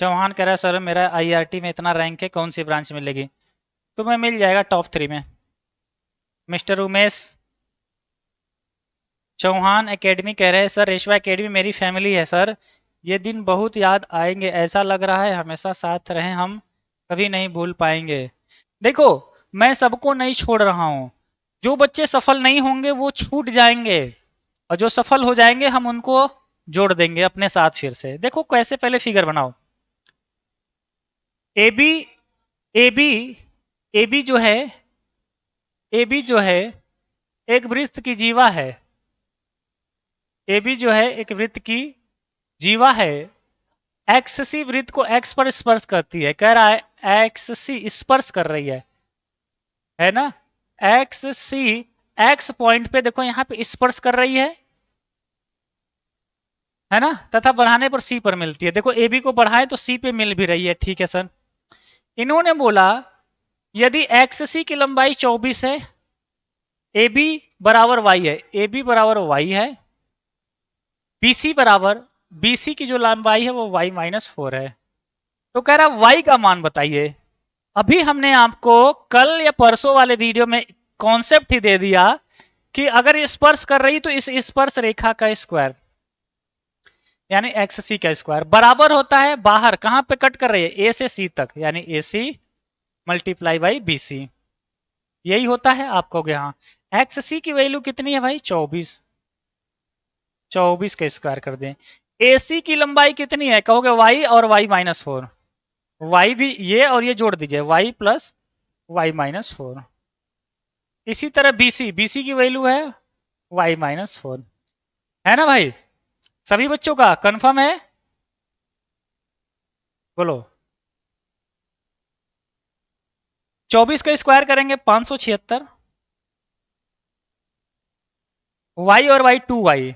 चौहान कह रहा है सर मेरा आईआरटी में इतना रैंक है, कौन सी ब्रांच मिलेगी? तुम्हें मिल जाएगा टॉप 3 में। मिस्टर उमेश चौहान एकेडमी कह रहे हैं सर रेशवा एकेडमी मेरी फैमिली है सर, ये दिन बहुत याद आएंगे, ऐसा लग रहा है हमेशा साथ रहें हम, कभी नहीं भूल पाएंगे। देखो, मैं सबको नहीं छोड़ रहा हूँ, जो बच्चे सफल नहीं होंगे वो छूट जाएंगे, और जो सफल हो जाएंगे हम उनको जोड़ देंगे अपने साथ फिर से। देखो कैसे, पहले फिगर बनाओ। A B A B A B जो है ए बी जो है एक वृत्त की जीवा है। ए बी जो है एक वृत्त की जीवा है। एक्स सी वृत्त को एक्स पर स्पर्श करती है, कह रहा है एक्स सी स्पर्श कर रही है ना। एक्स सी एक्स पॉइंट पे देखो यहां पे स्पर्श कर रही है ना, तथा बढ़ाने पर सी पर मिलती है। देखो ए बी को बढ़ाए तो सी पे मिल भी रही है, ठीक है सर। इन्होंने बोला यदि एक्स सी की लंबाई 24 है, ए बी बराबर वाई है, ए बी बराबर वाई है, बीसी बराबर बीसी की जो लंबाई है वो वाई -4 है, तो कह रहा वाई का मान बताइए। अभी हमने आपको कल या परसों वाले वीडियो में कॉन्सेप्ट ही दे दिया कि अगर स्पर्श कर रही तो इस स्पर्श रेखा का स्क्वायर यानी एक्स सी का स्क्वायर बराबर होता है, बाहर कहां पे कट कर रही है, ए से सी तक, यानी ए C multiply by B C, यही होता है। आप कहोगे हाँ एक्स सी की वैल्यू कितनी है भाई, 24, 24 का स्क्वायर कर दें। ए सी की लंबाई कितनी है, कहोगे वाई और वाई -4, वाई भी ये और ये जोड़ दीजिए, वाई प्लस वाई -4। इसी तरह बीसी, बीसी की वैल्यू है वाई -4, है ना भाई। सभी बच्चों का कंफर्म है, बोलो। 24 का स्क्वायर करेंगे 576, वाई और वाई 2y,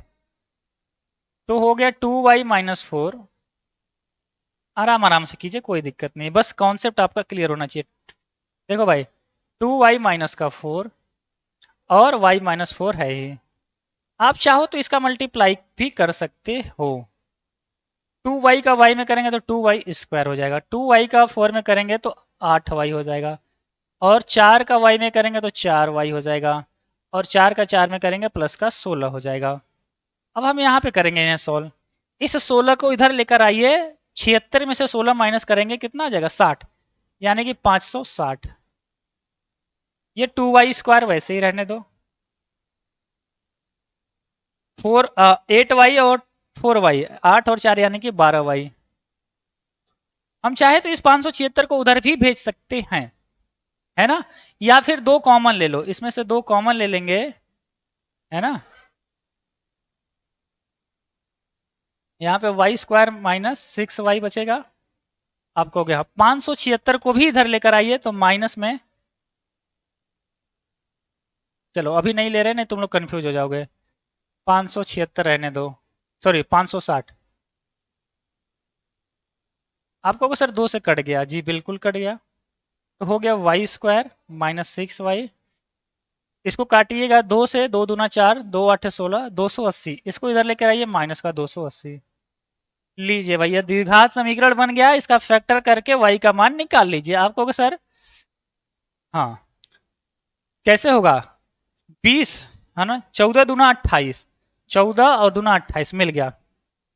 तो हो गया 2y -4। आराम आराम से कीजिए, कोई दिक्कत नहीं, बस कॉन्सेप्ट आपका क्लियर होना चाहिए। देखो भाई 2y -4 और y -4 है ही, आप चाहो तो इसका मल्टीप्लाई भी कर सकते हो। 2y का y में करेंगे तो 2y स्क्वायर हो जाएगा, 2y का 4 में करेंगे तो 8y हो जाएगा, और 4 का y में करेंगे तो 4y हो जाएगा, और 4 का 4 में करेंगे प्लस का 16 हो जाएगा। अब हम यहाँ पे करेंगे इन्हें सोल्व। इस 16 को इधर लेकर आइए, 76 में से 16 माइनस करेंगे कितना आ जाएगा, 60, यानी कि 560। ये 2y स्क्वायर वैसे ही रहने दो, 8y और 4y, 8 और 4 यानी कि 12y। हम चाहे तो इस 576 को उधर भी भेज सकते हैं, है ना, या फिर 2 कॉमन ले लो, इसमें से 2 कॉमन ले लेंगे, है ना। यहाँ पे y स्क्वायर -6y बचेगा। आप कहोगे हाँ 576 को भी इधर लेकर आइए तो माइनस में, चलो अभी नहीं ले रहे, नहीं तुम लोग कंफ्यूज हो जाओगे, 576 रहने दो, सॉरी 560। आप कहोगे सर 2 से कट गया, जी बिल्कुल कट गया, तो हो गया y स्क्वायर -6y। इसको काटिएगा 2 से, 2 दूना 4, 2 8 16, 280। इसको इधर लेकर आइए माइनस का 280। लीजिए भैया द्विघात समीकरण बन गया, इसका फैक्टर करके y का मान निकाल लीजिए। आप कहोगे सर हाँ कैसे होगा, 20 है ना, 14 दूना 28, 14 और दूना 28 मिल गया,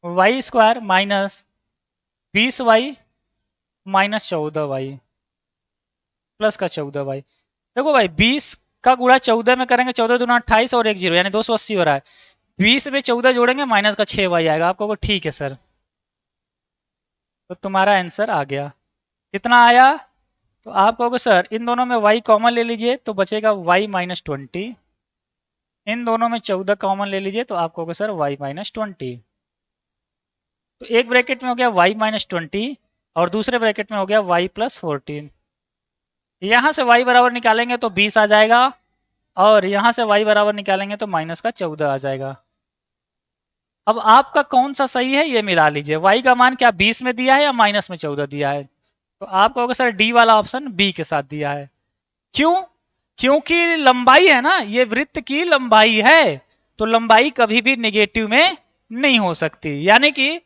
y square -20y -14y plus का 14y। देखो भाई 20 का गुणा 14 में करेंगे, 14 दूना 28 और 1 0 यानी 280 हो रहा है, 20 में 14 जोड़ेंगे माइनस का 6y आएगा। आपको ठीक है सर, तो तुम्हारा आंसर आ गया। कितना आया, तो आप कहोगे सर इन दोनों में y कॉमन ले लीजिए तो बचेगा y -20, इन दोनों में 14 कॉमन ले लीजिए तो आप कहोगे सर y -20। तो एक ब्रैकेट में हो गया y -20 और दूसरे ब्रैकेट में हो गया y +14। यहां से y बराबर निकालेंगे तो 20 आ जाएगा, और यहां से y बराबर निकालेंगे तो माइनस का 14 आ जाएगा। अब आपका कौन सा सही है ये मिला लीजिए, y का मान क्या 20 में दिया है या माइनस में 14 दिया है, तो आप कहोगे सर डी वाला ऑप्शन बी के साथ दिया है। क्यों, क्योंकि लंबाई है ना, ये वृत्त की लंबाई है, तो लंबाई कभी भी नेगेटिव में नहीं हो सकती, यानी कि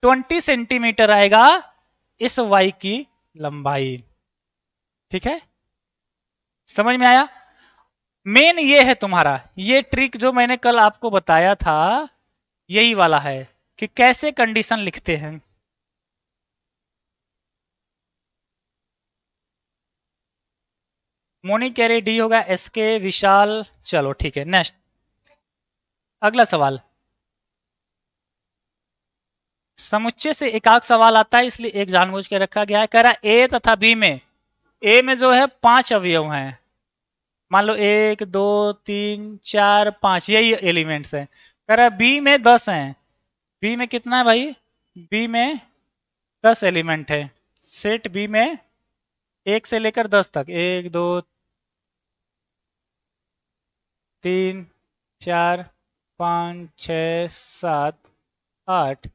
20 सेंटीमीटर आएगा इस वाई की लंबाई। ठीक है, समझ में आया? मेन ये है तुम्हारा, ये ट्रिक जो मैंने कल आपको बताया था यही वाला है कि कैसे कंडीशन लिखते हैं। मोनी कह रही डी होगा, एसके विशाल, चलो ठीक है। नेक्स्ट, अगला सवाल। समुच्चय से एकाक सवाल आता है, इसलिए एक जानबूझ के रखा गया है। कह रहा ए तथा बी में, ए में जो है 5 अवयव हैं, मान लो 1 2 3 4 5, यही एलिमेंट्स हैं। कह रहा बी में 10 हैं। बी में कितना है भाई? बी में 10 एलिमेंट है। सेट बी में 1 से लेकर 10 तक, 1 2 3 4 5 6 7 8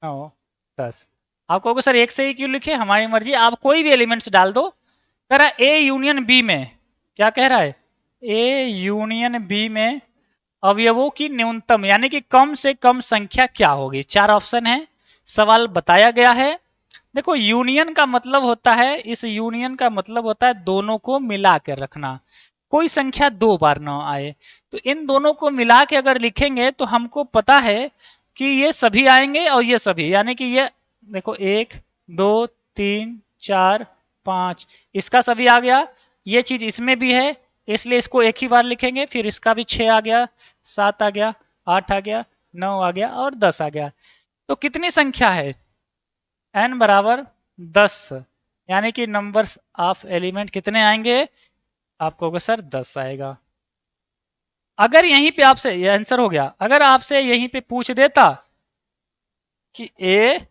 9 10। आप कहोगे सर एक से ही क्यों लिखे? हमारी मर्जी, आप कोई भी एलिमेंट्स डाल दो। कह रहा है ए यूनियन बी में, क्या कह रहा है? ए यूनियन बी में अवयवों की न्यूनतम यानी कि कम से कम संख्या क्या होगी? 4 ऑप्शन है, सवाल बताया गया है। देखो यूनियन का मतलब होता है, इस यूनियन का मतलब होता है दोनों को मिला कर रखना, कोई संख्या 2 बार ना आए। तो इन दोनों को मिला के अगर लिखेंगे तो हमको पता है कि ये सभी आएंगे और ये सभी, यानी कि ये देखो 1 2 3 4 5, इसका सभी आ गया। ये चीज इसमें भी है, इसलिए इसको एक ही बार लिखेंगे। फिर इसका भी 6 आ गया, 7 आ गया, 8 आ गया, 9 आ गया और 10 आ गया। तो कितनी संख्या है? n बराबर 10, यानी कि नंबर्स ऑफ एलिमेंट कितने आएंगे? आप कहोगे सर 10 आएगा। अगर यहीं पे आपसे ये आंसर हो गया, अगर आपसे यहीं पे पूछ देता कि ए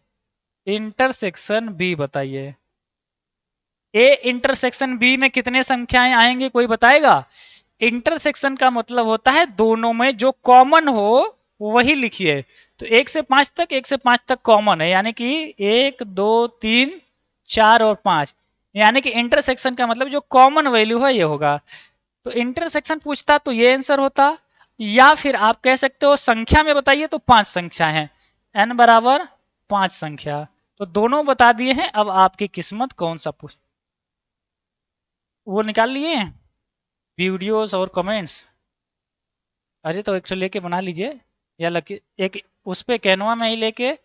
इंटरसेक्शन बी बताइए, ए इंटरसेक्शन बी में कितने संख्याएं आएंगे, कोई बताएगा? इंटरसेक्शन का मतलब होता है दोनों में जो कॉमन हो वही लिखिए। तो 1 से 5 तक, 1 से 5 तक कॉमन है, यानी कि 1 2 3 4 और 5, यानी कि इंटरसेक्शन का मतलब जो कॉमन वैल्यू है ये होगा। तो इंटरसेक्शन पूछता तो ये आंसर होता, या फिर आप कह सकते हो संख्या में बताइए तो 5 संख्या है, n बराबर 5 संख्या। तो दोनों बता दिए हैं, अब आपकी किस्मत कौन सा पूछ, वो निकाल लिए वीडियोस और कमेंट्स। अरे तो एक तो लेके बना लीजिए, या लगे एक उस पे कैनवा में ही लेके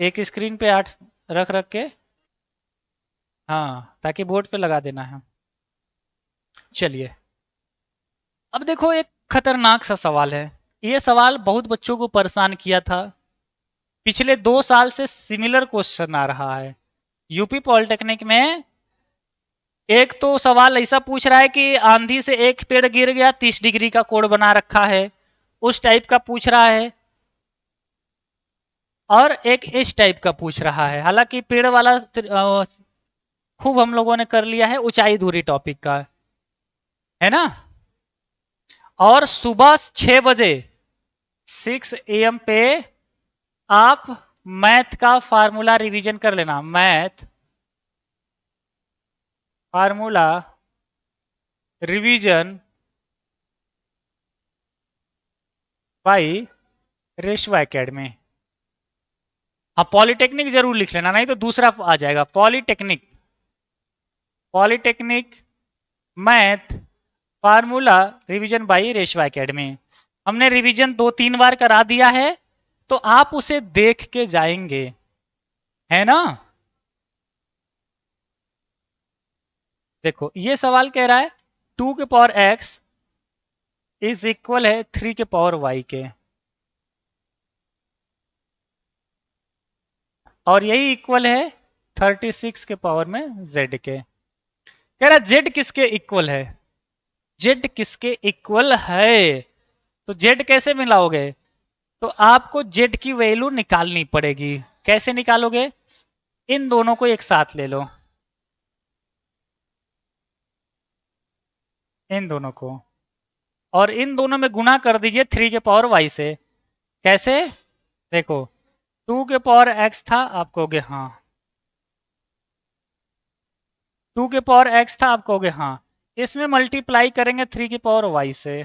एक स्क्रीन पे 8 रख रख के, हाँ, ताकि बोर्ड पे लगा देना है। चलिए, अब देखो एक खतरनाक सा सवाल है। ये सवाल बहुत बच्चों को परेशान किया था, पिछले 2 साल से सिमिलर क्वेश्चन आ रहा है यूपी पॉलिटेक्निक में। एक तो सवाल ऐसा पूछ रहा है कि आंधी से एक पेड़ गिर गया, 30 डिग्री का कोण बना रखा है, उस टाइप का पूछ रहा है। और एक इस टाइप का पूछ रहा है, हालांकि पेड़ वाला खूब हम लोगों ने कर लिया है, ऊंचाई दूरी टॉपिक का है ना। और सुबह 6 बजे 6 AM पे आप मैथ का फार्मूला रिवीजन कर लेना, math formula revision by रेशवा academy. हाँ, पॉलिटेक्निक जरूर लिख लेना, नहीं तो दूसरा आ जाएगा, polytechnic, polytechnic math formula revision by रेशवा academy. हमने रिवीजन 2-3 बार करा दिया है, तो आप उसे देख के जाएंगे, है ना। देखो ये सवाल कह रहा है 2 के पावर x इज इक्वल है 3 के पावर y के, और यही इक्वल है 36 के पावर में z के। कह रहा z किसके इक्वल है? z किसके इक्वल है? तो z कैसे मिलाओगे? तो आपको z की वैल्यू निकालनी पड़ेगी। कैसे निकालोगे? इन दोनों को एक साथ ले लो, इन दोनों को, और इन दोनों में गुणा कर दीजिए 3 के पावर y से। कैसे? देखो 2 के पावर x था, आप कहोगे हाँ, 2 के पावर x था, आप कहोगे हाँ, इसमें मल्टीप्लाई करेंगे 3 के पावर y से।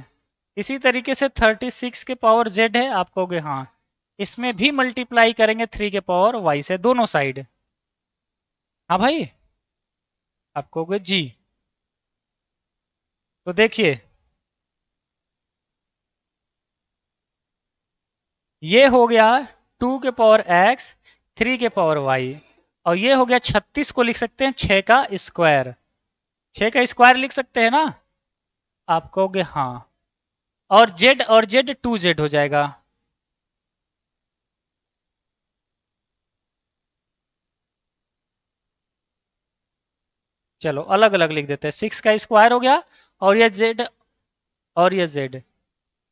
इसी तरीके से 36 के पावर z है, आप कहोगे हाँ, इसमें भी मल्टीप्लाई करेंगे 3 के पावर y से, दोनों साइड। हाँ भाई, आप कहोगे जी। तो देखिए, ये हो गया 2 के पावर x, 3 के पावर y, और ये हो गया 36 को लिख सकते हैं 6 का स्क्वायर। 6 का स्क्वायर लिख सकते हैं ना? आप कहोगे हाँ। और जेड 2z हो जाएगा। चलो अलग अलग लिख देते हैं। 6 का स्क्वायर हो गया, और ये जेड, और ये जेड,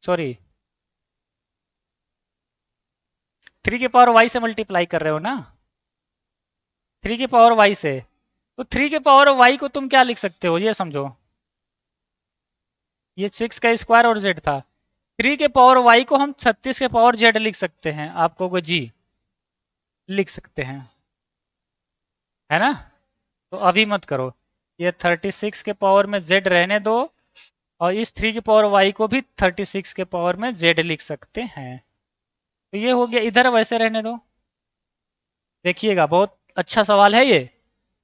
सॉरी, 3 के पावर y से मल्टीप्लाई कर रहे हो ना? 3 के पावर y से। तो 3 के पावर y को तुम क्या लिख सकते हो, ये समझो। ये 6 का स्क्वायर और z था। 3 के पावर y को हम 36 के पावर z लिख सकते हैं। आप कहोगे जी, लिख सकते हैं, है ना? तो अभी मत करो, ये 36 के पावर में z रहने दो, और इस 3 के पावर y को भी 36 के पावर में z लिख सकते हैं। तो ये हो गया, इधर वैसे रहने दो। देखिएगा, बहुत अच्छा सवाल है ये।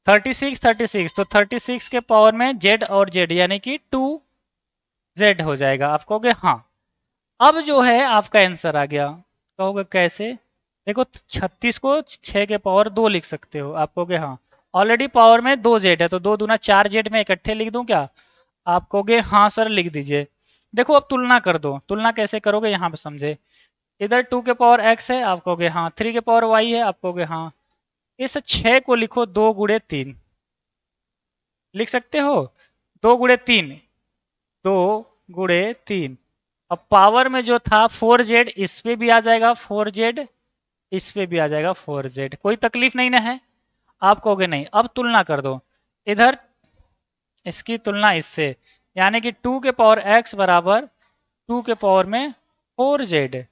36 तो 36 के पावर में z और z यानी कि 2z हो जाएगा। आप कहोगे हाँ। अब जो है आपका आंसर आ गया। कहोगे कैसे? देखो, 36 को 6 के पावर 2 लिख सकते हो। आप कहोगे हाँ। ऑलरेडी पावर में 2z है, तो 2 दूना 4z में इकट्ठे लिख दूं क्या? आप कहोगे हाँ सर, लिख दीजिए। देखो, अब तुलना कर दो। तुलना कैसे करोगे यहाँ पे समझे। इधर 2 के पावर x है, आप कहोगे हाँ। 3 के पावर y है, आप कहोगे हाँ। इस 6 को लिखो 2 गुणे 3, लिख सकते हो? 2 गुणे 3, 2 गुणे 3। अब पावर में जो था 4z, इस पे भी आ जाएगा 4z, इस पे भी आ जाएगा 4z। कोई तकलीफ नहीं ना है? आप कहोगे नहीं। अब तुलना कर दो, इधर इसकी तुलना इससे, यानी कि 2 के पावर x बराबर 2 के पावर में 4z।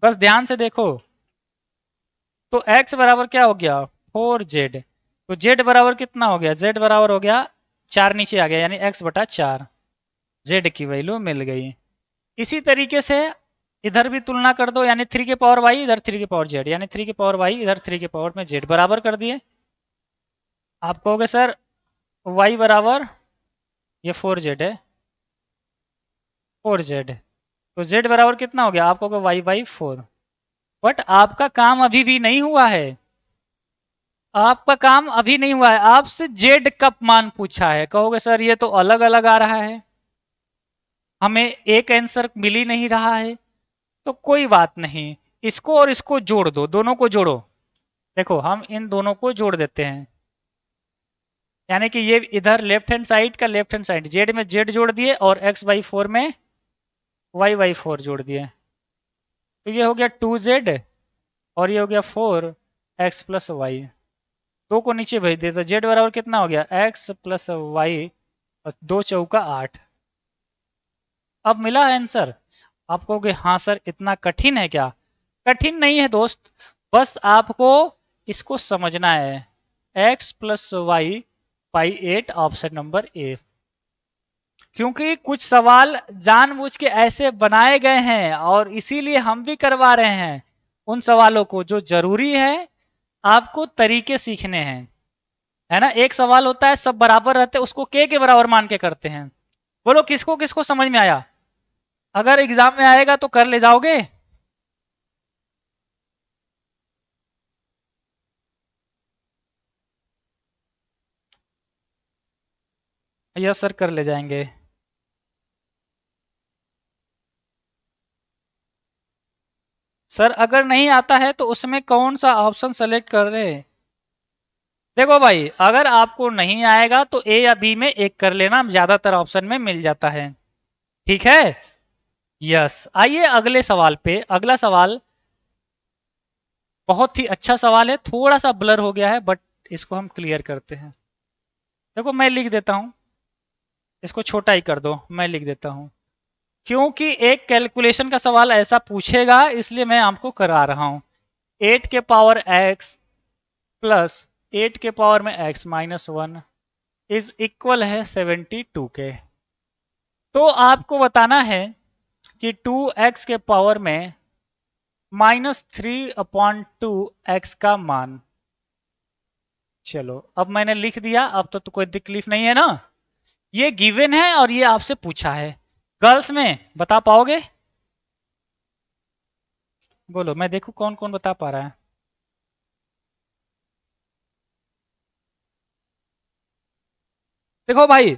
बस ध्यान से देखो, तो x बराबर क्या हो गया? 4z। तो z बराबर कितना हो गया? z बराबर हो गया 4, नीचे आ गया, यानी x/4। z की वैल्यू मिल गई। इसी तरीके से इधर भी तुलना कर दो, यानी 3 के पावर y इधर 3 के पावर z, यानी 3 के पावर y इधर 3 के पावर में z बराबर कर दिए। आप कहोगे सर y बराबर, ये 4z है, 4z, तो z बराबर कितना हो गया? आप कहोगे y/4। बट आपका काम अभी भी नहीं हुआ है। आपका काम अभी नहीं हुआ है, आपसे z का मान पूछा है। कहोगे सर ये तो अलग अलग आ रहा है, हमें एक आंसर मिल ही नहीं रहा है। तो कोई बात नहीं, इसको और इसको जोड़ दो, दोनों को जोड़ो। देखो, हम इन दोनों को जोड़ देते हैं, यानी कि ये इधर लेफ्ट हैंड साइड का लेफ्ट हैंड साइड, जेड में जेड जोड़ दिए, और x/4 में y/4 जोड़ दिए। तो ये हो गया 2z, और ये हो गया 4x प्लस वाई। 2 को नीचे भेज दिए, तो z बराबर कितना हो गया? x प्लस वाई, और 2 × 4 = 8। अब मिला आंसर। आप कहोगे हाँ सर, इतना कठिन है क्या? कठिन नहीं है दोस्त, बस आपको इसको समझना है। x plus Y by 8, option number A. क्योंकि कुछ सवाल जानबूझ के ऐसे बनाए गए हैं, और इसीलिए हम भी करवा रहे हैं उन सवालों को जो जरूरी है। आपको तरीके सीखने हैं, है ना? एक सवाल होता है सब बराबर रहते हैं, उसको के बराबर मान के करते हैं। बोलो किसको किसको समझ में आया? अगर एग्जाम में आएगा तो कर ले जाओगे? यस सर, कर ले जाएंगे। सर अगर नहीं आता है तो उसमें कौन सा ऑप्शन सेलेक्ट कर रहे हैं? देखो भाई, अगर आपको नहीं आएगा तो ए या बी में एक कर लेना, ज्यादातर ऑप्शन में मिल जाता है। ठीक है? यस। आइए अगले सवाल पे। अगला सवाल बहुत ही अच्छा सवाल है, थोड़ा सा ब्लर हो गया है, बट इसको हम क्लियर करते हैं। देखो, मैं लिख देता हूं, इसको छोटा ही कर दो, मैं लिख देता हूं। क्योंकि एक कैलकुलेशन का सवाल ऐसा पूछेगा, इसलिए मैं आपको करा रहा हूं। 8 के पावर x प्लस 8 के पावर में x-1 इज इक्वल है 72 के। तो आपको बताना है कि 2x के पावर में -3/2 x का मान। चलो अब मैंने लिख दिया, अब तो कोई तकलीफ नहीं है ना। ये गिवन है और ये आपसे पूछा है। गर्ल्स में बता पाओगे? बोलो, मैं देखूं कौन कौन बता पा रहा है। देखो भाई,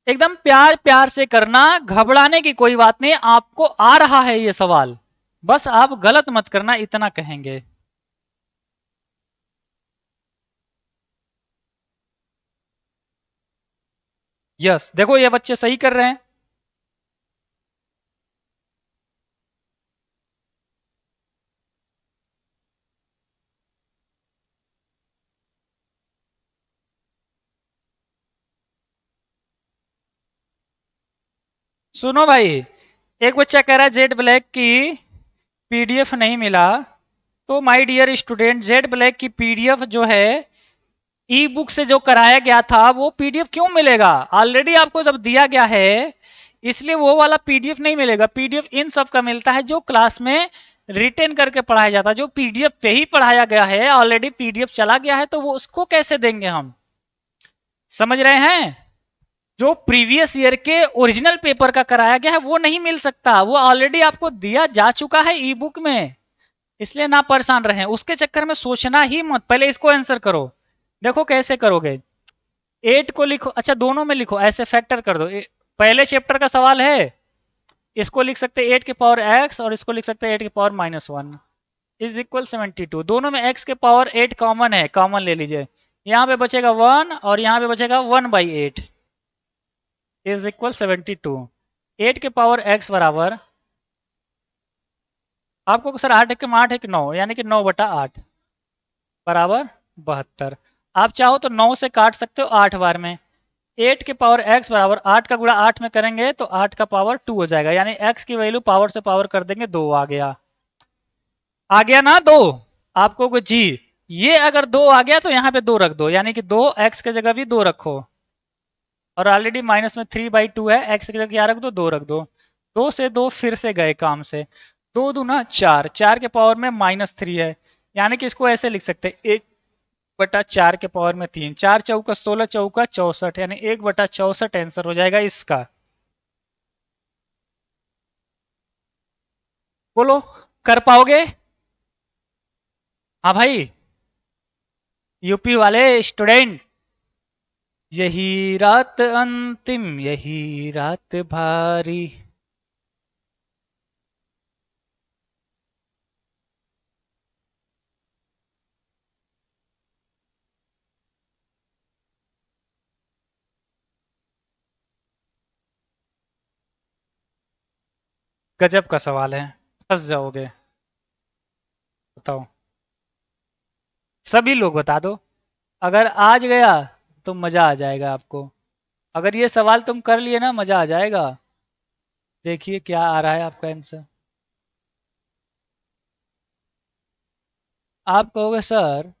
एकदम प्यार प्यार से करना, घबराने की कोई बात नहीं, आपको आ रहा है ये सवाल, बस आप गलत मत करना, इतना कहेंगे। यस, देखो ये बच्चे सही कर रहे हैं। सुनो भाई, एक बच्चा कह रहा है जेड ब्लैक की पीडीएफ नहीं मिला। तो my dear student, Z black की पीडीएफ जो है ई बुक से जो कराया गया था वो पीडीएफ क्यों मिलेगा? ऑलरेडी आपको जब दिया गया है, इसलिए वो वाला पीडीएफ नहीं मिलेगा। पीडीएफ इन सब का मिलता है जो क्लास में रिटेन करके पढ़ाया जाता है। जो पीडीएफ पे ही पढ़ाया गया है, ऑलरेडी पीडीएफ चला गया है, तो वो उसको कैसे देंगे हम? समझ रहे हैं? जो प्रीवियस ईयर के ओरिजिनल पेपर का कराया गया है वो नहीं मिल सकता, वो ऑलरेडी आपको दिया जा चुका है ई बुक में। इसलिए ना परेशान रहे, उसके चक्कर में सोचना ही मत, पहले इसको आंसर करो। देखो कैसे करोगे। 8 को लिखो, अच्छा दोनों में लिखो, ऐसे फैक्टर कर दो। पहले चैप्टर का सवाल है, इसको लिख सकते हैं 8 के पावर x और इसको लिख सकते हैं 8 के पावर -1 इज इक्वल 72। दोनों में x के पावर 8 कॉमन है, कॉमन ले लीजिए। यहाँ पे बचेगा 1 और यहाँ पे बचेगा 1/8 इज इक्वल 72। 8 के पावर x बराबर, आपको सर 8 के 8 है कि 9, यानी कि 9/8 बराबर 72। आप चाहो तो 9 से काट सकते हो 8 बार में। 8 के पावर x बराबर 8 का गुणा 8 में करेंगे तो 8 का पावर 2 हो जाएगा, यानी x की वैल्यू पावर से पावर कर देंगे 2 आ गया ना 2। आपको जी, ये अगर 2 आ गया तो यहाँ पे 2 रख दो, यानी कि 2 x के जगह भी 2 रखो। और ऑलरेडी माइनस में 3/2 है, x की जगह क्या रख दो, 2 रख दो। 2 से 2 फिर से गए काम से, 2 दूना 4, 4 के पावर में -3 है, यानी कि इसको ऐसे लिख सकते हैं 1/4 के पावर में 3, 4 चौका 16, चौका 64, यानी 1/64 आंसर हो जाएगा इसका। बोलो, कर पाओगे? हाँ भाई, यूपी वाले स्टूडेंट। यही रात अंतिम, यही रात भारी। गजब का सवाल है, फंस जाओगे। बताओ, सभी लोग बता दो। अगर आज गया तो मजा आ जाएगा आपको। अगर ये सवाल तुम कर लिए ना, मजा आ जाएगा। देखिए क्या आ रहा है आपका आंसर। आप कहोगे सर,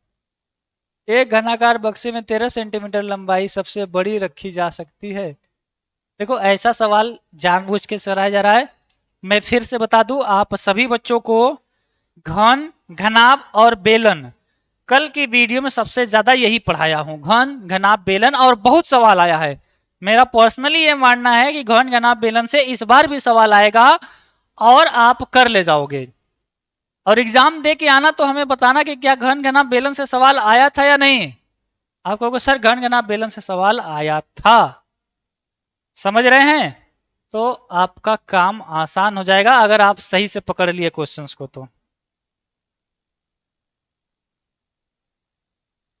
एक घनाकार बक्से में 13 सेंटीमीटर लंबाई सबसे बड़ी रखी जा सकती है। देखो ऐसा सवाल जानबूझ के कराया जा रहा है। मैं फिर से बता दूं, आप सभी बच्चों को घन, घनाभ और बेलन कल की वीडियो में सबसे ज्यादा यही पढ़ाया हूं। घन, घनाभ, बेलन, और बहुत सवाल आया है। मेरा पर्सनली ये मानना है कि घन, घनाभ, बेलन से इस बार भी सवाल आएगा और आप कर ले जाओगे। और एग्जाम दे के आना तो हमें बताना कि क्या घन, घनाभ, बेलन से सवाल आया था या नहीं। आप कहोगे सर घन, घनाभ, बेलन से सवाल आया था। समझ रहे हैं? तो आपका काम आसान हो जाएगा अगर आप सही से पकड़ लिए क्वेश्चंस को। तो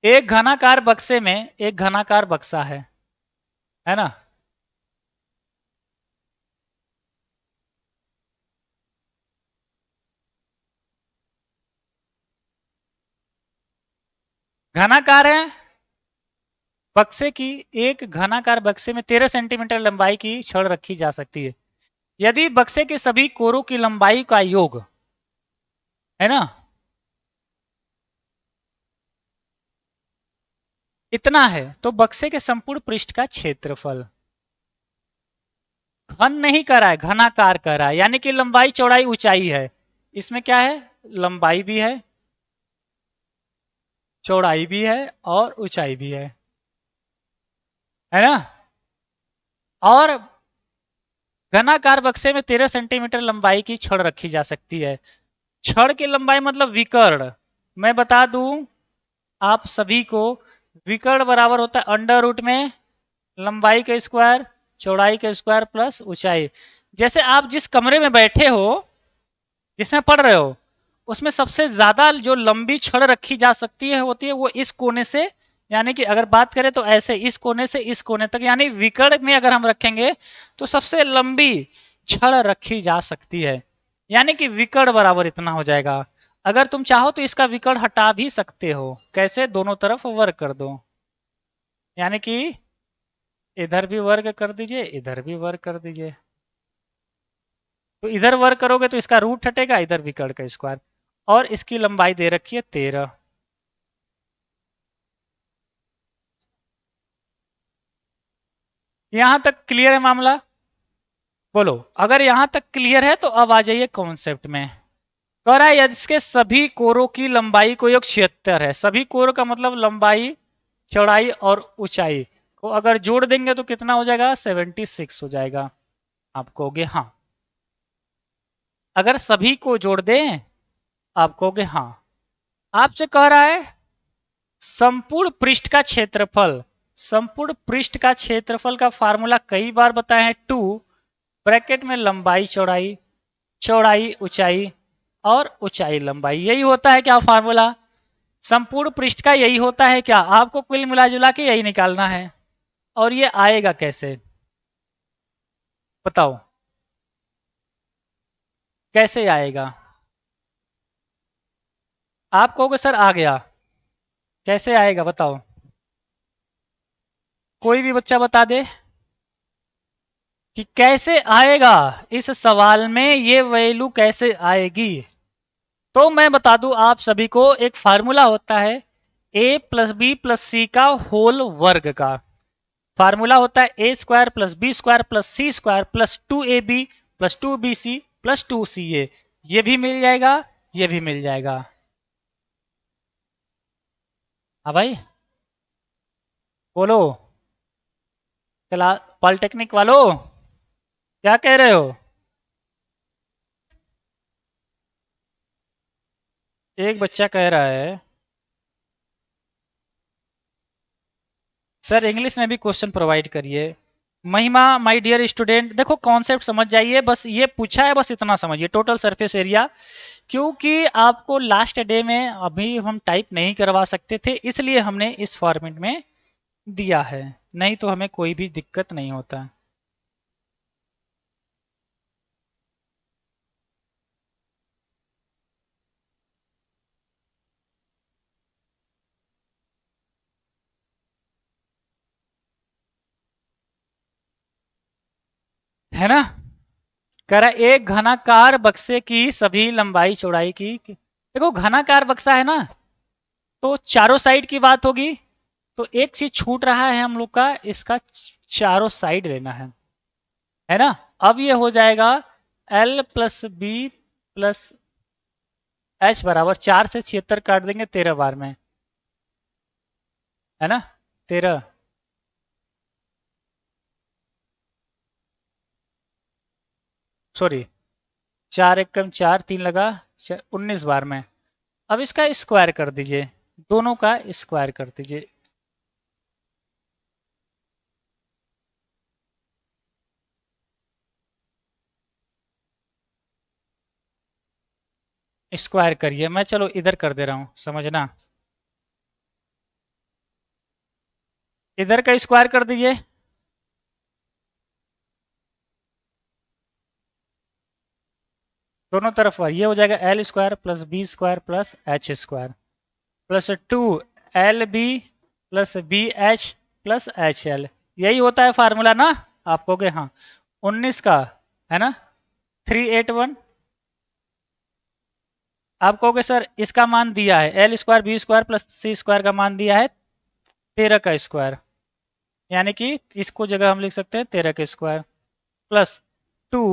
एक घनाकार बक्से में, एक घनाकार बक्सा है ना? घनाकार है बक्से की, एक घनाकार बक्से में 13 सेंटीमीटर लंबाई की छड़ रखी जा सकती है। यदि बक्से के सभी कोरों की लंबाई का योग, है ना, इतना है तो बक्से के संपूर्ण पृष्ठ का क्षेत्रफल। घन नहीं कर रहा है, घनाकार कर रहा है, यानी कि लंबाई चौड़ाई ऊंचाई है। इसमें क्या है, लंबाई भी है, चौड़ाई भी है और ऊंचाई भी है ना। और घनाकार बक्से में 13 सेंटीमीटर लंबाई की छड़ रखी जा सकती है। छड़ की लंबाई मतलब विकर्ण, मैं बता दूं आप सभी को, विकर्ण बराबर होता है अंडर रूट में लंबाई का स्क्वायर चौड़ाई का स्क्वायर प्लस ऊंचाई। जैसे आप जिस कमरे में बैठे हो, जिसमें पढ़ रहे हो, उसमें सबसे ज्यादा जो लंबी छड़ रखी जा सकती है होती है वो इस कोने से, यानी कि अगर बात करें तो ऐसे इस कोने से इस कोने तक, यानी विकर्ण में अगर हम रखेंगे तो सबसे लंबी छड़ रखी जा सकती है, यानी कि विकर्ण बराबर इतना हो जाएगा। अगर तुम चाहो तो इसका विकर्ण हटा भी सकते हो, कैसे, दोनों तरफ वर्ग कर दो, यानी कि इधर भी वर्ग कर दीजिए इधर भी वर्ग कर दीजिए, तो इधर वर्ग करोगे तो इसका रूट हटेगा, इधर विकर्ण का स्क्वायर, और इसकी लंबाई दे रखी है 13। यहां तक क्लियर है मामला? बोलो, अगर यहां तक क्लियर है तो अब आ जाइए कॉन्सेप्ट में। कह रहा है इसके सभी कोरों की लंबाई को योग 76 है। सभी कोरों का मतलब लंबाई चौड़ाई और ऊंचाई को अगर जोड़ देंगे तो कितना हो जाएगा, 76 हो जाएगा। आप कहोगे हाँ। अगर सभी को जोड़ दें आप कहोगे हाँ। आपसे कह रहा है संपूर्ण पृष्ठ का क्षेत्रफल, संपूर्ण पृष्ठ का क्षेत्रफल का फार्मूला कई बार बताए हैं, 2 ब्रैकेट में लंबाई चौड़ाई, चौड़ाई ऊंचाई और ऊंचाई लंबाई, यही होता है क्या फार्मूला? संपूर्ण पृष्ठ का यही होता है क्या? आपको कुल मिला जुला के यही निकालना है। और ये आएगा कैसे बताओ, कैसे आएगा? आप कहोगे सर आ गया, कैसे आएगा बताओ, कोई भी बच्चा बता दे कि कैसे आएगा, इस सवाल में ये वैल्यू कैसे आएगी। तो मैं बता दूं आप सभी को, एक फार्मूला होता है a plus B plus C का होल वर्ग का। फार्मूला होता है A square plus B square plus C square plus 2ab plus 2bc plus 2ca। ये भी मिल जाएगा, ये भी मिल जाएगा। हाँ भाई बोलो, क्लास पॉलिटेक्निक वालों क्या कह रहे हो? एक बच्चा कह रहा है सर इंग्लिश में भी क्वेश्चन प्रोवाइड करिए। महिमा माय डियर स्टूडेंट, देखो कॉन्सेप्ट समझ जाइए, बस ये पूछा है, बस इतना समझिए, टोटल सरफेस एरिया। क्योंकि आपको लास्ट डे में अभी हम टाइप नहीं करवा सकते थे, इसलिए हमने इस फॉर्मेट में दिया है, नहीं तो हमें कोई भी दिक्कत नहीं होता। है ना। कह रहा एक घनाकार बक्से की सभी लंबाई चौड़ाई की, देखो घनाकार बक्सा है ना, तो चारों साइड की बात होगी, तो एक चीज छूट रहा है हम लोग का, इसका चारों साइड लेना है ना। अब ये हो जाएगा L plus B plus H बराबर 4 से 76 काट देंगे 13 बार में, है ना, 13, सॉरी 4 एकम 4 3 लगा 19 बार में। अब इसका स्क्वायर कर दीजिए, दोनों का स्क्वायर कर दीजिए, स्क्वायर करिए, मैं चलो इधर कर दे रहा हूं, समझना, इधर का स्क्वायर कर दीजिए, दोनों तरफ ये हो जाएगा L square plus B square plus H square plus 2LB plus BH plus HL, यही होता है फार्मूला ना। आप कहोगे हाँ, 19 का है ना, 381। आप कहोगे सर इसका मान दिया है L square B square plus C square का मान दिया है 13 का स्क्वायर, यानी कि इसको जगह हम लिख सकते हैं 13 का स्क्वायर प्लस 2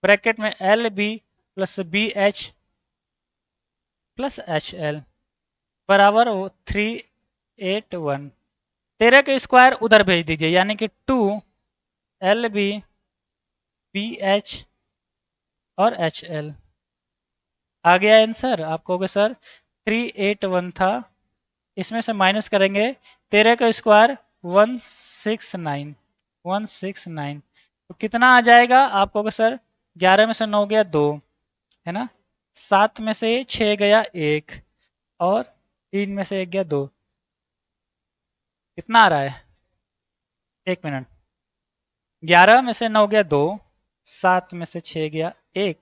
ब्रैकेट में LB plus BH plus HL। बराबर 381। 13 का स्क्वायर उधर भेज दीजिए, यानी कि 2 LB BH और HL आ गया आंसर। आप कहोगे सर 381 था, इसमें से माइनस करेंगे 13 का स्क्वायर 169, 169 तो कितना आ जाएगा? आप कहोगे सर 11 में से 9 गया 2, है ना, 7 में से 6 गया 1 और 3 में से 1 गया 2। कितना आ रहा है? 1 मिनट। 11 में से 9 गया 2, 7 में से 6 गया 1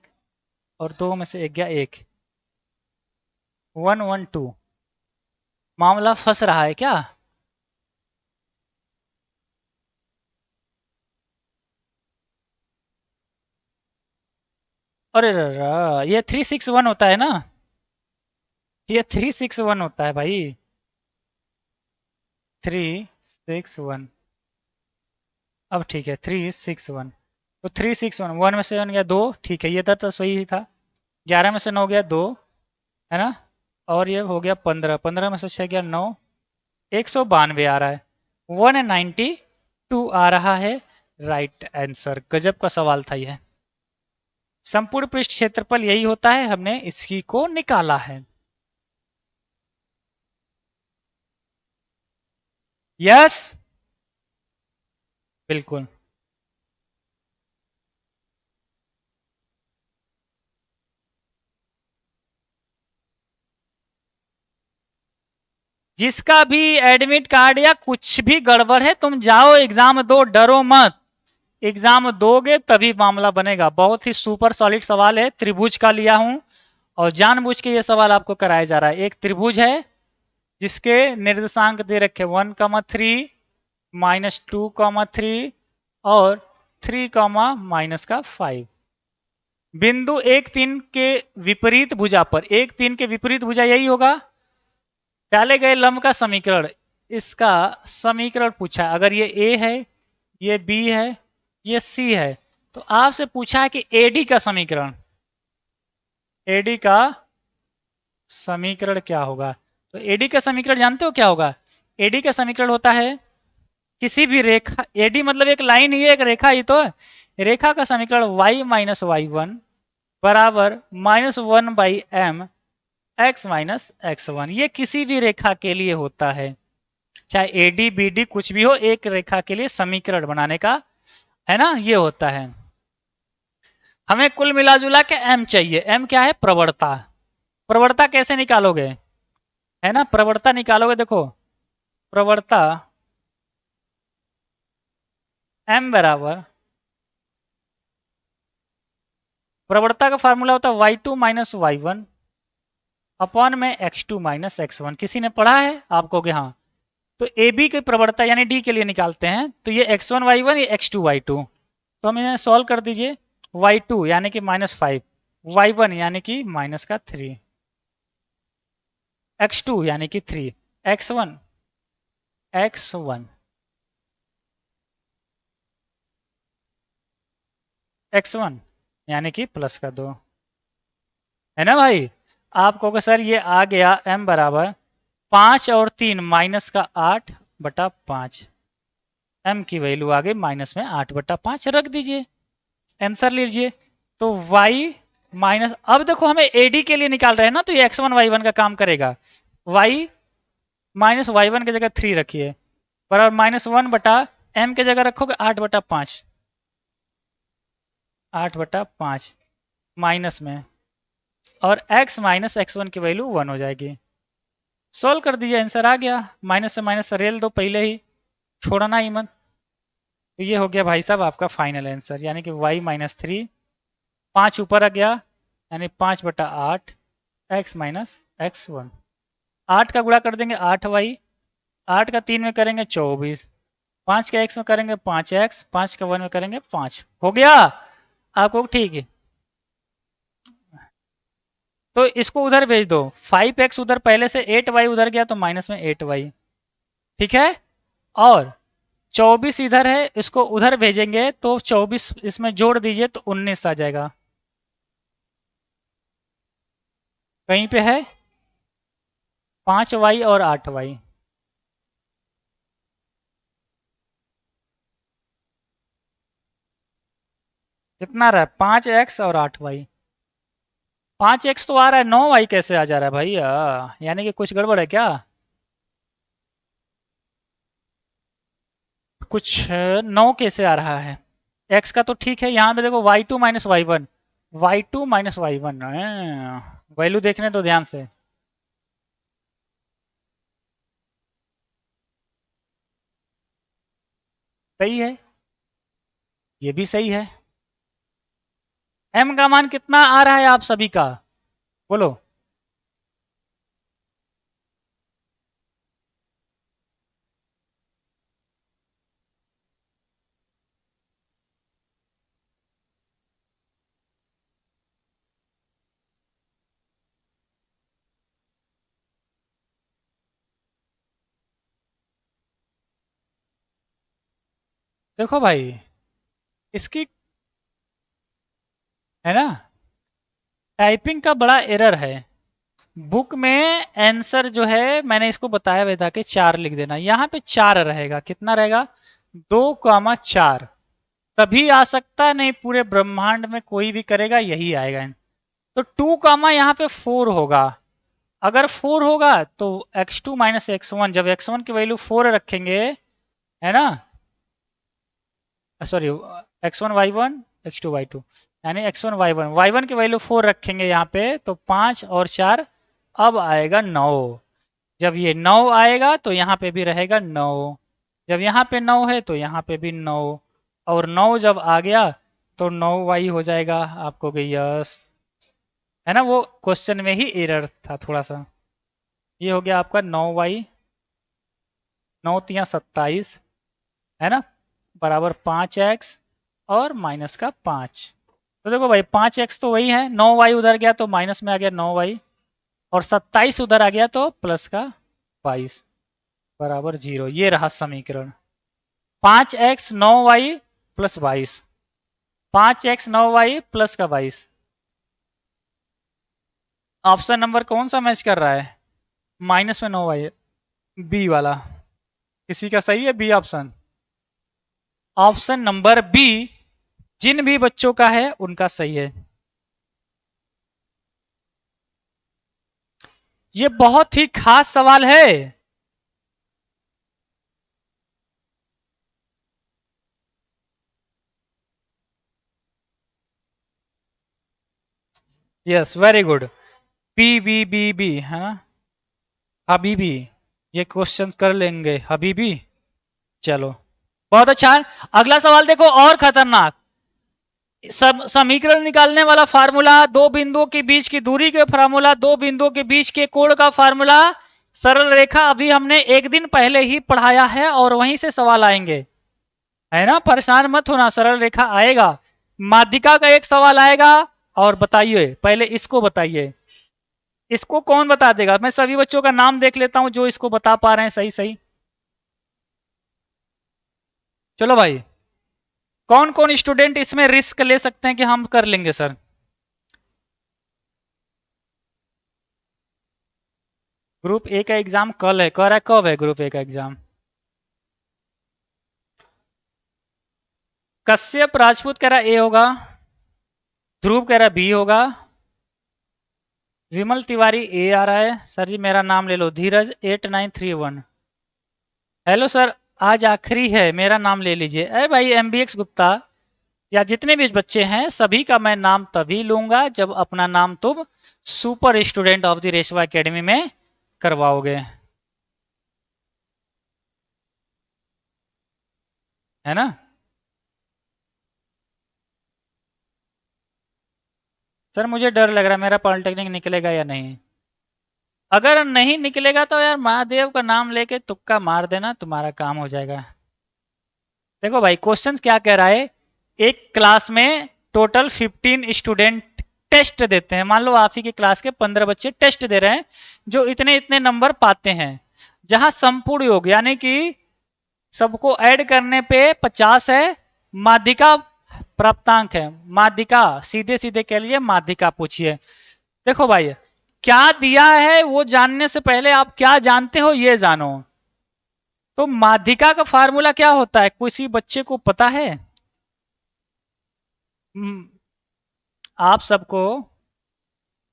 और 2 में से 1 गया 1। 112। मामला फंस रहा है क्या? अरे ये 361 होता है ना, ये 361 होता है भाई, 361। अब ठीक है 361, तो 361 1 में से 1 गया 2, ठीक है ये तो सही ही था। 11 में से 9 गया 2, है ना, और ये हो गया 15, 15 में से 6 गया 9, 192 आ रहा है, 192 आ रहा है। Right answer. गजब का सवाल था यह। संपूर्ण पृष्ठ क्षेत्रफल यही होता है, हमने इसकी को निकाला है। यस बिल्कुल। जिसका भी एडमिट कार्ड या कुछ भी गड़बड़ है, तुम जाओ एग्जाम दो, डरो मत। एग्जाम दोगे तभी मामला बनेगा। बहुत ही सुपर सॉलिड सवाल है, त्रिभुज का लिया हूं और जानबूझ के ये सवाल आपको कराया जा रहा है। एक त्रिभुज है जिसके निर्देशांक दे रखे 1,3 -2,3 और 3,-5। बिंदु 1,3 के विपरीत भुजा पर, 1,3 के विपरीत भुजा यही होगा। डाले गए लंब का समीकरण, इसका समीकरण पूछा। अगर ये ए है, ये बी है, ये सी है, तो आपसे पूछा है कि एडी का समीकरण, एडी का समीकरण क्या होगा? तो एडी का समीकरण जानते हो क्या होगा? एडी का समीकरण होता है किसी भी रेखा, एडी मतलब एक लाइन ही है, एक रेखा ही तो है। रेखा का समीकरण y माइनस y1 बराबर -1/m x माइनस x1। ये किसी भी रेखा के लिए होता है, चाहे एडी बीडी कुछ भी हो, एक रेखा के लिए समीकरण बनाने का, है ना, ये होता है। हमें कुल मिला जुला के m चाहिए। m क्या है? प्रवणता। प्रवणता कैसे निकालोगे? है ना, प्रवणता निकालोगे, देखो प्रवणता m बराबर, प्रवणता का फार्मूला होता है y2 माइनस y1 अपॉन में x2 माइनस x1। किसी ने पढ़ा है? आप कहोगे हाँ। तो ए बी की प्रवणता यानी डी के लिए निकालते हैं, तो ये x1 y1, ये x2 y2। तो हम इन्हें सॉल्व कर दीजिए। y2 यानी कि -5, y1 यानी कि -3, x2 यानी कि 3, x1 x1 यानी कि +2, है ना भाई। आप कहोगे सर ये आ गया m बराबर 5 और 3 -8/5। m की वैल्यू आ गई माइनस में 8/5, रख दीजिए, आंसर लीजिए। तो y माइनस, अब देखो हमें AD के लिए निकाल रहे हैं ना, तो ये x1 y1 का काम करेगा। y माइनस y1 की जगह 3 रखिए, बराबर -1/m की जगह रखोगे 8/5, 8/5 माइनस में, और x माइनस x1 की वैल्यू 1 हो जाएगी। सोल्व कर दीजिए, आंसर आ गया। माइनस से माइनस रेल दो पहले ही, छोड़ना ही मत। तो ये हो गया भाई साहब आपका फाइनल आंसर, यानी कि y -3, 5 ऊपर आ गया यानी 5/8 x माइनस x1। 8 का गुणा कर देंगे 8y, 8 का 3 में करेंगे 24, 5 का x में करेंगे 5x, 5 का 1 में करेंगे 5। हो गया आपको? ठीक है, तो इसको उधर भेज दो। 5x उधर पहले से, 8y उधर गया तो माइनस में 8y, ठीक है। और 24 इधर है, इसको उधर भेजेंगे तो 24 इसमें जोड़ दीजिए तो 19 आ जाएगा। कहीं पे है? 5y और 8y। कितना रहा है? 5x और 8y। 5x तो आ रहा है, 9y कैसे आ जा रहा है भाई? यानी कि कुछ गड़बड़ है क्या? कुछ 9 कैसे आ रहा है? x का तो ठीक है, यहाँ पे देखो y2 minus Y one, y2 minus Y one, value देखने दो ध्यान से। सही है, ये भी सही है। m का मान कितना आ रहा है आप सभी का? बोलो। देखो भाई, इसकी है ना, टाइपिंग का बड़ा एरर है। बुक में आंसर जो है मैंने इसको बताया हुआ था कि 4 लिख देना, यहाँ पे 4 रहेगा। कितना रहेगा? 2,4। तभी आ सकता है, नहीं पूरे ब्रह्मांड में कोई भी करेगा यही आएगा। तो 2 कामा यहाँ पे 4 होगा। अगर 4 होगा तो x2 माइनस x1, जब x1 की वैल्यू 4 रखेंगे, है ना, sorry, x1 y1 x2 y2, यानी x1 y1, y1 की वैल्यू 4 रखेंगे यहाँ पे, तो 5 और 4 अब आएगा 9। जब ये 9 आएगा तो यहाँ पे भी रहेगा 9। जब यहाँ पे 9 है तो यहाँ पे भी 9, और 9 जब आ गया तो 9y हो जाएगा आपको कि यस, है ना। वो क्वेश्चन में ही एरर था थोड़ा सा। ये हो गया आपका 9y, 9 तिया 27, है ना, बराबर 5x और माइनस का 5। तो देखो भाई 5x तो वही है, 9y उधर गया तो माइनस में आ गया 9y, और 27 उधर आ गया तो प्लस का 22 बराबर 0। ये रहा समीकरण। 5x 9y plus 22, 5x 9y plus का 22। ऑप्शन नंबर कौन सा मैच कर रहा है? माइनस में 9y, बी वाला। किसी का सही है B option? Option number B जिन भी बच्चों का है उनका सही है। ये बहुत ही खास सवाल है। Yes, very good. P B B B, है ना, हबीबी। ये क्वेश्चन कर लेंगे हबीबी। चलो, बहुत अच्छा है। अगला सवाल देखो, और खतरनाक। समीकरण निकालने वाला फार्मूला, दो बिंदुओं के बीच की दूरी के फार्मूला, दो बिंदुओं के बीच के कोण का फार्मूला, सरल रेखा अभी हमने एक दिन पहले ही पढ़ाया है और वहीं से सवाल आएंगे, है ना। परेशान मत होना, सरल रेखा आएगा। माध्यिका का एक सवाल आएगा। और बताइए, पहले इसको बताइए, इसको कौन बता देगा? मैं सभी बच्चों का नाम देख लेता हूं जो इसको बता पा रहे हैं सही सही। चलो भाई, कौन कौन स्टूडेंट इसमें रिस्क ले सकते हैं कि हम कर लेंगे सर? ग्रुप ए का एग्जाम कल है, कह रहा है कब है ग्रुप ए का एग्जाम? कश्यप राजपूत कह रहा ए होगा, ध्रुव कह रहा बी होगा, विमल तिवारी ए आ रहा है। सर जी मेरा नाम ले लो, धीरज 8931। हेलो सर, आज आखिरी है, मेरा नाम ले लीजिए। अरे भाई MBX गुप्ता, या जितने भी बच्चे हैं सभी का मैं नाम तभी लूंगा जब अपना नाम तुम super student of the रेशवा academy में करवाओगे, है ना। सर मुझे डर लग रहा है मेरा पॉलिटेक्निक निकलेगा या नहीं। अगर नहीं निकलेगा तो यार महादेव का नाम लेके तुक्का मार देना, तुम्हारा काम हो जाएगा। देखो भाई क्वेश्चन क्या कह रहा है, एक क्लास में टोटल 15 स्टूडेंट टेस्ट देते हैं। मान लो आप ही की क्लास के 15 बच्चे टेस्ट दे रहे हैं, जो इतने इतने नंबर पाते हैं। जहां संपूर्ण योग यानी कि सबको ऐड करने पे 50 है, माध्यिका प्राप्तांक है। माध्यिका सीधे सीधे कह लीजिए, माध्यिका पूछिए। देखो भाई, क्या दिया है वो जानने से पहले आप क्या जानते हो ये जानो। तो माध्यिका का फार्मूला क्या होता है, किसी बच्चे को पता है? आप सबको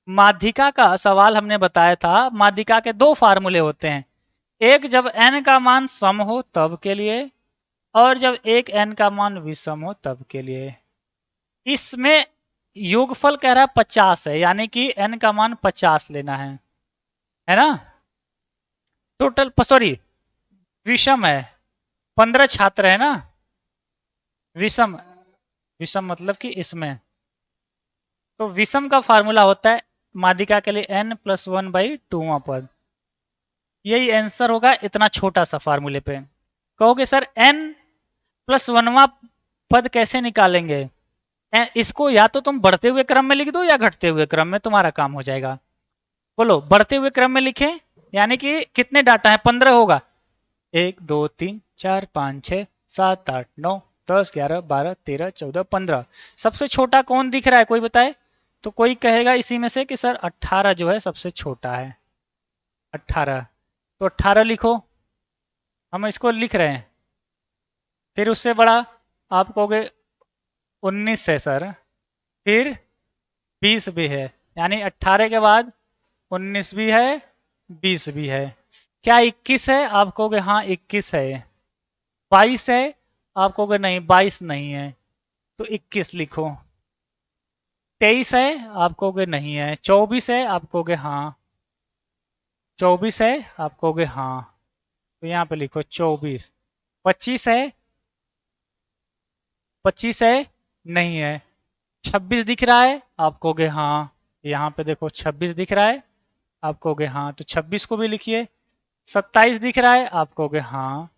माध्यिका का सवाल हमने बताया था, माध्यिका के दो फार्मूले होते हैं, एक जब n का मान सम हो तब के लिए, और जब एक n का मान विषम हो तब के लिए। इसमें योगफल कह रहा है 50 है, यानी कि n का मान 50 लेना है ना। टोटल सॉरी विषम है, 15 छात्र है ना, विषम, विषम मतलब कि इसमें, तो विषम का फार्मूला होता है माध्यिका के लिए n+1/2वां पद। यही आंसर होगा इतना छोटा सा फार्मूले पे। कहोगे सर n+1वां पद कैसे निकालेंगे? इसको या तो तुम बढ़ते हुए क्रम में लिख दो या घटते हुए क्रम में, तुम्हारा काम हो जाएगा। बोलो, बढ़ते हुए क्रम में लिखें, यानी कि कितने डाटा है, 15 होगा, 1 2 3 4 5 6 7 8 9 10 11 12 13 14 15। सबसे छोटा कौन दिख रहा है, कोई बताए? तो कोई कहेगा इसी में से कि सर 18 जो है सबसे छोटा है, 18। तो 18 लिखो, हम इसको लिख रहे हैं। फिर उससे बड़ा आप कहोगे 19 है सर, फिर 20 भी है, यानी 18 के बाद 19 भी है, 20 भी है। क्या 21 है? आप कहोगे हाँ 21 है। 22 है? आप कहोगे नहीं 22 नहीं है, तो 21 लिखो। 23 है? आप कहोगे नहीं है। 24 है? आप कहोगे हाँ। 24 है? आप कहोगे हाँ, तो यहाँ पे लिखो 24। 25 है? 25 है? नहीं है। 26 दिख रहा है? आप कहोगे हाँ, यहाँ पे देखो 26 दिख रहा है, आप कहोगे हाँ, तो 26 को भी लिखिए। 27 दिख रहा है? आप कहोगे हाँ।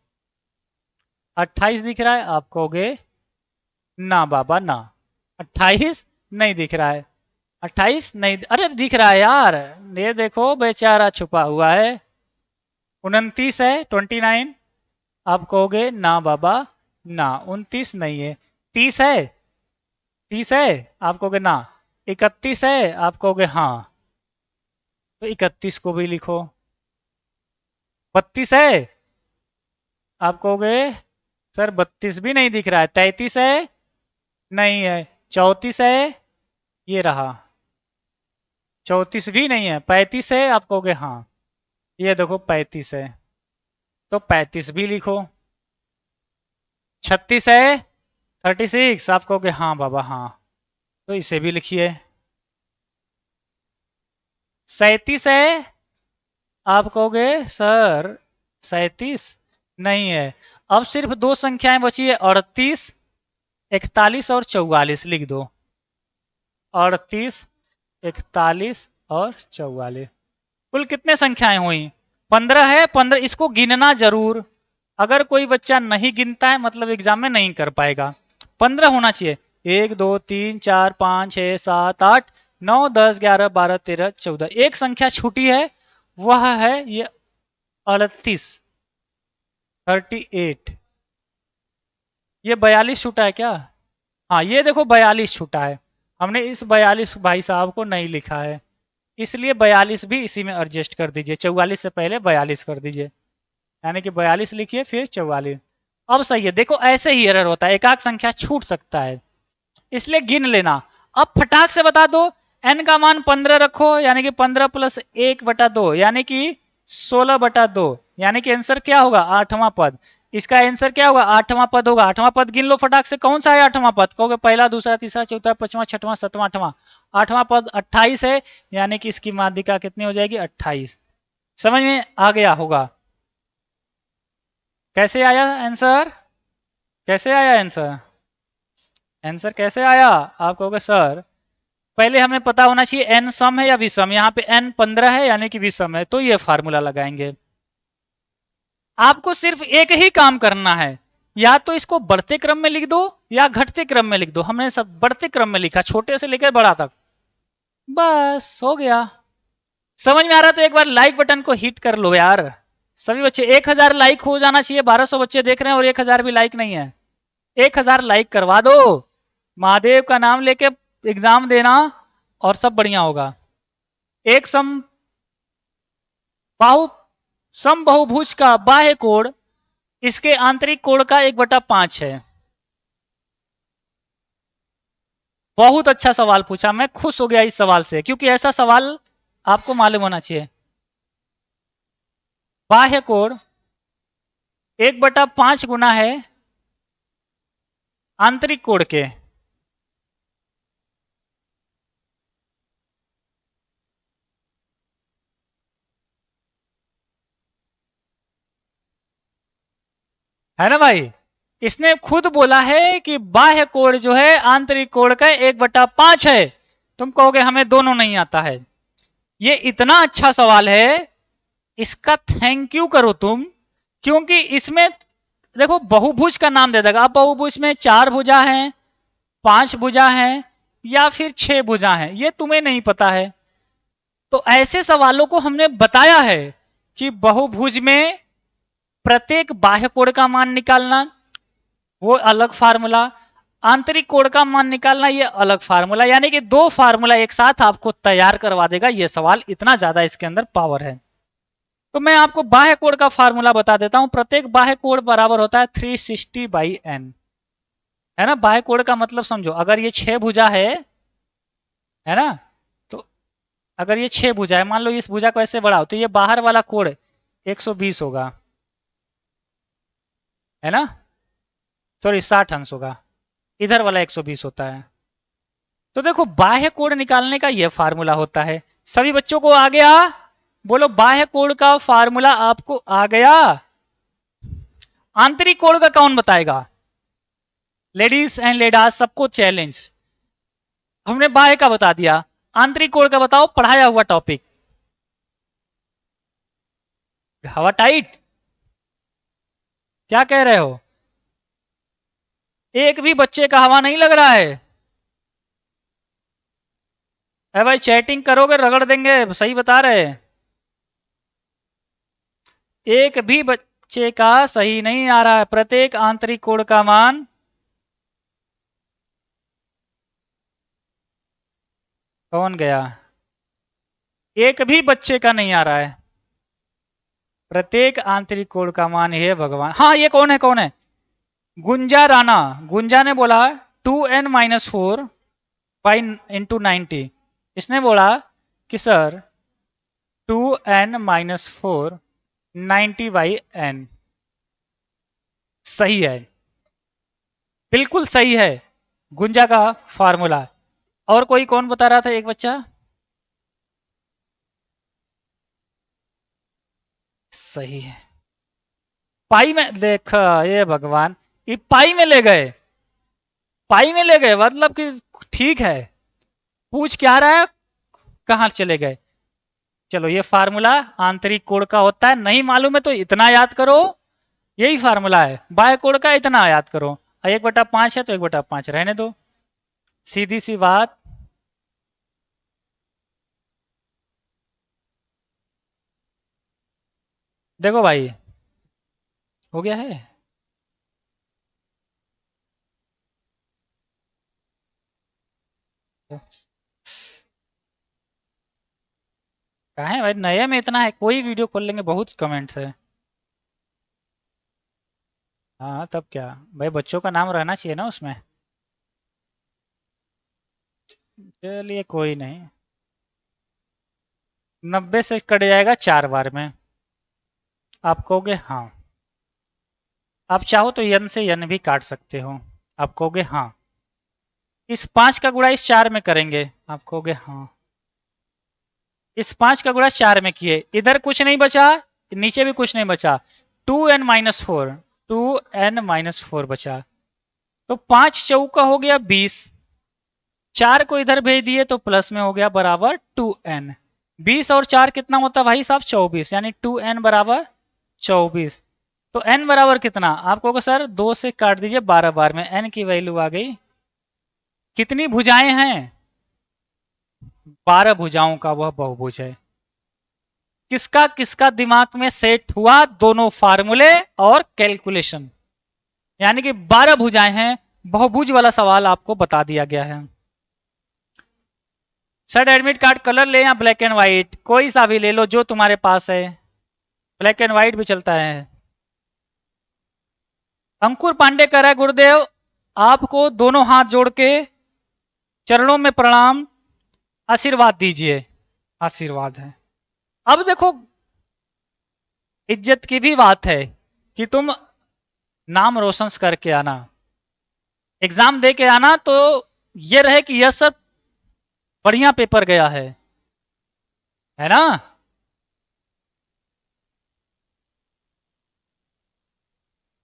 28 दिख रहा है? आप कहोगे ना बाबा ना, 28 नहीं दिख रहा है। 28 नहीं, अरे दिख रहा है यार, ये देखो बेचारा छुपा हुआ है। 29 है? 29? आप कहोगे ना बाबा ना, 29 नहीं है। 30 है? 30 है? आप कहोगे ना। 31 है? आप कहोगे हाँ, तो 31 को भी लिखो। 32 है? आप कहोगे सर 32 भी नहीं दिख रहा है। 33 है? नहीं है। 34 है? ये रहा, 34 भी नहीं है। 35 है? आप कहोगे हाँ, ये देखो 35 है, तो 35 भी लिखो। 36 है? 36? आप कहोगे हाँ बाबा हाँ, तो इसे भी लिखिए। 37 है? आप कहोगे सर 37 नहीं है। अब सिर्फ दो संख्याएं बची है, 38, 41 और 44 लिख दो। 38, 41 और 44, कुल कितने संख्याएं हुई? 15 है। 15 इसको गिनना जरूर, अगर कोई बच्चा नहीं गिनता है मतलब एग्जाम में नहीं कर पाएगा। 15 होना चाहिए। 1 2 3 4 5 6 7 8 9 10 11 12 13 14, एक संख्या छूटी है, वह है ये 38, 38। ये 42 छूटा है क्या? हाँ ये देखो 42 छूटा है, हमने इस 42 भाई साहब को नहीं लिखा है, इसलिए 42 भी इसी में एडजस्ट कर दीजिए। 44 से पहले 42 कर दीजिए, यानी कि 42 लिखिए फिर 44। अब सही है, देखो ऐसे ही एरर होता है, एक आध संख्या छूट सकता है, इसलिए गिन लेना। अब फटाक से बता दो, n का मान 15 रखो, यानी कि 15 + 1/2, यानी कि 16/2, यानी कि आंसर क्या होगा? 8वां पद। इसका आंसर क्या होगा? 8वां पद होगा। 8वां पद गिन लो फटाक से, कौन सा है 8वां पद? कहोगे पहला, दूसरा, तीसरा, चौथा, पांचवा, छठवां, सातवां, आठवां। 8वां पद 28 है, यानी कि इसकी माध्यिका कितनी हो जाएगी? 28। समझ में आ गया होगा कैसे आया आंसर? कैसे आया आंसर? आंसर कैसे आया? आप कहोगे सर पहले हमें पता होना चाहिए n सम है या विषम, यहाँ पे n 15 है यानी कि विषम है, तो ये फार्मूला लगाएंगे। आपको सिर्फ एक ही काम करना है, या तो इसको बढ़ते क्रम में लिख दो या घटते क्रम में लिख दो। हमने सब बढ़ते क्रम में लिखा, छोटे से लेकर बड़ा तक, बस हो गया। समझ में आ रहा तो एक बार लाइक बटन को हिट कर लो यार सभी बच्चे। 1000 लाइक हो जाना चाहिए, 1200 बच्चे देख रहे हैं और 1000 भी लाइक नहीं है। 1000 लाइक करवा दो, महादेव का नाम लेके एग्जाम देना और सब बढ़िया होगा। एक समबाहुभुज का बाह्य कोण इसके आंतरिक कोण का 1/5 है। बहुत अच्छा सवाल पूछा, मैं खुश हो गया इस सवाल से, क्योंकि ऐसा सवाल आपको मालूम होना चाहिए। बाह्य कोण 1/5 गुना है आंतरिक कोण के। है ना भाई, इसने खुद बोला है कि बाह्य कोण जो है आंतरिक कोण का 1/5 है। तुम कहोगे हमें दोनों नहीं आता है। ये इतना अच्छा सवाल है, इसका थैंक यू करो तुम, क्योंकि इसमें देखो बहुभुज का नाम दे देगा। अब बहुभुज में 4 भुजा हैं, 5 भुजा हैं या फिर 6 भुजा हैं, ये तुम्हें नहीं पता है। तो ऐसे सवालों को हमने बताया है कि बहुभुज में प्रत्येक बाह्य कोण का मान निकालना वो अलग फार्मूला, आंतरिक कोण का मान निकालना ये अलग फार्मूला, यानी कि 2 फार्मूला एक साथ आपको तैयार करवा देगा ये सवाल। इतना ज्यादा इसके अंदर पावर है। तो मैं आपको बाह्य कोण का फार्मूला बता देता हूं। प्रत्येक बाह्य कोण बराबर होता है 360/n, है ना। बाह्य कोण का मतलब समझो, अगर ये 6 भुजा है ना, तो अगर ये 6 भुजा है, मान लो इस भुजा को ऐसे बढ़ाओ तो ये बाहर वाला कोण 120 होगा, है ना, सॉरी 60 अंश होगा, इधर वाला 120 होता है। तो देखो बाह्य कोण निकालने का यह फार्मूला होता है। सभी बच्चों को आ गया? बोलो बाह्य कोण का फार्मूला आपको आ गया। आंतरिक कोण का कौन बताएगा? लेडीज एंड लेडास सबको चैलेंज। हमने बाह्य का बता दिया, आंतरिक कोण का बताओ, पढ़ाया हुआ टॉपिक। हवा टाइट, क्या कह रहे हो? एक भी बच्चे का हवा नहीं लग रहा है? है भाई, चैटिंग करोगे रगड़ देंगे, सही बता रहे। एक भी बच्चे का सही नहीं आ रहा है। प्रत्येक आंतरिक कोण का मान कौन गया? एक भी बच्चे का नहीं आ रहा है। प्रत्येक आंतरिक कोण का मान है भगवान। हाँ, ये कौन है? कौन है? गुंजा राणा। गुंजा ने बोला 2n-4 बाई इंटू 90। इसने बोला कि सर 2n-4 90/n। सही है, बिल्कुल सही है गुंजा का फार्मूला। और कोई कौन बता रहा था? एक बच्चा सही है। पाई में देख, ये भगवान, ये पाई में ले गए, पाई में ले गए, मतलब कि ठीक है। पूछ क्या रहा है, कहां चले गए? चलो, ये फार्मूला आंतरिक कोण का होता है। नहीं मालूम है तो इतना याद करो, यही फार्मूला है। बाह्य कोण का इतना याद करो। 1/5 है तो 1/5 रहने दो, सीधी सी बात। देखो भाई, हो गया है। कहा है भाई, नए में इतना है, कोई वीडियो खोल लेंगे बहुत कमेंट्स है। हाँ तब क्या भाई, बच्चों का नाम रहना चाहिए ना उसमें। चलिए कोई नहीं, 90 से कट जाएगा 4 बार में। आप कहोगे हाँ, आप चाहो तो यन से यन भी काट सकते हो। आप कहोगे हाँ। इस 5 का गुणा इस 4 में करेंगे, आप कहोगे हाँ। इस 5 का गुणा 4 में किए, इधर कुछ नहीं बचा, नीचे भी कुछ नहीं बचा। 2n-4, 2n-4 बचा। तो 5 चौका हो गया 20, 4 को इधर भेज दिए तो प्लस में हो गया बराबर 2n। 20 और 4 कितना होता है भाई साहब? 24, यानी 2n बराबर 24। तो n बराबर कितना? आप कहोगे सर 2 से काट दीजिए 12 बार में, n की वैल्यू आ गई। कितनी भुजाएं हैं? 12 भुजाओं का वह बहुभुज है। किसका किसका दिमाग में सेट हुआ दोनों फार्मूले और कैलकुलेशन? यानी कि 12 भुजाएं हैं, बहुभुज वाला सवाल आपको बता दिया गया है। सर एडमिट कार्ड कलर ले या ब्लैक एंड व्हाइट, कोई सा भी ले लो जो तुम्हारे पास है, ब्लैक एंड व्हाइट भी चलता है। अंकुर पांडे कह रहा है गुरुदेव आपको दोनों हाथ जोड़ के चरणों में प्रणाम, आशीर्वाद दीजिए। आशीर्वाद है। अब देखो इज्जत की भी बात है कि तुम नाम रोशन करके आना, एग्जाम दे के आना, तो ये रहे कि यह सब बढ़िया पेपर गया है ना।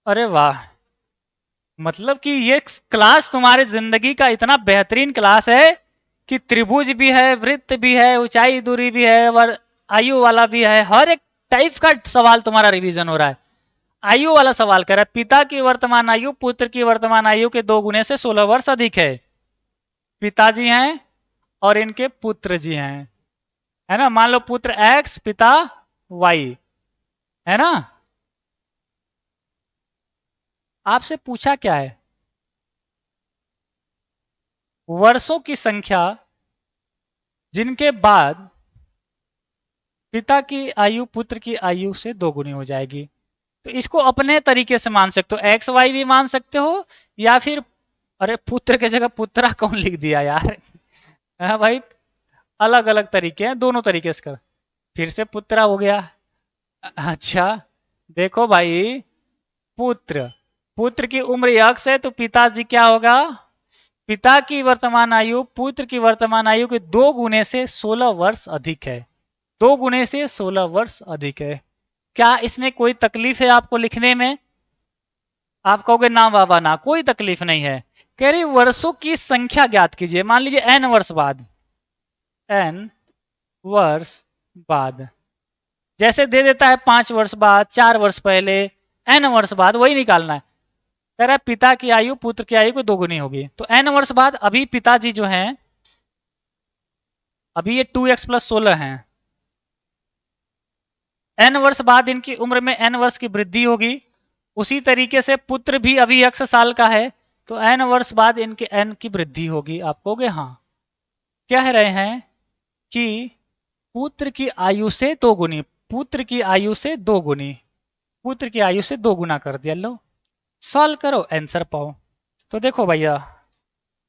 अरे वाह, मतलब कि ये क्लास तुम्हारे जिंदगी का इतना बेहतरीन क्लास है कि त्रिभुज भी है, वृत्त भी है, ऊंचाई दूरी भी है, और आयु वाला भी है, हर एक टाइप का सवाल तुम्हारा रिवीजन हो रहा है। आयु वाला सवाल कर रहा है, पिता की वर्तमान आयु पुत्र की वर्तमान आयु के 2 गुने से 16 वर्ष अधिक है। पिताजी हैं और इनके पुत्र जी हैं, है ना। मान लो पुत्र एक्स पिता वाई, है ना। आपसे पूछा क्या है, वर्षों की संख्या जिनके बाद पिता की आयु पुत्र की आयु से 2 गुनी हो जाएगी। तो इसको अपने तरीके से मान सकते हो, एक्स वाई भी मान सकते हो, या फिर अरे पुत्र की जगह पुत्रा कौन लिख दिया यार। हाँ भाई, अलग अलग तरीके हैं, दोनों तरीके से कर। फिर से पुत्रा हो गया। अच्छा देखो भाई, पुत्र, पुत्र की उम्र यक्स है तो पिताजी क्या होगा, पिता की वर्तमान आयु पुत्र की वर्तमान आयु के 2 गुने से 16 वर्ष अधिक है। 2 गुने से 16 वर्ष अधिक है। क्या इसमें कोई तकलीफ है आपको लिखने में? आप कहोगे ना बाबा ना, कोई तकलीफ नहीं है। कह रही वर्षों की संख्या ज्ञात कीजिए। मान लीजिए n वर्ष बाद, n वर्ष बाद, जैसे दे देता है 5 वर्ष बाद, 4 वर्ष पहले, n वर्ष बाद, वही निकालना है। कह रहा है पिता की आयु पुत्र की आयु को 2 गुनी होगी, तो n वर्ष बाद अभी पिताजी जो हैं, अभी ये 2x प्लस 16 है, n वर्ष बाद इनकी उम्र में n वर्ष की वृद्धि होगी। उसी तरीके से पुत्र भी अभी x साल का है, तो n वर्ष बाद इनके n की वृद्धि होगी। आप कहोगे हाँ, कह रहे हैं कि पुत्र की आयु से 2 गुनी, पुत्र की आयु से 2 गुनी, पुत्र की आयु से 2 गुना कर दिया। लो सॉल्व करो, आंसर पाओ। तो देखो भैया,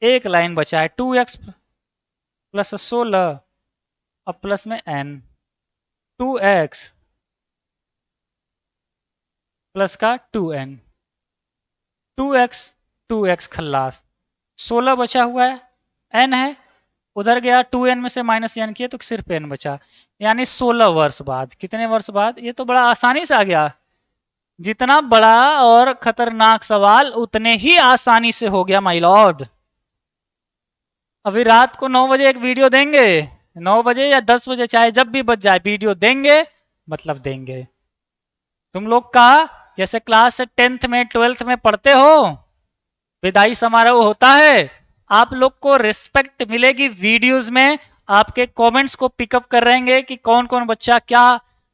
एक लाइन बचा है, 2x प्लस 16 और प्लस में n, 2x प्लस का 2n, 2x 2x खल्लास, 16 बचा हुआ है, n है, उधर गया 2n में से माइनस n किया तो सिर्फ n बचा, यानी 16 वर्ष बाद। कितने वर्ष बाद? ये तो बड़ा आसानी से आ गया। जितना बड़ा और खतरनाक सवाल उतने ही आसानी से हो गया माय लॉर्ड। अभी रात को 9 बजे एक वीडियो देंगे, 9 बजे या 10 बजे, चाहे जब भी बच जाए, वीडियो देंगे, मतलब देंगे। तुम लोग का जैसे क्लास 10th में 12th में पढ़ते हो, विदाई समारोह होता है, आप लोग को रिस्पेक्ट मिलेगी वीडियोस में। आपके कमेंट्स को पिकअप कर रहेंगे कि कौन कौन बच्चा क्या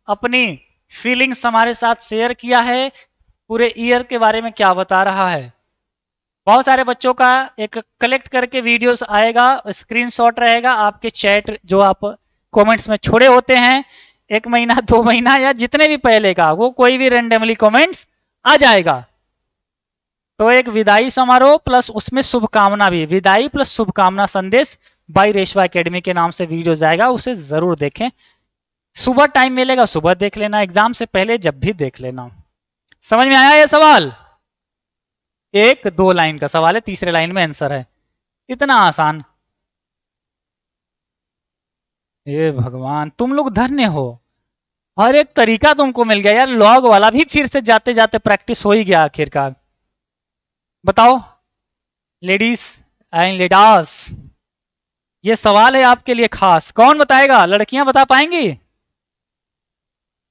अपनी फीलिंग्स हमारे साथ शेयर किया है, पूरे ईयर के बारे में क्या बता रहा है। बहुत सारे बच्चों का एक कलेक्ट करके वीडियोस आएगा, स्क्रीनशॉट रहेगा, आपके चैट जो आप कमेंट्स में छोड़े होते हैं, 1 महीना 2 महीना या जितने भी पहले का, वो कोई भी रेंडमली कमेंट्स आ जाएगा। तो एक विदाई समारोह प्लस उसमें शुभकामना भी, विदाई प्लस शुभकामना संदेश बाई रेशवा एकेडमी के नाम से वीडियो जाएगा, उसे जरूर देखें। सुबह टाइम मिलेगा सुबह देख लेना, एग्जाम से पहले जब भी देख लेना। समझ में आया ये सवाल? 1-2 लाइन का सवाल है, तीसरे लाइन में आंसर है, इतना आसान। ये भगवान, तुम लोग धन्य हो, हर एक तरीका तुमको मिल गया यार। लॉग वाला भी फिर से जाते जाते प्रैक्टिस हो ही गया आखिरकार। बताओ लेडीज एंड लेडास, ये सवाल है आपके लिए खास। कौन बताएगा? लड़कियां बता पाएंगी?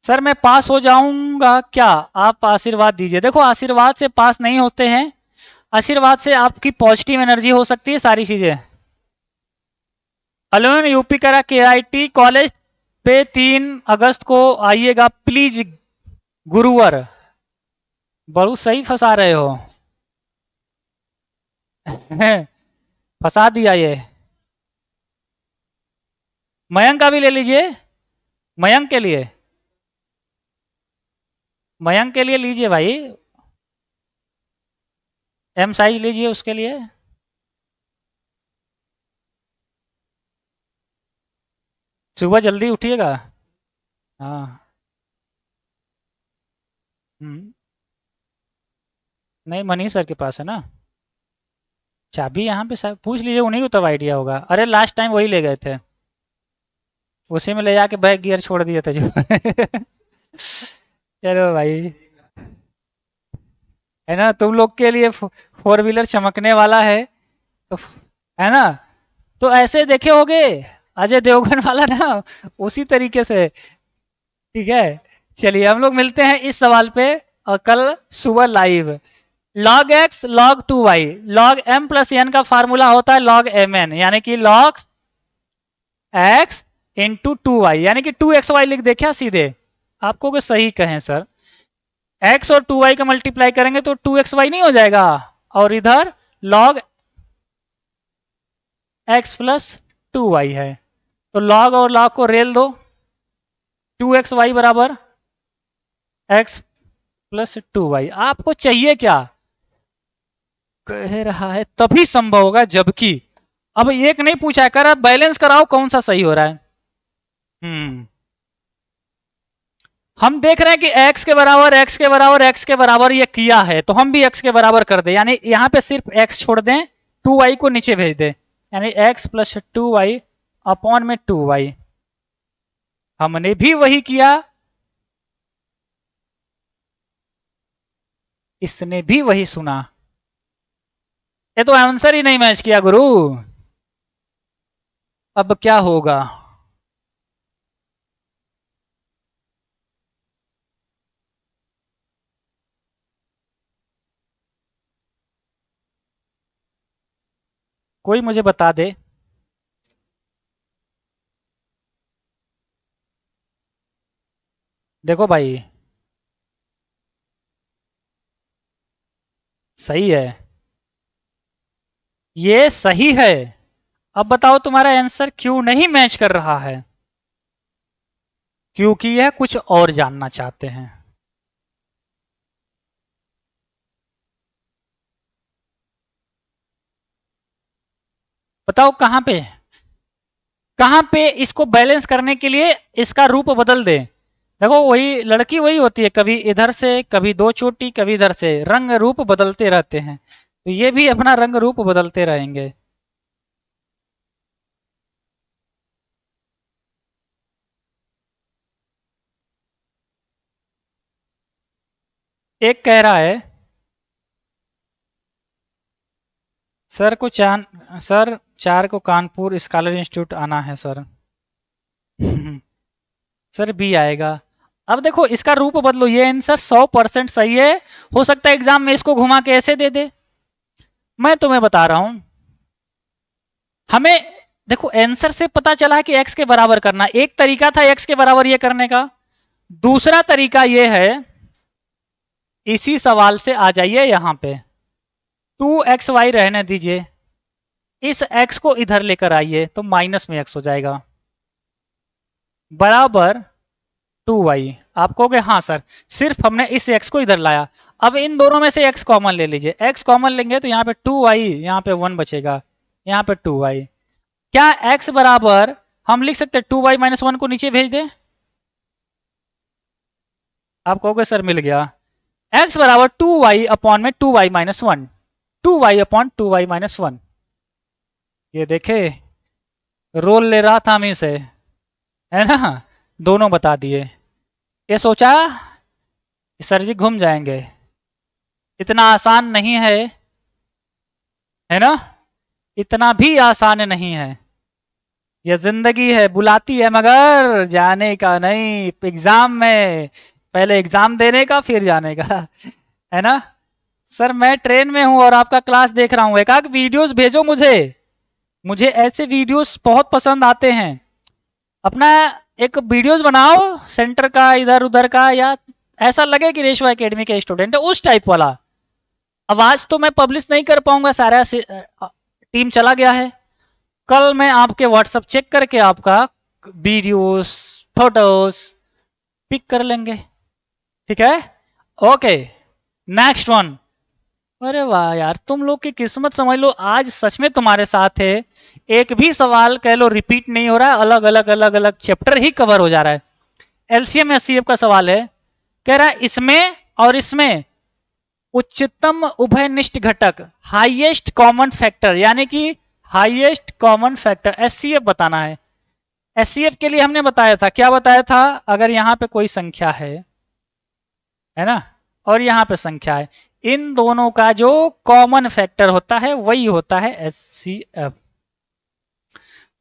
सर मैं पास हो जाऊंगा क्या? आप आशीर्वाद दीजिए। देखो आशीर्वाद से पास नहीं होते हैं, आशीर्वाद से आपकी पॉजिटिव एनर्जी हो सकती है, सारी चीजें। अलोन यूपी करा KIT कॉलेज पे 3 अगस्त को आइएगा प्लीज गुरुवर। बहुत सही फंसा रहे हो। फंसा दिया ये। मयंक का भी ले लीजिए, मयंक के लिए, मयंक के लिए लीजिए भाई, एम साइज लीजिए उसके लिए। सुबह जल्दी उठिएगा। हाँ। हम्म। नहीं, मनीष सर के पास है ना चाबी, यहाँ पे पूछ लीजिए, उन्हीं को तब आइडिया होगा। अरे लास्ट टाइम वही ले गए थे, उसी में ले जाके बैक गियर छोड़ दिए थे जो चलो भाई, है ना, तुम लोग के लिए फोर व्हीलर चमकने वाला है तो, है ना, तो ऐसे देखे होगे अजय देवगन वाला ना, उसी तरीके से। ठीक है, चलिए हम लोग मिलते हैं इस सवाल पे और कल सुबह live. log x log 2y, log m plus N का फार्मूला होता है log mn, यानी कि log x इंटू 2y, यानी कि 2xy लिख दे क्या सीधे? आपको कि सही कहें सर, x और 2y का मल्टीप्लाई करेंगे तो 2xy नहीं हो जाएगा, और इधर log x प्लस 2y है, तो log और log को रेल दो, 2xy बराबर x प्लस 2y। आपको चाहिए क्या? कह रहा है तभी संभव होगा जबकि, अब एक नहीं पूछा है, कर बैलेंस कराओ कौन सा सही हो रहा है। हम देख रहे हैं कि x के बराबर x के बराबर x के बराबर ये किया है, तो हम भी x के बराबर कर दे, यानी यहां पे सिर्फ x छोड़ दें, 2y को नीचे भेज दे, यानी x प्लस 2y अपॉन में 2y। हमने भी वही किया, इसने भी वही सुना, ये तो आंसर ही नहीं मैच किया गुरु। अब क्या होगा? कोई मुझे बता दे। देखो भाई, सही है, ये सही है। अब बताओ तुम्हारा आंसर क्यों नहीं मैच कर रहा है? क्योंकि यह कुछ और जानना चाहते हैं। बताओ कहां पे इसको बैलेंस करने के लिए इसका रूप बदल दे। देखो वही लड़की वही होती है, कभी इधर से, कभी दो चोटी, कभी इधर से, रंग रूप बदलते रहते हैं, तो ये भी अपना रंग रूप बदलते रहेंगे। एक कह रहा है सर 4 को कानपुर स्कॉलर इंस्टीट्यूट आना है सर सर बी आएगा। अब देखो इसका रूप बदलो, ये आंसर 100% सही है, हो सकता है एग्जाम में इसको घुमा के ऐसे दे दे। मैं तुम्हें बता रहा हूं, हमें देखो आंसर से पता चला है कि x के बराबर करना, एक तरीका था x के बराबर ये करने का, दूसरा तरीका ये है, इसी सवाल से आ जाइए यहां पे, 2xy रहने दीजिए, इस x को इधर लेकर आइए तो माइनस में x हो जाएगा, बराबर 2y। आप कहोगे हाँ सर, सिर्फ हमने इस x को इधर लाया। अब इन दोनों में से x कॉमन ले लीजिए, x कॉमन लेंगे तो यहाँ पे 2y, यहाँ पे 1 बचेगा, यहाँ पे 2y। क्या x बराबर हम लिख सकते हैं 2y माइनस 1 को नीचे भेज दें? आप कहोगे सर मिल गया, x बराबर 2y अपॉन में 2y minus 1, 2y upon 2y minus 1। ये देखे, रोल ले रहा था हमें से, है ना, दोनों बता दिए। ये सोचा कि सर जी घूम जाएंगे, इतना आसान नहीं है ना, इतना भी आसान नहीं है, यह जिंदगी है, बुलाती है मगर जाने का नहीं, एग्जाम में पहले एग्जाम देने का फिर जाने का है ना। सर मैं ट्रेन में हूं और आपका क्लास देख रहा हूं, एक आध वीडियोस भेजो मुझे ऐसे वीडियोस बहुत पसंद आते हैं। अपना एक वीडियोस बनाओ सेंटर का, इधर उधर का, या ऐसा लगे कि रेशवा एकेडमी के स्टूडेंट है, उस टाइप वाला। आवाज तो मैं पब्लिश नहीं कर पाऊंगा, सारा टीम चला गया है, कल मैं आपके व्हाट्सएप चेक करके आपका वीडियोस, फोटोज पिक कर लेंगे, ठीक है। Okay, next one. अरे वाह यार, तुम लोग की किस्मत समझ लो, आज सच में तुम्हारे साथ है। एक भी सवाल कह लो रिपीट नहीं हो रहा है, अलग अलग अलग अलग चैप्टर ही कवर हो जा रहा है। एलसीएम एचसीएफ का सवाल है, कह रहा है इसमें और इसमें उच्चतम उभयनिष्ठ घटक, हाईएस्ट कॉमन फैक्टर, यानी कि हाईएस्ट कॉमन फैक्टर एचसीएफ बताना है। एचसीएफ के लिए हमने बताया था, क्या बताया था, अगर यहां पे कोई संख्या है ना, और यहां पे संख्या है, इन दोनों का जो कॉमन फैक्टर होता है वही होता है एचसीएफ।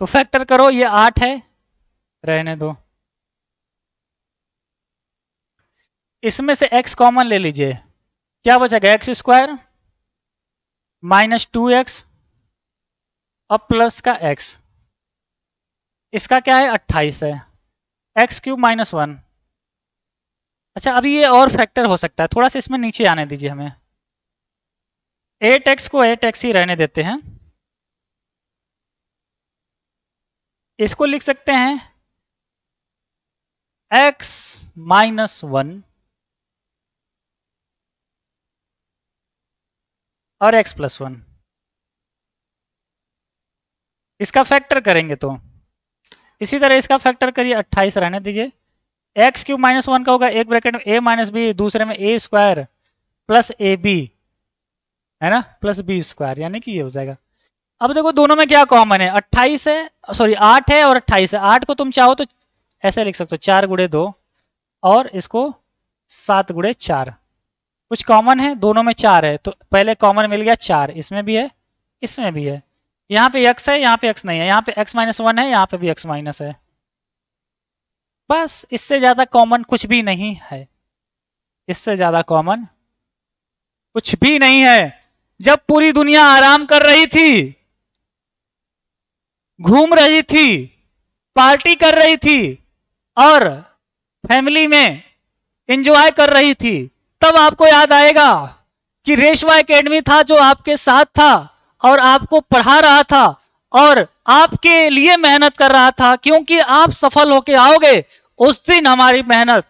तो फैक्टर करो, ये 8 है, रहने दो। इसमें से x कॉमन ले लीजिए, क्या बचेगा, एक्स स्क्वायर माइनस 2x अब प्लस का x, इसका क्या है 28 है, एक्स क्यूब माइनस 1। अच्छा, अभी ये और फैक्टर हो सकता है, थोड़ा सा इसमें नीचे आने दीजिए हमें, 8x को 8x ही रहने देते हैं, इसको लिख सकते हैं x माइनस 1 और x प्लस 1। इसका फैक्टर करेंगे तो इसी तरह इसका फैक्टर करिए, 28 रहने दीजिए, एक्स क्यूब माइनस 1 का होगा एक ब्रैकेट में a माइनस बी, दूसरे में a square plus A B, है ना, प्लस बी स्क्वायर, यानी कि ये हो जाएगा। अब देखो दोनों में क्या कॉमन है, 28 है, सॉरी 8 है और 28 है। 8 को तुम चाहो तो ऐसे लिख सकते हो, 4 गुणे 2, और इसको 7 गुणे 4। कुछ कॉमन है, दोनों में 4 है, तो पहले कॉमन मिल गया 4, इसमें भी है, इसमें भी है। यहाँ पे x है, यहाँ पे x नहीं है, यहाँ पे x माइनस 1 है, यहाँ पे भी x माइनस है। बस इससे ज्यादा कॉमन कुछ भी नहीं है, इससे ज्यादा कॉमन कुछ भी नहीं है। जब पूरी दुनिया आराम कर रही थी, घूम रही थी, पार्टी कर रही थी और फैमिली में एंजॉय कर रही थी, तब आपको याद आएगा कि रेशमा एकेडमी था जो आपके साथ था और आपको पढ़ा रहा था और आपके लिए मेहनत कर रहा था, क्योंकि आप सफल होके आओगे, उस दिन हमारी मेहनत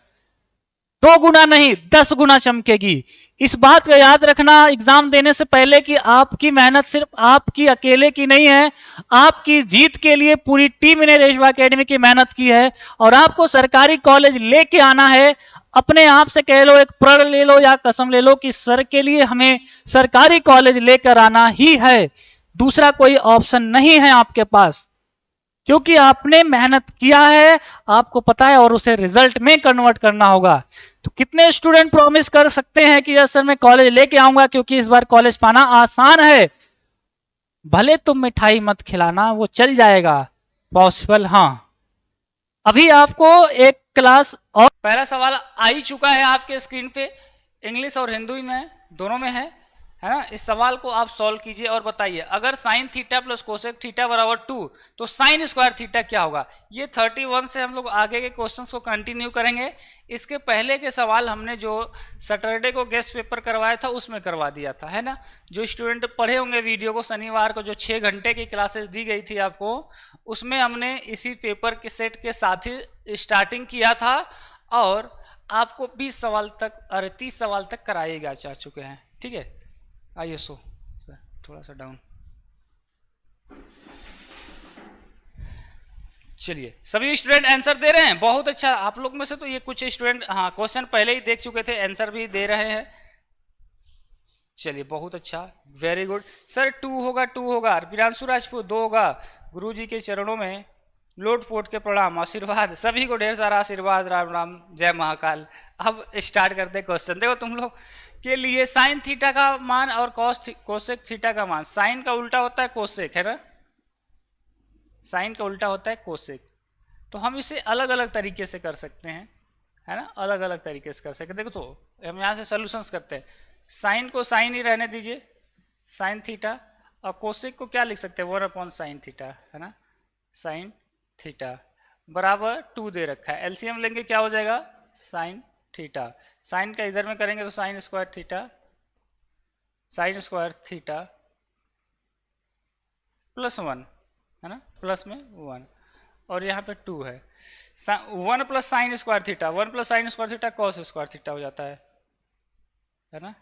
2 गुना नहीं 10 गुना चमकेगी। इस बात को याद रखना एग्जाम देने से पहले कि आपकी मेहनत सिर्फ आपकी अकेले की नहीं है, आपकी जीत के लिए पूरी टीम ने रेशमा एकेडमी की मेहनत की है और आपको सरकारी कॉलेज लेके आना है। अपने आप से कह लो, एक प्रण ले लो या कसम ले लो कि सर के लिए हमें सरकारी कॉलेज लेकर आना ही है, दूसरा कोई ऑप्शन नहीं है आपके पास, क्योंकि आपने मेहनत किया है, आपको पता है, और उसे रिजल्ट में कन्वर्ट करना होगा। तो कितने स्टूडेंट प्रॉमिस कर सकते हैं कि यस सर मैं कॉलेज लेके आऊंगा, क्योंकि इस बार कॉलेज पाना आसान है, भले तुम मिठाई मत खिलाना, वो चल जाएगा, पॉसिबल। हाँ, अभी आपको एक क्लास और पहला सवाल आ ही चुका है आपके स्क्रीन पे, इंग्लिश और हिंदी में दोनों में है ना। इस सवाल को आप सॉल्व कीजिए और बताइए, अगर sine theta plus cosec theta बराबर 2 तो साइन स्क्वायर थीटा क्या होगा। ये 31 से हम लोग आगे के क्वेश्चंस को कंटिन्यू करेंगे। इसके पहले के सवाल हमने जो सैटरडे को गेस्ट पेपर करवाया था उसमें करवा दिया था, है ना। जो स्टूडेंट पढ़े होंगे वीडियो को, शनिवार को जो 6 घंटे की क्लासेस दी गई थी आपको, उसमें हमने इसी पेपर के सेट के साथ ही स्टार्टिंग किया था और आपको 20 सवाल तक, अरे 30 सवाल तक कराए जा चुके हैं, ठीक है। आइए सो थोड़ा सा डाउन, चलिए सभी स्टूडेंट आंसर दे रहे हैं, बहुत अच्छा। आप लोग में से तो ये कुछ स्टूडेंट हाँ क्वेश्चन पहले ही देख चुके थे, आंसर भी दे रहे हैं, चलिए बहुत अच्छा, वेरी गुड। सर 2 होगा, विरांशु राजपूत 2 होगा। गुरु जी के चरणों में लोट पोट के प्रणाम, आशीर्वाद, सभी को ढेर सारा आशीर्वाद, राम राम, जय महाकाल। अब स्टार्ट करते क्वेश्चन। देखो तुम लोग के लिए साइन थीटा का मान और कोसेक थीटा का मान, साइन का उल्टा होता है कोसेक, है ना, साइन का उल्टा होता है कोसेक। तो हम इसे अलग अलग तरीके से कर सकते हैं, है ना, अलग अलग तरीके से कर सकते हैं। देखो तो हम यहाँ से सोल्यूशंस करते हैं, साइन को साइन ही रहने दीजिए, साइन थीटा, और कोसेक को क्या लिख सकते हैं 1/sin थीटा, है ना, साइन थीटा बराबर 2 दे रखा है। एलसीएम लेंगे क्या हो जाएगा, साइन थीटा, साइन का इधर में करेंगे तो साइन स्क्वायर थीटा प्लस 1, है ना, प्लस में 1, और यहाँ पे 2 है। 1 plus sine square theta, 1 plus sine square theta cos square theta हो जाता है ना,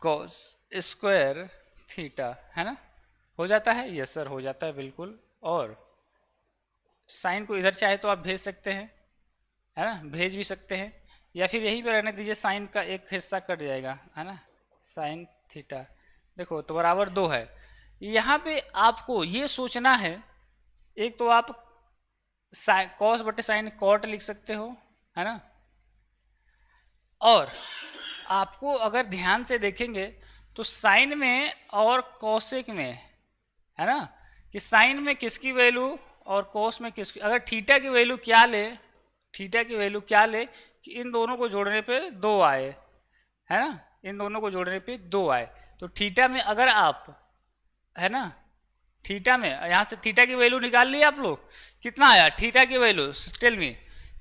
कॉस स्क्वायर थीटा, है ना, हो जाता है। यस सर, हो जाता है बिल्कुल। और साइन को इधर चाहे तो आप भेज सकते हैं, है ना, भेज भी सकते हैं, या फिर यहीं पे रहने दीजिए, साइन का एक हिस्सा कट जाएगा, है ना, साइन थीटा। देखो तो बराबर 2 है। यहाँ पे आपको ये सोचना है, एक तो आप कॉस बटे साइन कॉट लिख सकते हो, है ना, और आपको अगर ध्यान से देखेंगे तो साइन में और कॉसेक में, है ना, कि साइन में किसकी वैल्यू और कॉस में किसकी, अगर थीटा की वैल्यू क्या ले, थीटा की वैल्यू क्या ले कि इन दोनों को जोड़ने पे 2 आए, है ना, इन दोनों को जोड़ने पे 2 आए। तो थीटा में अगर आप, है ना, थीटा में यहाँ से थीटा की वैल्यू निकाल ली आप लोग, कितना आया थीटा की वैल्यू, टेल मी।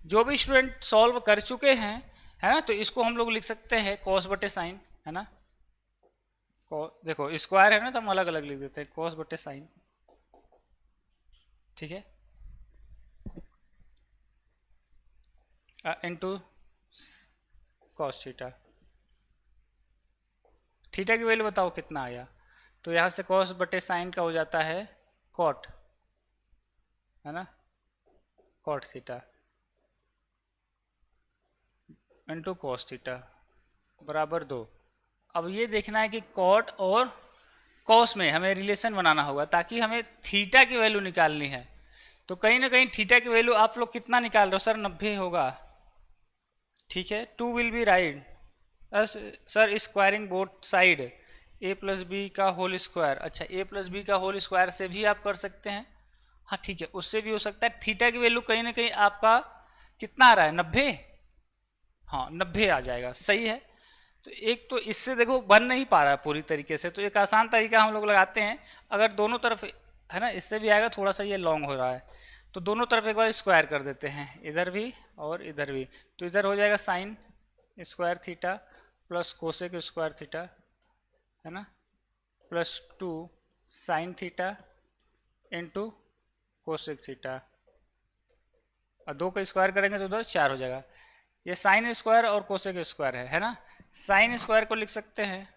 जो भी स्टूडेंट सॉल्व कर चुके हैं, है ना, तो इसको हम लोग लिख सकते हैं कॉस बटे साइन, है ना, देखो स्क्वायर है ना, तो हम अलग अलग लिख देते हैं, कॉस बटे साइन, ठीक है, इनटू कॉस थीटा। थीटा की वैल्यू बताओ कितना आया, तो यहाँ से कॉस बटे साइन का हो जाता है कॉट, है ना, cot theta into cos theta बराबर 2। अब ये देखना है कि कॉट और कॉस में हमें रिलेशन बनाना होगा, ताकि हमें थीटा की वैल्यू निकालनी है। तो कहीं ना कहीं थीटा की वैल्यू आप लोग कितना निकाल रहे हो सर, 90 होगा, ठीक है। 2 will be right sir, squaring both side a plus B का होल स्क्वायर। अच्छा, a प्लस बी का होल स्क्वायर से भी आप कर सकते हैं, हाँ ठीक है, उससे भी हो सकता है। थीटा की वैल्यू कहीं ना कहीं आपका कितना आ रहा है, 90, हाँ 90 आ जाएगा, सही है। तो एक तो इससे देखो बन नहीं पा रहा है पूरी तरीके से, तो एक आसान तरीका हम लोग लगाते हैं, अगर दोनों तरफ, है ना, इससे भी आएगा, थोड़ा सा ये लॉन्ग हो रहा है, तो दोनों तरफ एक बार स्क्वायर कर देते हैं, इधर भी और इधर भी। तो इधर हो जाएगा sine square theta plus cosec square theta, है ना, plus 2 sine theta into cosec theta, और 2 का स्क्वायर करेंगे तो उधर 4 हो जाएगा। ये साइन स्क्वायर और कोसेक स्क्वायर है ना, साइन स्क्वायर को लिख सकते हैं,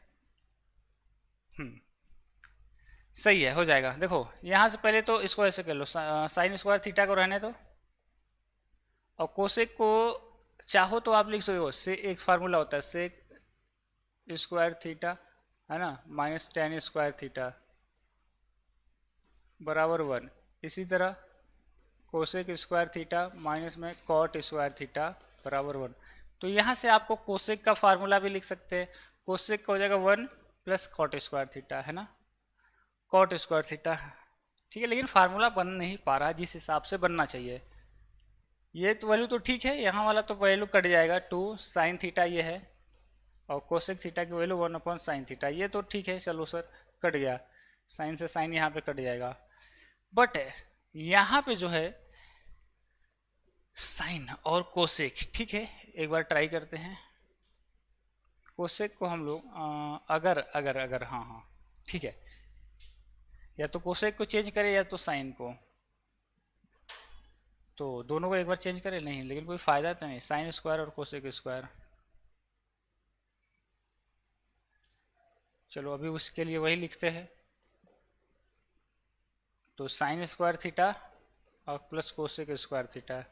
सही है, हो जाएगा। देखो यहाँ से पहले तो इसको ऐसे कर लो, साइन स्क्वायर थीटा को रहने दो, और कोसेक को चाहो तो आप लिख सकते हो, से एक फार्मूला होता है सेक स्क्वायर थीटा, है ना, माइनस टेन स्क्वायर थीटा बराबर 1। इसी तरह कोसेक स्क्वायर थीटा माइनस में कॉट स्क्वायर थीटा बराबर 1। तो यहाँ से आपको कोसेक का फार्मूला भी लिख सकते हैं, कोसेक का हो जाएगा 1 प्लस कॉट स्क्वायर थीटा, है ना, कॉट स्क्वायर थीटा, ठीक है। लेकिन फार्मूला बन नहीं पा रहा जिस हिसाब से बनना चाहिए। ये तो वैल्यू तो ठीक है, यहाँ वाला तो वैल्यू कट जाएगा, 2 साइन थीटा ये है, और कोसेक थीटा की वैल्यू 1 अपॉन साइन थीटा, ये तो ठीक है, चलो सर कट गया, साइन से साइन यहाँ पे कट जाएगा। बट यहाँ पे जो है साइन और कोसेक, ठीक है, एक बार ट्राई करते हैं। कोसेक को हम लोग अगर अगर अगर हाँ हाँ ठीक है, या तो कोसेक को चेंज करें या तो साइन को, तो दोनों को एक बार चेंज करें, नहीं लेकिन कोई फ़ायदा तो नहीं, साइन स्क्वायर और कोसेक स्क्वायर। चलो अभी उसके लिए वही लिखते हैं, तो साइन स्क्वायर थीटा और प्लस कोसेक स्क्वायर थीटा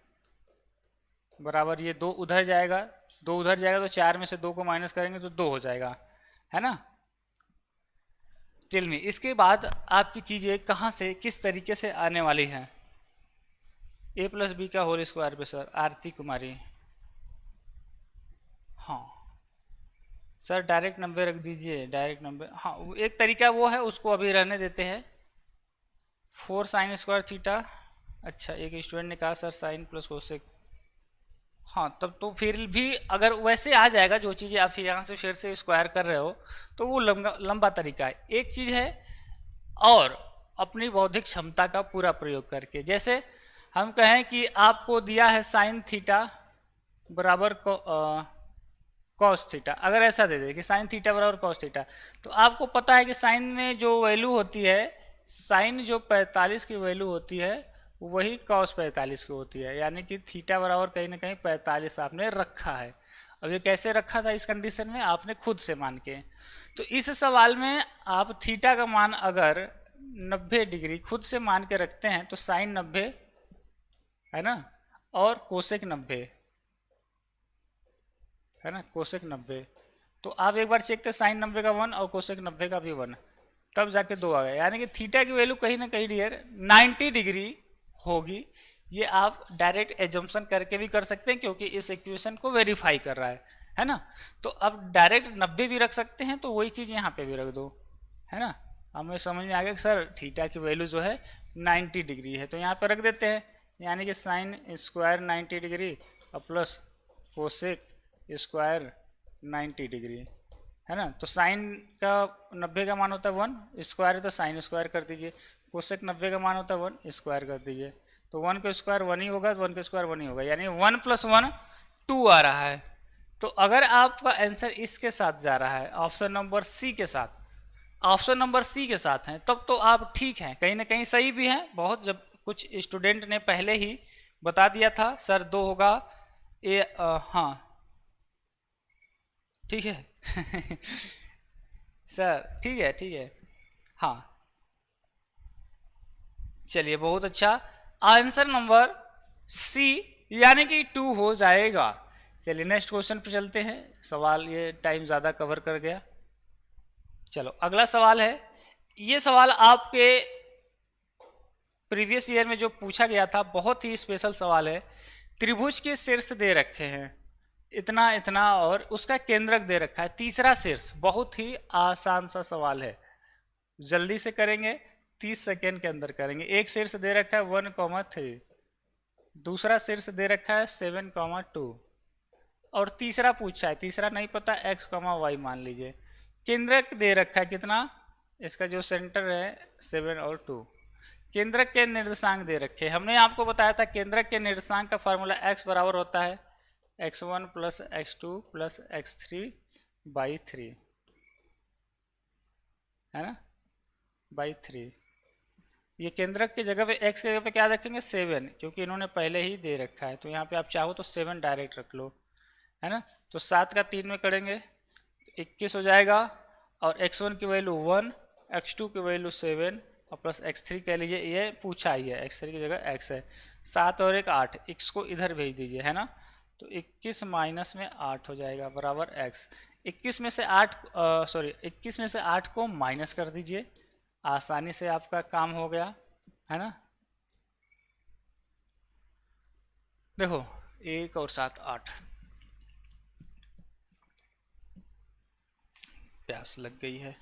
बराबर, ये 2 उधर जाएगा, 2 उधर जाएगा तो 4 में से 2 को माइनस करेंगे तो 2 हो जाएगा, है ना। टेल मी, इसके बाद आपकी चीज़ें कहाँ से किस तरीके से आने वाली हैं। a प्लस बी का होल स्क्वायर पे सर, आरती कुमारी, हाँ सर डायरेक्ट नंबर रख दीजिए, डायरेक्ट नंबर, हाँ एक तरीका वो है, उसको अभी रहने देते हैं। 4 साइन स्क्वायर थीटा, अच्छा एक स्टूडेंट ने कहा सर साइन प्लस कोसेक, हाँ तब तो फिर भी अगर वैसे आ जाएगा, जो चीज़ें आप यहाँ से फिर से स्क्वायर कर रहे हो तो वो लंबा तरीका है। एक चीज़ है, और अपनी बौद्धिक क्षमता का पूरा प्रयोग करके, जैसे हम कहें कि आपको दिया है साइन थीटा बराबर कॉस थीटा, अगर ऐसा दे दे कि साइन थीटा बराबर कॉस थीटा, तो आपको पता है कि साइन में जो वैल्यू होती है, साइन जो 45 की वैल्यू होती है वही cos 45 की होती है, यानी कि थीटा बराबर कहीं ना कहीं 45 आपने रखा है। अब ये कैसे रखा था इस कंडीशन में, आपने खुद से मान के। तो इस सवाल में आप थीटा का मान अगर 90 डिग्री खुद से मान के रखते हैं तो साइन 90 है ना, और कोसेक 90 है ना, कोसेक 90। तो आप एक बार चेक थे साइन 90 का 1 और कोसेक 90 का भी 1, तब जाके 2 आ गया, यानी कि थीटा की वैल्यू कहीं ना कहीं डियर 90 डिग्री होगी। ये आप डायरेक्ट एजम्पशन करके भी कर सकते हैं क्योंकि इस इक्वेशन को वेरीफाई कर रहा है ना। तो अब डायरेक्ट 90 भी रख सकते हैं, तो वही चीज़ यहाँ पे भी रख दो, है ना। हमें समझ में आ गया कि सर थीटा की वैल्यू जो है 90 डिग्री है, तो यहाँ पे रख देते हैं, यानी कि साइन स्क्वायर 90 डिग्री और प्लस कोसेक स्क्वायर 90 डिग्री, है ना। तो साइन का 90 का मान होता है 1, स्क्वायर है तो साइन स्क्वायर कर दीजिए, कोसेक 90 का मान होता है 1, स्क्वायर कर दीजिए। तो 1 का स्क्वायर 1 ही होगा, 1 का स्क्वायर 1 ही होगा, यानी 1 + 1 2 आ रहा है। तो अगर आपका आंसर इसके साथ जा रहा है, ऑप्शन नंबर सी के साथ, ऑप्शन नंबर सी के साथ हैं, तब तो आप ठीक हैं, कहीं ना कहीं सही भी हैं बहुत। जब कुछ स्टूडेंट ने पहले ही बता दिया था सर 2 होगा हाँ ठीक है सर ठीक है हाँ, चलिए बहुत अच्छा, आंसर नंबर सी यानी कि 2 हो जाएगा। चलिए नेक्स्ट क्वेश्चन पे चलते हैं, सवाल ये टाइम ज़्यादा कवर कर गया। चलो अगला सवाल है, ये सवाल आपके प्रीवियस ईयर में जो पूछा गया था, बहुत ही स्पेशल सवाल है। त्रिभुज के शीर्ष दे रखे हैं इतना इतना और उसका केंद्रक दे रखा है तीसरा शीर्ष, बहुत ही आसान सा सवाल है, जल्दी से करेंगे, 30 सेकेंड के अंदर करेंगे। एक शीर्ष दे रखा है 1,3, दूसरा शीर्ष दे रखा है 7,2 और तीसरा पूछा है, तीसरा नहीं पता, x,y मान लीजिए। केंद्रक दे रखा है कितना, इसका जो सेंटर है 7 और 2। केंद्रक के निर्देशांक दे रखे, हमने आपको बताया था केंद्रक के निर्देशांक का फार्मूला x बराबर होता है x1 + x2 + x3/3, है ना, बाई 3। ये केंद्रक की जगह पे x की जगह पे क्या रखेंगे 7, क्योंकि इन्होंने पहले ही दे रखा है, तो यहाँ पे आप चाहो तो 7 डायरेक्ट रख लो, है ना। तो 7 का 3 में करेंगे तो 21 हो जाएगा, और x1 की वैल्यू 1, x2 की वैल्यू 7 और प्लस x3 कह लीजिए, ये पूछा ही है, x3 की जगह x है। 7 और 1 8, x को इधर भेज दीजिए, है ना। तो 21 माइनस में 8 हो जाएगा बराबर x। 21 में से 8 21 में से 8 को माइनस कर दीजिए, आसानी से आपका काम हो गया, है ना। देखो 1 और 7 8, प्यास लग गई है।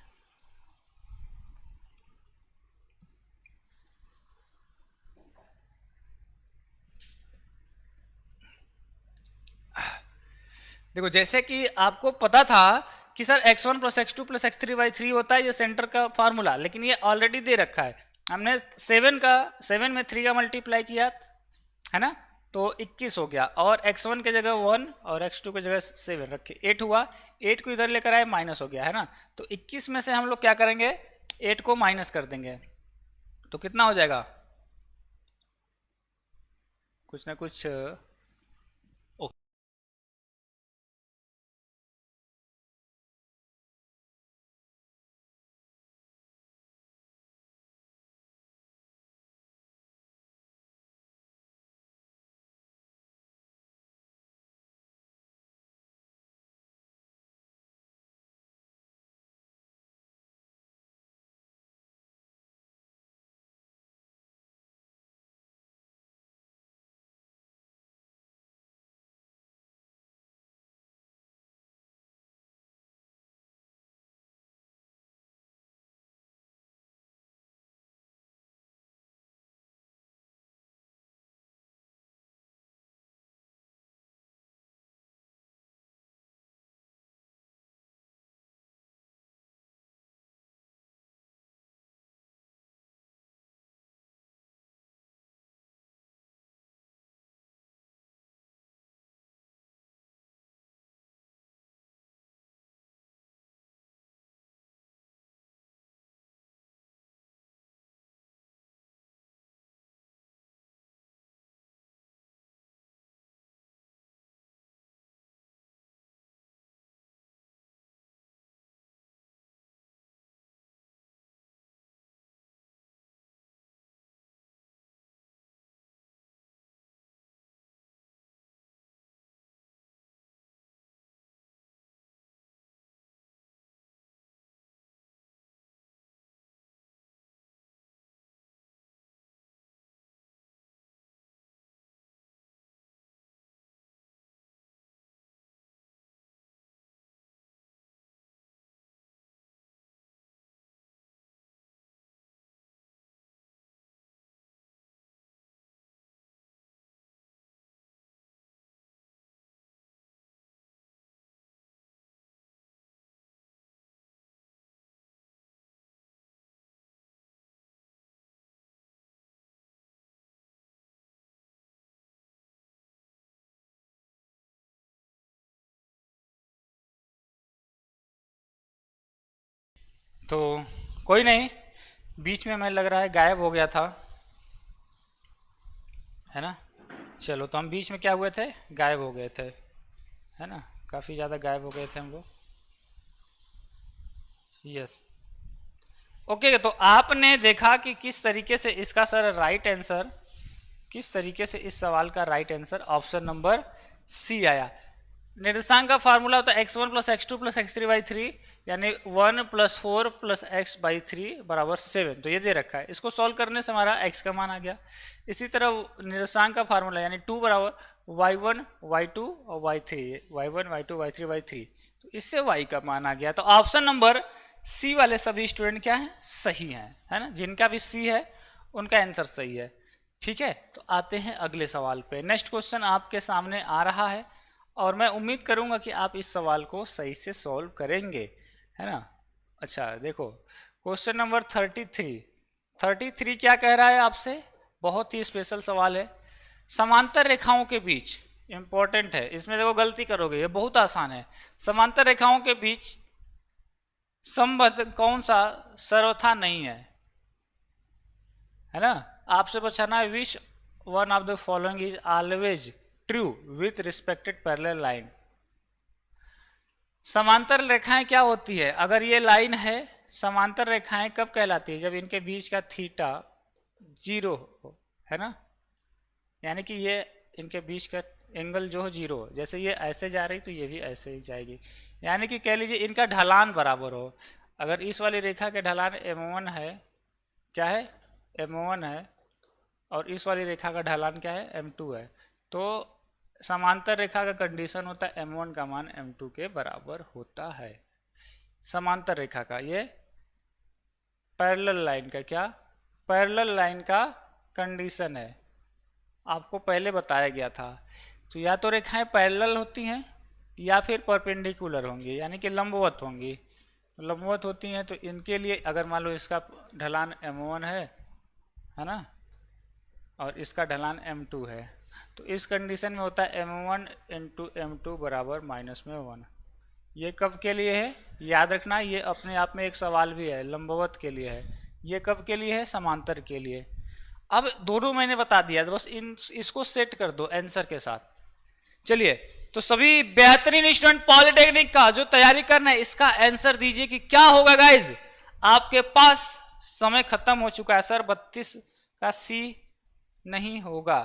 देखो जैसे कि आपको पता था कि सर x1 + x2 + x3/3 होता है ये सेंटर का फार्मूला, लेकिन ये ऑलरेडी दे रखा है। हमने 7 में 3 का मल्टीप्लाई किया, है ना, तो 21 हो गया, और x1 की जगह 1 और x2 की जगह 7 रखे, 8 हुआ, 8 को इधर लेकर आए माइनस हो गया, है ना। तो 21 में से हम लोग क्या करेंगे 8 को माइनस कर देंगे, तो कितना हो जाएगा, कुछ ना कुछ तो कोई नहीं, बीच में मैं लग रहा है गायब हो गया था, है ना। चलो, तो हम बीच में क्या हुए थे, गायब हो गए थे, है ना, काफ़ी ज़्यादा गायब हो गए थे हम लोग। Yes, okay. तो आपने देखा कि किस तरीके से इसका सर राइट आंसर, किस तरीके से इस सवाल का right answer option number C आया। निर्देशांक का फार्मूला होता है x1 plus X two plus X three by three, यानी 1 प्लस 4 प्लस एक्स बाई थ्री बराबर 7। तो ये दे रखा है, इसको सॉल्व करने से हमारा x का मान आ गया। इसी तरह निर्देशांक का फार्मूला यानी 2 बराबर y1 y2 और y3, y1 y2 y3 y3, तो इससे y का मान आ गया। तो ऑप्शन नंबर सी वाले सभी स्टूडेंट क्या है, सही हैं, है ना। जिनका भी सी है उनका आंसर सही है। ठीक है, तो आते हैं अगले सवाल पे। नेक्स्ट क्वेश्चन आपके सामने आ रहा है और मैं उम्मीद करूंगा कि आप इस सवाल को सही से सॉल्व करेंगे, है ना। अच्छा देखो, क्वेश्चन नंबर 33 क्या कह रहा है आपसे, बहुत ही स्पेशल सवाल है। समांतर रेखाओं के बीच, इंपॉर्टेंट है, इसमें देखो गलती करोगे, ये बहुत आसान है। समांतर रेखाओं के बीच संबंध कौन सा सर्वथा नहीं है ना। आपसे बचाना है, which one of the following is always true with respected parallel line. समांतर रेखाएं क्या होती है, अगर ये लाइन है, समांतर रेखाएं कब कहलाती है, जब इनके बीच का थीटा 0 हो, है ना, यानी कि ये इनके बीच का एंगल जो हो 0, जैसे ये ऐसे जा रही तो ये भी ऐसे ही जाएगी, यानी कि कह लीजिए इनका ढलान बराबर हो। अगर इस वाली रेखा के ढलान m1 है, क्या है, m1 है, और इस वाली रेखा का ढलान क्या है, m2 है, तो समांतर रेखा का कंडीशन होता है m1 का मान m2 के बराबर होता है। समांतर रेखा का, ये पैरेलल लाइन का, क्या पैरेलल लाइन का कंडीशन है, आपको पहले बताया गया था। तो या तो रेखाएं पैरेलल होती हैं या फिर परपेंडिकुलर होंगी, यानी कि लंबवत होंगी। लंबवत होती हैं तो इनके लिए अगर मान लो इसका ढलान m1 है ना, और इसका ढलान m2 है, तो इस कंडीशन में होता है m1 इंटू m2 बराबर -1। ये कब के लिए है, याद रखना, ये अपने आप में एक सवाल भी है, लंबवत के लिए है। ये कब के लिए है, समांतर के लिए। अब दोनों मैंने बता दिया, तो बस इसको सेट कर दो आंसर के साथ। चलिए, तो सभी बेहतरीन स्टूडेंट पॉलिटेक्निक का जो तैयारी करना है, इसका आंसर दीजिए कि क्या होगा गाइज। आपके पास समय खत्म हो चुका है सर, 32 का सी नहीं होगा।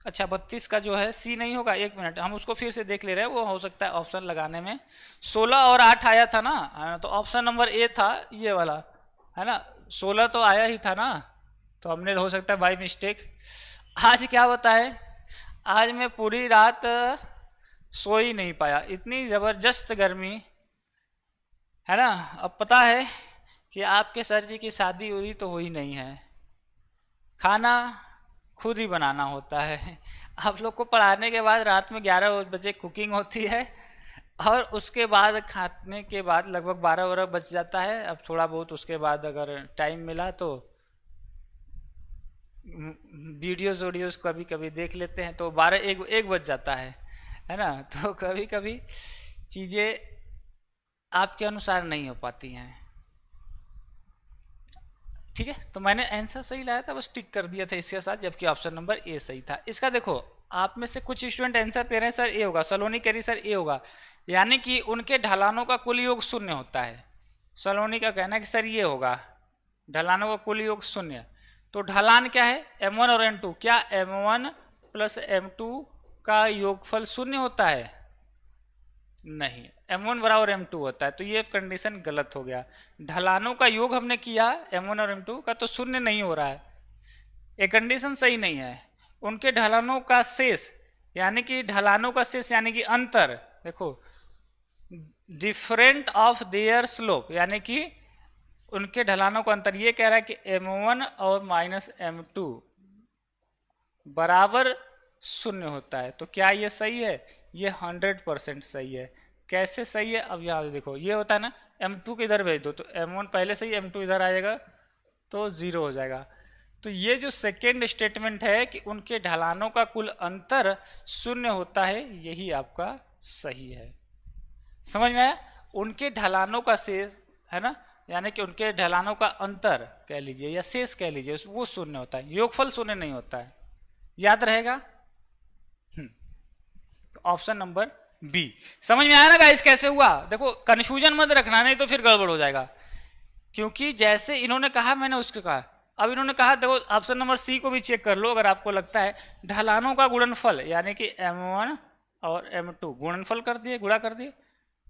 अच्छा, 32 का जो है सी नहीं होगा, 1 मिनट, हम उसको फिर से देख ले रहे हैं, वो हो सकता है ऑप्शन लगाने में 16 और 8 आया था ना, तो ऑप्शन नंबर ए था ये वाला, है ना, 16 तो आया ही था ना, तो हमने हो सकता है बाई मिस्टेक। आज क्या होता है, आज मैं पूरी रात सो ही नहीं पाया, इतनी ज़बरदस्त गर्मी है ना। अब पता है कि आपके सर जी की शादी हुई तो हुई नहीं है, खाना खुद ही बनाना होता है। आप लोग को पढ़ाने के बाद रात में 11 बजे कुकिंग होती है, और उसके बाद खाने के बाद लगभग 12 बज जाता है। अब थोड़ा बहुत उसके बाद अगर टाइम मिला तो वीडियोज़ कभी कभी देख लेते हैं, तो 12-1 बज जाता है ना। तो कभी कभी चीज़ें आपके अनुसार नहीं हो पाती हैं। ठीक है, तो मैंने आंसर सही लाया था, बस टिक कर दिया था इसके साथ, जबकि ऑप्शन नंबर ए सही था। इसका देखो, आप में से कुछ स्टूडेंट आंसर दे रहे हैं सर ए होगा, सलोनी कह रही सर ए होगा, यानी कि उनके ढलानों का कुल योग 0 होता है। सलोनी का कहना है कि सर ये होगा, ढलानों का कुल योग 0। तो ढलान क्या है, m1 और m2, क्या m1 प्लस m2 का योगफल 0 होता है, नहीं, m1 बराबर m2 होता है। तो ये कंडीशन गलत हो गया। ढलानों का योग हमने किया m1 और m2 का, तो 0 नहीं हो रहा है, ये कंडीशन सही नहीं है। उनके ढलानों का शेष, यानी कि ढलानों का शेष यानी कि अंतर, देखो डिफरेंट ऑफ देयर स्लोप, यानी कि उनके ढलानों का अंतर, ये कह रहा है कि m1 और -m2 बराबर 0 होता है। तो क्या ये सही है, ये 100% सही है। कैसे सही है, अब यहाँ देखो, ये होता है ना, m2 को इधर भेज दो तो m1 पहले से ही m2 इधर आएगा तो 0 हो जाएगा। तो ये जो सेकेंड स्टेटमेंट है कि उनके ढलानों का कुल अंतर 0 होता है, यही आपका सही है। समझ में आया, उनके ढलानों का शेष, है ना, यानी कि उनके ढलानों का अंतर कह लीजिए या शेष कह लीजिए वो शून्य होता है, योगफल शून्य नहीं होता है। याद रहेगा। तो ऑप्शन नंबर बी। समझ में आया ना गाइस कैसे हुआ? देखो कंफ्यूजन मत रखना, नहीं तो फिर गड़बड़ हो जाएगा। क्योंकि जैसे इन्होंने कहा मैंने उसको कहा, अब इन्होंने कहा देखो ऑप्शन नंबर सी को भी चेक कर लो अगर आपको लगता है ढलानों का गुणनफल यानी कि m1 और m2 गुणनफल कर दिए, गुणा कर दिए,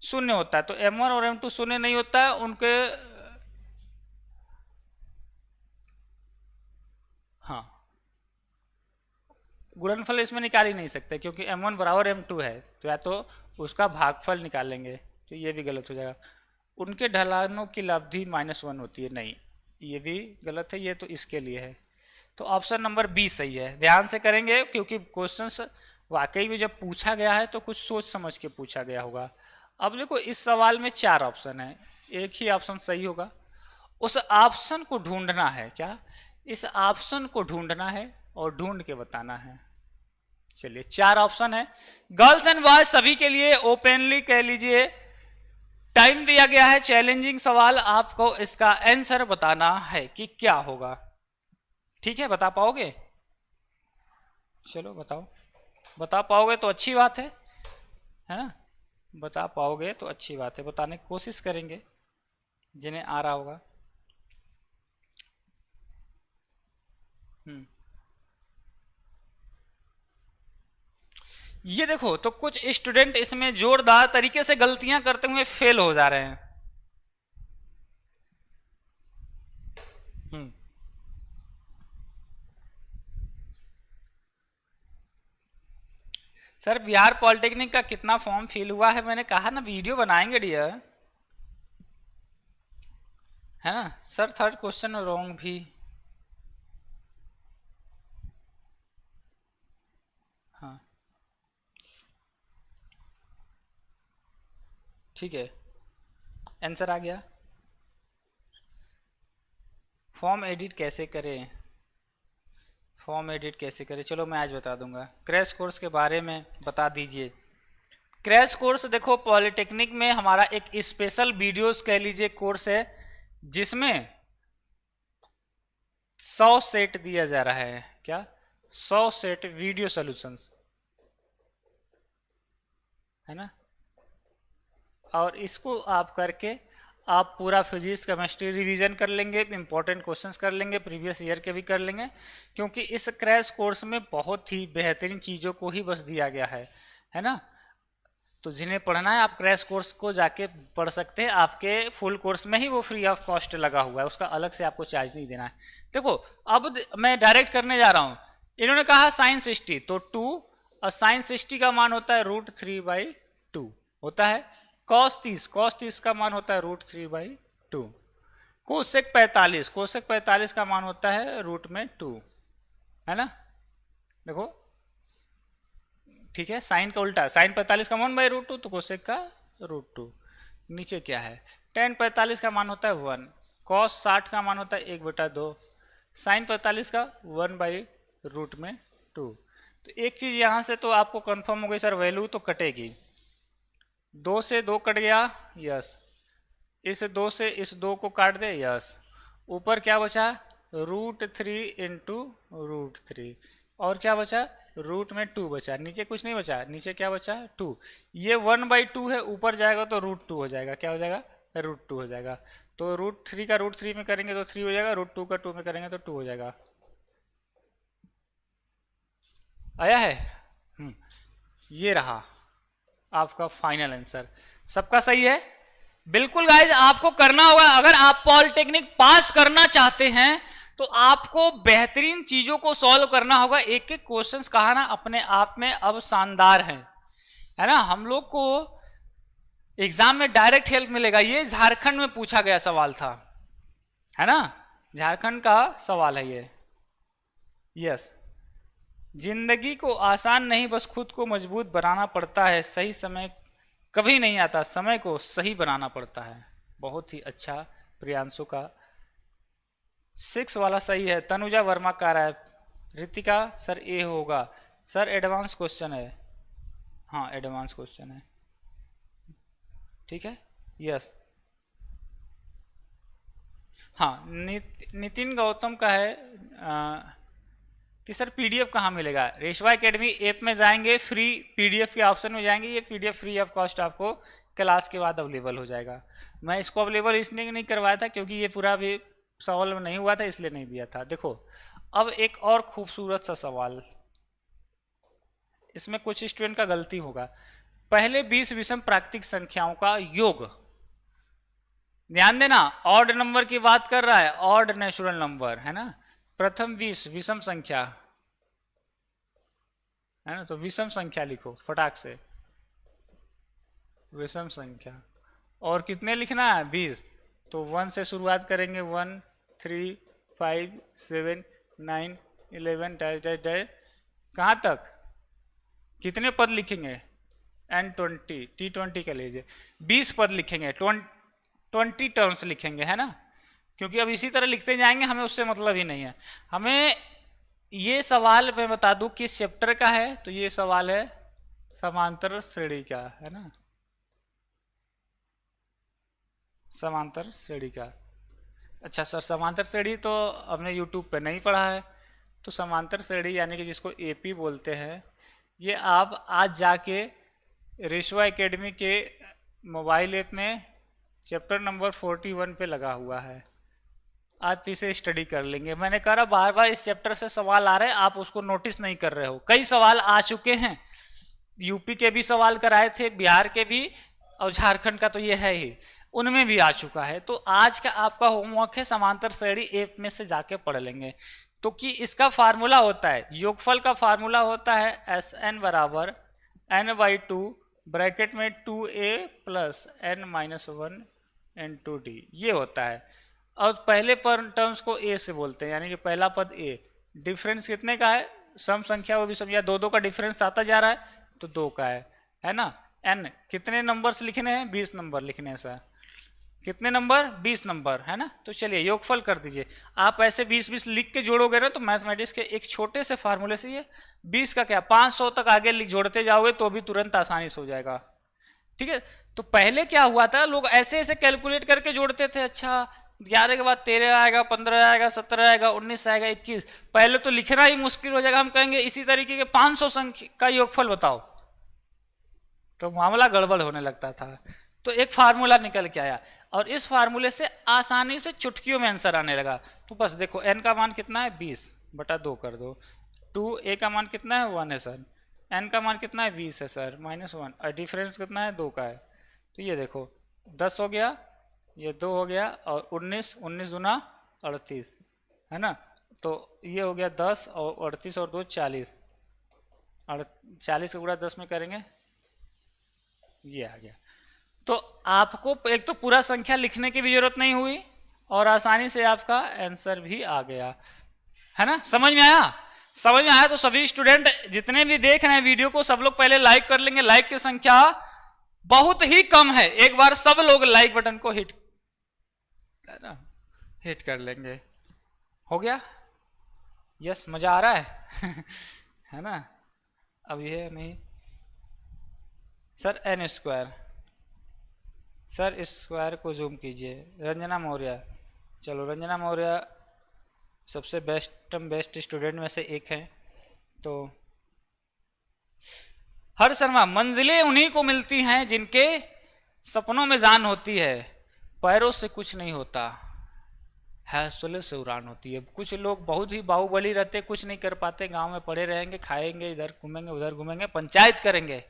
शून्य होता है। तो m1 और m2 शून्य नहीं होता है, उनके हाँ गुणनफल इसमें निकाल ही नहीं सकते क्योंकि m1 बराबर m2 है, तो या तो उसका भागफल निकालेंगे, तो ये भी गलत हो जाएगा। उनके ढलानों की लब्धि -1 होती है, नहीं ये भी गलत है, ये तो इसके लिए है। तो ऑप्शन नंबर बी सही है। ध्यान से करेंगे क्योंकि क्वेश्चंस वाकई में जब पूछा गया है तो कुछ सोच समझ के पूछा गया होगा। अब देखो इस सवाल में 4 ऑप्शन है, एक ही ऑप्शन सही होगा। उस ऑप्शन को ढूंढना है, क्या इस ऑप्शन को ढूंढना है और ढूंढ के बताना है। चलिए 4 ऑप्शन है, गर्ल्स एंड बॉयज सभी के लिए ओपनली कह लीजिए टाइम दिया गया है। चैलेंजिंग सवाल, आपको इसका आंसर बताना है कि क्या होगा। ठीक है, बता पाओगे? चलो बताओ, बता पाओगे तो अच्छी बात है ना? बता पाओगे तो अच्छी बात है, बताने की कोशिश करेंगे जिन्हें आ रहा होगा। ये देखो तो कुछ स्टूडेंट इसमें जोरदार तरीके से गलतियां करते हुए फेल हो जा रहे हैं। सर बिहार पॉलिटेक्निक का कितना फॉर्म फिल हुआ है? मैंने कहा ना वीडियो बनाएंगे डियर, है ना सर। थर्ड क्वेश्चन रॉन्ग भी, हाँ ठीक है, आंसर आ गया। फॉर्म एडिट कैसे करें? फॉर्म एडिट कैसे करें? चलो मैं आज बता दूंगा। क्रैश कोर्स के बारे में बता दीजिए। क्रैश कोर्स देखो पॉलिटेक्निक में हमारा एक स्पेशल वीडियोस कह लीजिए कोर्स है जिसमें 100 सेट दिया जा रहा है। क्या? 100 सेट वीडियो सॉल्यूशंस, है ना। और इसको आप करके आप पूरा फिजिक्स केमिस्ट्री रिवीजन कर लेंगे, इंपॉर्टेंट क्वेश्चंस कर लेंगे, प्रीवियस ईयर के भी कर लेंगे, क्योंकि इस क्रैश कोर्स में बहुत ही बेहतरीन चीज़ों को ही बस दिया गया है ना। तो जिन्हें पढ़ना है आप क्रैश कोर्स को जाके पढ़ सकते हैं, आपके फुल कोर्स में ही वो फ्री ऑफ कॉस्ट लगा हुआ है, उसका अलग से आपको चार्ज नहीं देना है। देखो अब मैं डायरेक्ट करने जा रहा हूँ। इन्होंने कहा साइन 60 तो 2 और साइन 60 का मान होता है √3/2 होता है। कॉस 30 का मान होता है √3/2। कोसेक 45 का मान होता है √2, है ना। देखो ठीक है, साइन का उल्टा, साइन 45 का मान √2 तो कोसेक का √2। नीचे क्या है? टेन 45 का मान होता है 1, कॉस 60 का मान होता है 1/2, साइन 45 का 1/√2। तो एक चीज़ यहाँ से तो आपको कंफर्म हो गई सर, वैल्यू तो कटेगी। 2 से 2 कट गया, यस। इस 2 से इस 2 को काट दे, यस। ऊपर क्या बचा? √3 × √3, और क्या बचा? √2 बचा। नीचे कुछ नहीं बचा, नीचे क्या बचा? 2। ये 1/2 है, ऊपर जाएगा तो √2 हो जाएगा। क्या हो जाएगा? √2 हो जाएगा। तो √3 का √3 में करेंगे तो 3 हो जाएगा, √2 का 2 में करेंगे तो 2 हो जाएगा। आया है? ये रहा आपका फाइनल आंसर। सबका सही है? बिल्कुल गाइज, आपको करना होगा अगर आप पॉलिटेक्निक पास करना चाहते हैं तो आपको बेहतरीन चीजों को सॉल्व करना होगा। एक एक क्वेश्चंस कहा ना अपने आप में अब शानदार है ना। हम लोग को एग्जाम में डायरेक्ट हेल्प मिलेगा। ये झारखंड में पूछा गया सवाल था, है ना, झारखंड का सवाल है ये। यस, जिंदगी को आसान नहीं बस खुद को मजबूत बनाना पड़ता है, सही समय कभी नहीं आता, समय को सही बनाना पड़ता है। बहुत ही अच्छा प्रियांशु का 6 वाला सही है। तनुजा वर्मा का रहा है। रितिका सर ए होगा। सर एडवांस क्वेश्चन है, हाँ एडवांस क्वेश्चन है, ठीक है, यस। हाँ, नितिन गौतम का है कि सर पीडीएफ कहाँ मिलेगा। रेशवा एकेडमी ऐप में जाएंगे, फ्री पीडीएफ के ऑप्शन में जाएंगे, ये पीडीएफ फ्री ऑफ कॉस्ट आपको क्लास के बाद अवेलेबल हो जाएगा। मैं इसको अवेलेबल इसलिए नहीं करवाया था क्योंकि ये पूरा भी सवाल नहीं हुआ था, इसलिए नहीं दिया था। देखो अब एक और खूबसूरत सा सवाल, इसमें कुछ स्टूडेंट का गलती होगा। पहले 20 विषम प्राकृतिक संख्याओं का योग, ध्यान देना ऑड नंबर की बात कर रहा है, ऑड नेचुरल नंबर है ना। प्रथम 20 विषम संख्या है ना, तो विषम संख्या लिखो फटाक से, विषम संख्या। और कितने लिखना है 20, तो 1 से शुरुआत करेंगे, 1 3 5 7 9 11 डैश डैश डैश, कहाँ तक कितने पद लिखेंगे, N20 T20 का लीजिए, 20 पद लिखेंगे, 20 टर्म्स लिखेंगे है ना, क्योंकि अब इसी तरह लिखते जाएंगे, हमें उससे मतलब ही नहीं है। हमें ये सवाल मैं बता दूं किस चैप्टर का है, तो ये सवाल है समांतर श्रेणी का है ना, समांतर श्रेणी का। अच्छा सर समांतर श्रेणी तो हमने यूट्यूब पे नहीं पढ़ा है, तो समांतर श्रेणी यानी कि जिसको एपी बोलते हैं, ये आप आज जाके रेशवा एकेडमी के मोबाइल ऐप में चैप्टर नंबर 41 पे लगा हुआ है, आप इसे स्टडी कर लेंगे। मैंने कहा बार बार इस चैप्टर से सवाल आ रहे हैं, आप उसको नोटिस नहीं कर रहे हो। कई सवाल आ चुके हैं, यूपी के भी सवाल कराए थे, बिहार के भी, और झारखंड का तो ये है ही, उनमें भी आ चुका है। तो आज का आपका होमवर्क है समांतर श्रेणी ऐप में से जाके पढ़ लेंगे। तो कि इसका फार्मूला होता है, योगफल का फार्मूला होता है Sn बराबर n/2 ब्रैकेट में 2a प्लस n-1 n2d, ये होता है। और पहले टर्म्स को a से बोलते हैं, यानी कि पहला पद a। डिफरेंस कितने का है, सम संख्या वो भी सम, या दो का डिफरेंस आता जा रहा है तो 2 का है ना। n कितने नंबर्स लिखने हैं, 20 नंबर लिखने हैं सर, कितने नंबर, 20 नंबर है ना। तो चलिए योगफल कर दीजिए। आप ऐसे 20-20 लिख के जोड़ोगे ना, तो मैथमेटिक्स के एक छोटे से फार्मूले से ये 20 का क्या 500 तक आगे जोड़ते जाओगे तो भी तुरंत आसानी से हो जाएगा। ठीक है, तो पहले क्या हुआ था, लोग ऐसे ऐसे कैलकुलेट करके जोड़ते थे। अच्छा 11 के बाद 13 आएगा, 15 आएगा, 17 आएगा, 19 आएगा, 21, पहले तो लिखना ही मुश्किल हो जाएगा। हम कहेंगे इसी तरीके के 500 संख्या का योगफल बताओ, तो मामला गड़बड़ होने लगता था। तो एक फार्मूला निकल के आया, और इस फार्मूले से आसानी से चुटकियों में आंसर आने लगा। तो बस देखो n का मान कितना है, 20/2 कर दो। 2a का मान कितना है, 1 है सर। n का मान कितना है, 20 है सर, -1, और डिफरेंस कितना है, 2 का है। तो ये देखो 10 हो गया, ये 2 हो गया, और 19 दूना 38 है ना। तो ये हो गया 10 और 38 और 2 40, और 40 का गुणा 10 में करेंगे, ये आ गया। तो आपको एक तो पूरा संख्या लिखने की भी जरूरत नहीं हुई, और आसानी से आपका आंसर भी आ गया, है ना। समझ में आया, समझ में आया तो सभी स्टूडेंट जितने भी देख रहे हैं वीडियो को, सब लोग पहले लाइक कर लेंगे। लाइक की संख्या बहुत ही कम है, एक बार सब लोग लाइक बटन को हिट कर लेंगे। हो गया, यस, मजा आ रहा है है ना। अब ये नहीं सर, n², सर स्क्वायर को जूम कीजिए। रंजना मौर्य, चलो रंजना मौर्य सबसे बेस्ट स्टूडेंट में से एक हैं। तो हर शर्मा, मंजिलें उन्हीं को मिलती हैं जिनके सपनों में जान होती है, पैरों से कुछ नहीं होता, हौसले से उड़ान होती है। कुछ लोग बहुत ही बाहुबली रहते, कुछ नहीं कर पाते, गांव में पड़े रहेंगे, खाएंगे, इधर घूमेंगे उधर घूमेंगे, पंचायत करेंगे।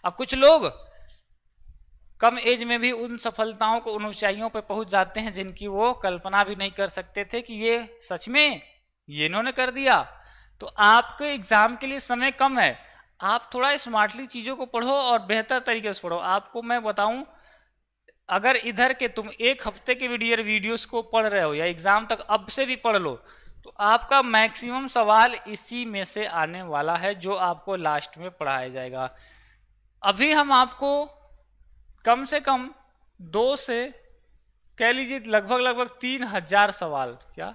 अब कुछ लोग कम एज में भी उन सफलताओं को, उन ऊंचाइयों पर पहुंच जाते हैं जिनकी वो कल्पना भी नहीं कर सकते थे कि ये सच में ये इन्होंने कर दिया। तो आपके एग्जाम के लिए समय कम है, आप थोड़ा स्मार्टली चीज़ों को पढ़ो और बेहतर तरीके से पढ़ो। आपको मैं बताऊं, अगर इधर के तुम एक हफ्ते के वीडियोस को पढ़ रहे हो, या एग्जाम तक अब से भी पढ़ लो, तो आपका मैक्सिमम सवाल इसी में से आने वाला है, जो आपको लास्ट में पढ़ाया जाएगा। अभी हम आपको कम से कम 2 से कह लीजिए लगभग 3000 सवाल, क्या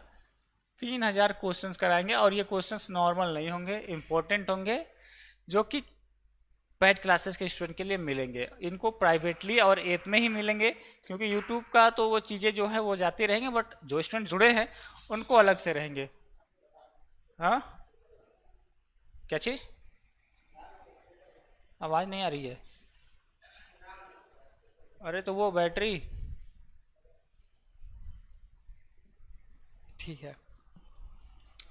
3000 क्वेश्चंस कराएंगे। और ये क्वेश्चंस नॉर्मल नहीं होंगे, इंपॉर्टेंट होंगे, जो कि पेड क्लासेस के स्टूडेंट के लिए मिलेंगे। इनको प्राइवेटली और ऐप में ही मिलेंगे, क्योंकि यूट्यूब का तो वो चीज़ें जो है वो जाती रहेंगे, बट जो स्टूडेंट जुड़े हैं उनको अलग से रहेंगे। हाँ, क्या चीज़? आवाज़ नहीं आ रही है। अरे तो वो बैटरी, ठीक है,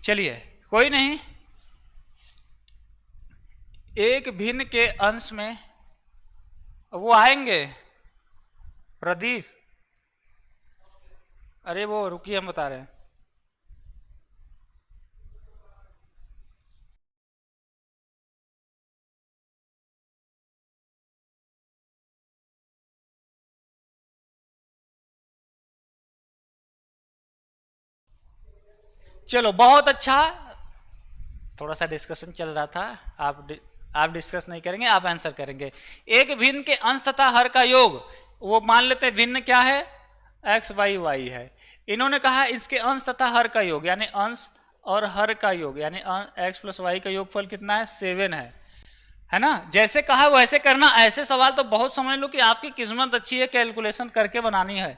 चलिए कोई नहीं। एक भिन्न के अंश में वो आएंगे प्रदीप। अरे वो रुकिए, हम बता रहे हैं। चलो बहुत अच्छा, थोड़ा सा डिस्कशन चल रहा था। आप डिस्कस नहीं करेंगे, आप आंसर करेंगे। एक भिन्न के अंश तथा हर का योग, वो मान लेते हैं भिन्न क्या है, एक्स बाई वाई है। इन्होंने कहा इसके अंश तथा हर का योग, यानी अंश और हर का योग, यानी एक्स प्लस वाई का योगफल कितना है, 7 है ना। जैसे कहा वैसे करना। ऐसे सवाल तो बहुत समझ लो कि आपकी किस्मत अच्छी है, कैलकुलेशन करके बनानी है।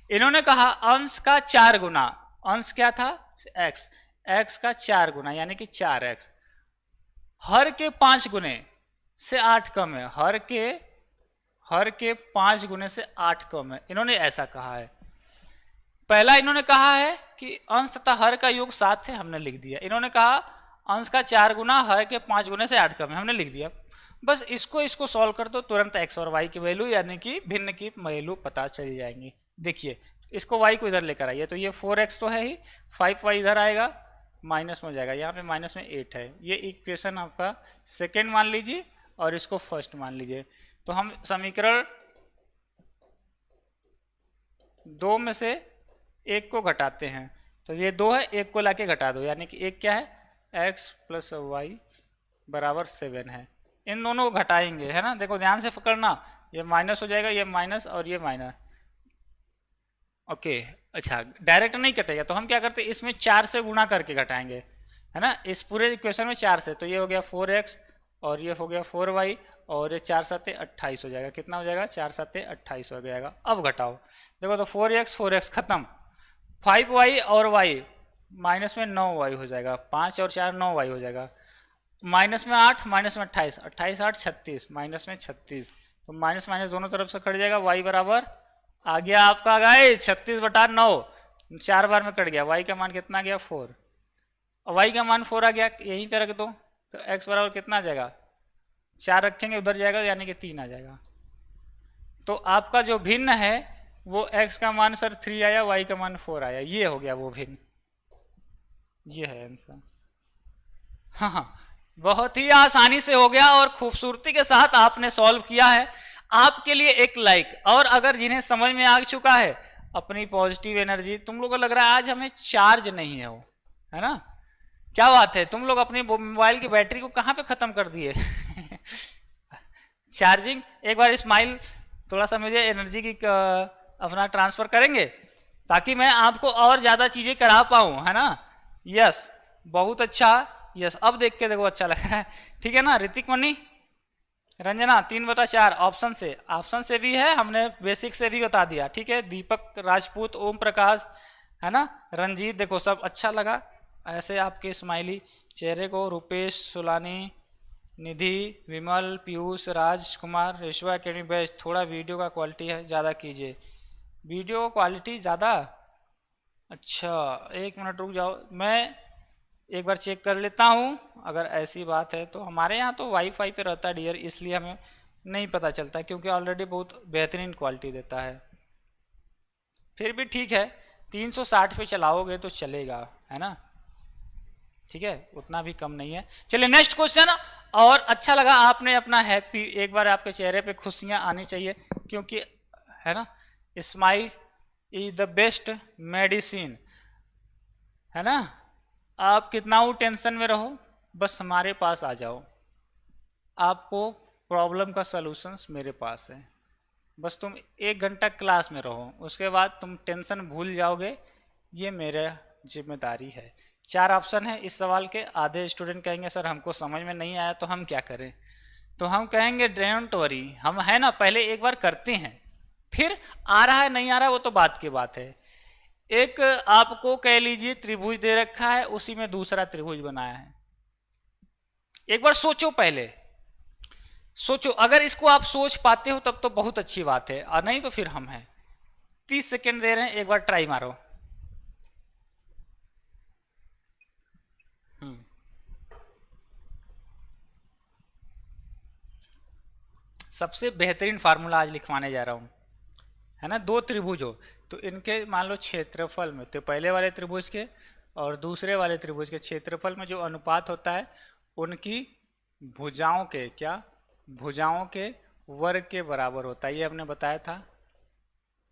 इन्होंने कहा अंश का 4 गुना, अंश क्या था x, x का 4 गुना यानी कि 4x, हर के 5 गुने से 8 कम है, हर के 5 गुने से 8 कम है। इन्होंने ऐसा कहा है। पहला इन्होंने कहा है कि अंश तथा हर का योग 7 है, हमने लिख दिया। इन्होंने कहा अंश का 4 गुना हर के 5 गुने से 8 कम है, हमने लिख दिया। बस इसको सॉल्व कर दो, तुरंत x और y की वैल्यू यानी कि भिन्न की वैल्यू पता चली जाएंगी। देखिए इसको y को इधर लेकर आइए, तो ये 4x तो है ही, 5y इधर आएगा, माइनस में हो जाएगा, यहाँ पे माइनस में 8 है। ये इक्वेशन आपका सेकेंड मान लीजिए और इसको फर्स्ट मान लीजिए। तो हम समीकरण 2 में से 1 को घटाते हैं, तो ये 2 है, 1 को लाके घटा दो, यानी कि 1 क्या है, x प्लस वाई बराबर 7 है। इन दोनों को घटाएंगे, है ना। देखो ध्यान से पकड़ना, ये माइनस हो जाएगा, ये माइनस और ये माइनस। ओके अच्छा, डायरेक्ट नहीं कटेगा, तो हम क्या करते हैं, इसमें 4 से गुणा करके घटाएंगे, है ना। इस पूरे इक्वेशन में 4 से, तो ये हो गया 4x और ये हो गया 4y और ये 4 7 28 हो जाएगा। कितना हो जाएगा, 4 7 28 हो जाएगा। अब घटाओ, देखो तो 4x खत्म, 5y और y माइनस में 9y हो जाएगा, 5 और 4 9y हो जाएगा, माइनस में 8 माइनस में 28, 28 8 36, माइनस में 36, तो माइनस माइनस दोनों तरफ से कट जाएगा। y बराबर आ गया आपका गाइस 36/9, 4 बार में कट गया। y का मान कितना गया, 4, और y का मान 4 आ गया, यहीं पे रख दो, तो x बराबर कितना आ जाएगा, 4 रखेंगे उधर जाएगा, यानी कि 3 आ जाएगा। तो आपका जो भिन्न है वो x का मान सर 3 आया, y का मान 4 आया, ये हो गया वो भिन्न, ये है आंसर। हाँ, बहुत ही आसानी से हो गया और खूबसूरती के साथ आपने सॉल्व किया है। आपके लिए एक लाइक, और अगर जिन्हें समझ में आ चुका है, अपनी पॉजिटिव एनर्जी, तुम लोगों को लग रहा है आज हमें चार्ज नहीं है वो, है ना, क्या बात है, तुम लोग अपनी मोबाइल की बैटरी को कहाँ पे खत्म कर दिए चार्जिंग। एक बार स्माइल थोड़ा सा मुझे एनर्जी की अपना ट्रांसफर करेंगे, ताकि मैं आपको और ज़्यादा चीज़ें करा पाऊँ, है ना। यस, बहुत अच्छा, यस, अब देख के देखो अच्छा लग रहा है, ठीक है ना। ऋतिक मनी, रंजना 3/4 ऑप्शन से भी है, हमने बेसिक से भी बता दिया, ठीक है। दीपक राजपूत, ओम प्रकाश, है ना, रंजीत, देखो सब अच्छा लगा ऐसे आपके स्माइली चेहरे को। रुपेश सुलानी, निधि, विमल, पीयूष, राजकुमार, रेशवा अकेडमी बेस्ट। थोड़ा वीडियो का क्वालिटी है ज़्यादा कीजिए, वीडियो क्वालिटी ज़्यादा, अच्छा 1 मिनट रुक जाओ, मैं एक बार चेक कर लेता हूँ। अगर ऐसी बात है तो हमारे यहाँ तो वाईफाई पे रहता है डियर, इसलिए हमें नहीं पता चलता, क्योंकि ऑलरेडी बहुत बेहतरीन क्वालिटी देता है। फिर भी ठीक है, 360 पे चलाओगे तो चलेगा, है ना, ठीक है, उतना भी कम नहीं है। चलिए नेक्स्ट क्वेश्चन। और अच्छा लगा आपने अपना हैप्पी, एक बार आपके चेहरे पे खुशियाँ आनी चाहिए, क्योंकि है ना, smile is the best medicine, है ना। आप कितना हो टेंशन में रहो, बस हमारे पास आ जाओ, आपको प्रॉब्लम का सलूशंस मेरे पास है। बस तुम 1 घंटा क्लास में रहो, उसके बाद तुम टेंशन भूल जाओगे, ये मेरा जिम्मेदारी है। 4 ऑप्शन है इस सवाल के। आधे स्टूडेंट कहेंगे सर हमको समझ में नहीं आया, तो हम क्या करें, तो हम कहेंगे डोंट वरी, हम है ना पहले एक बार करते हैं, फिर आ रहा है नहीं आ रहा है वो तो बात की बात है। एक आपको कह लीजिए त्रिभुज दे रखा है, उसी में दूसरा त्रिभुज बनाया है। एक बार सोचो, पहले सोचो, अगर इसको आप सोच पाते हो तब तो बहुत अच्छी बात है, और नहीं तो फिर हम हैं। 30 सेकेंड दे रहे हैं, एक बार ट्राई मारो। सबसे बेहतरीन फार्मूला आज लिखवाने जा रहा हूं, है ना। दो त्रिभुज हो तो इनके मान लो क्षेत्रफल में, तो पहले वाले त्रिभुज के और दूसरे वाले त्रिभुज के क्षेत्रफल में जो अनुपात होता है उनकी भुजाओं के, क्या, भुजाओं के वर्ग के बराबर होता है। ये हमने बताया था,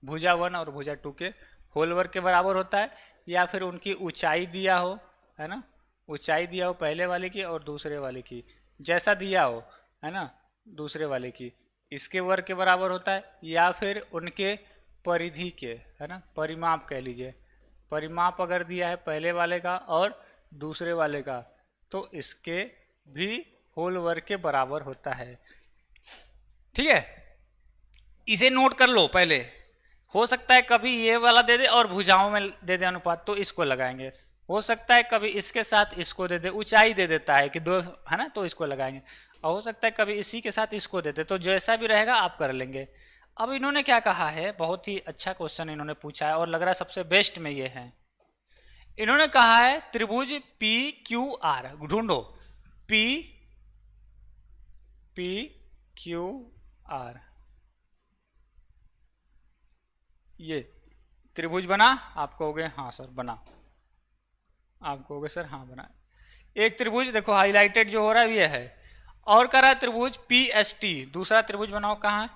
भुजा 1 और भुजा 2 के होल वर्ग के बराबर होता है। या फिर उनकी ऊंचाई दिया हो, है ना, ऊंचाई दिया हो पहले वाले की और दूसरे वाले की, जैसा दिया हो, है ना, दूसरे वाले की, इसके वर्ग के बराबर होता है। या फिर उनके परिधि के, है ना, परिमाप कह लीजिए, परिमाप अगर दिया है पहले वाले का और दूसरे वाले का तो इसके भी होल वर्ग के बराबर होता है। ठीक है, इसे नोट कर लो पहले। हो सकता है कभी ये वाला दे दे और भुजाओं में दे दे अनुपात, तो इसको लगाएंगे। हो सकता है कभी इसके साथ इसको दे दे, ऊंचाई दे देता है कि दो, है ना, तो इसको लगाएंगे। और हो सकता है कभी इसी के साथ इसको दे दे, तो जैसा भी रहेगा आप कर लेंगे। अब इन्होंने क्या कहा है, बहुत ही अच्छा क्वेश्चन इन्होंने पूछा है और लग रहा है सबसे बेस्ट में ये है। इन्होंने कहा है त्रिभुज पी क्यू आर ढूंढो, पी पी क्यू आर, ये त्रिभुज बना। आप कहोगे हाँ सर बना, आप कहोगे सर हाँ बना। एक त्रिभुज देखो हाईलाइटेड जो हो रहा है ये है, और कर रहा है त्रिभुज पी एस टी, दूसरा त्रिभुज बनाओ, कहाँ है,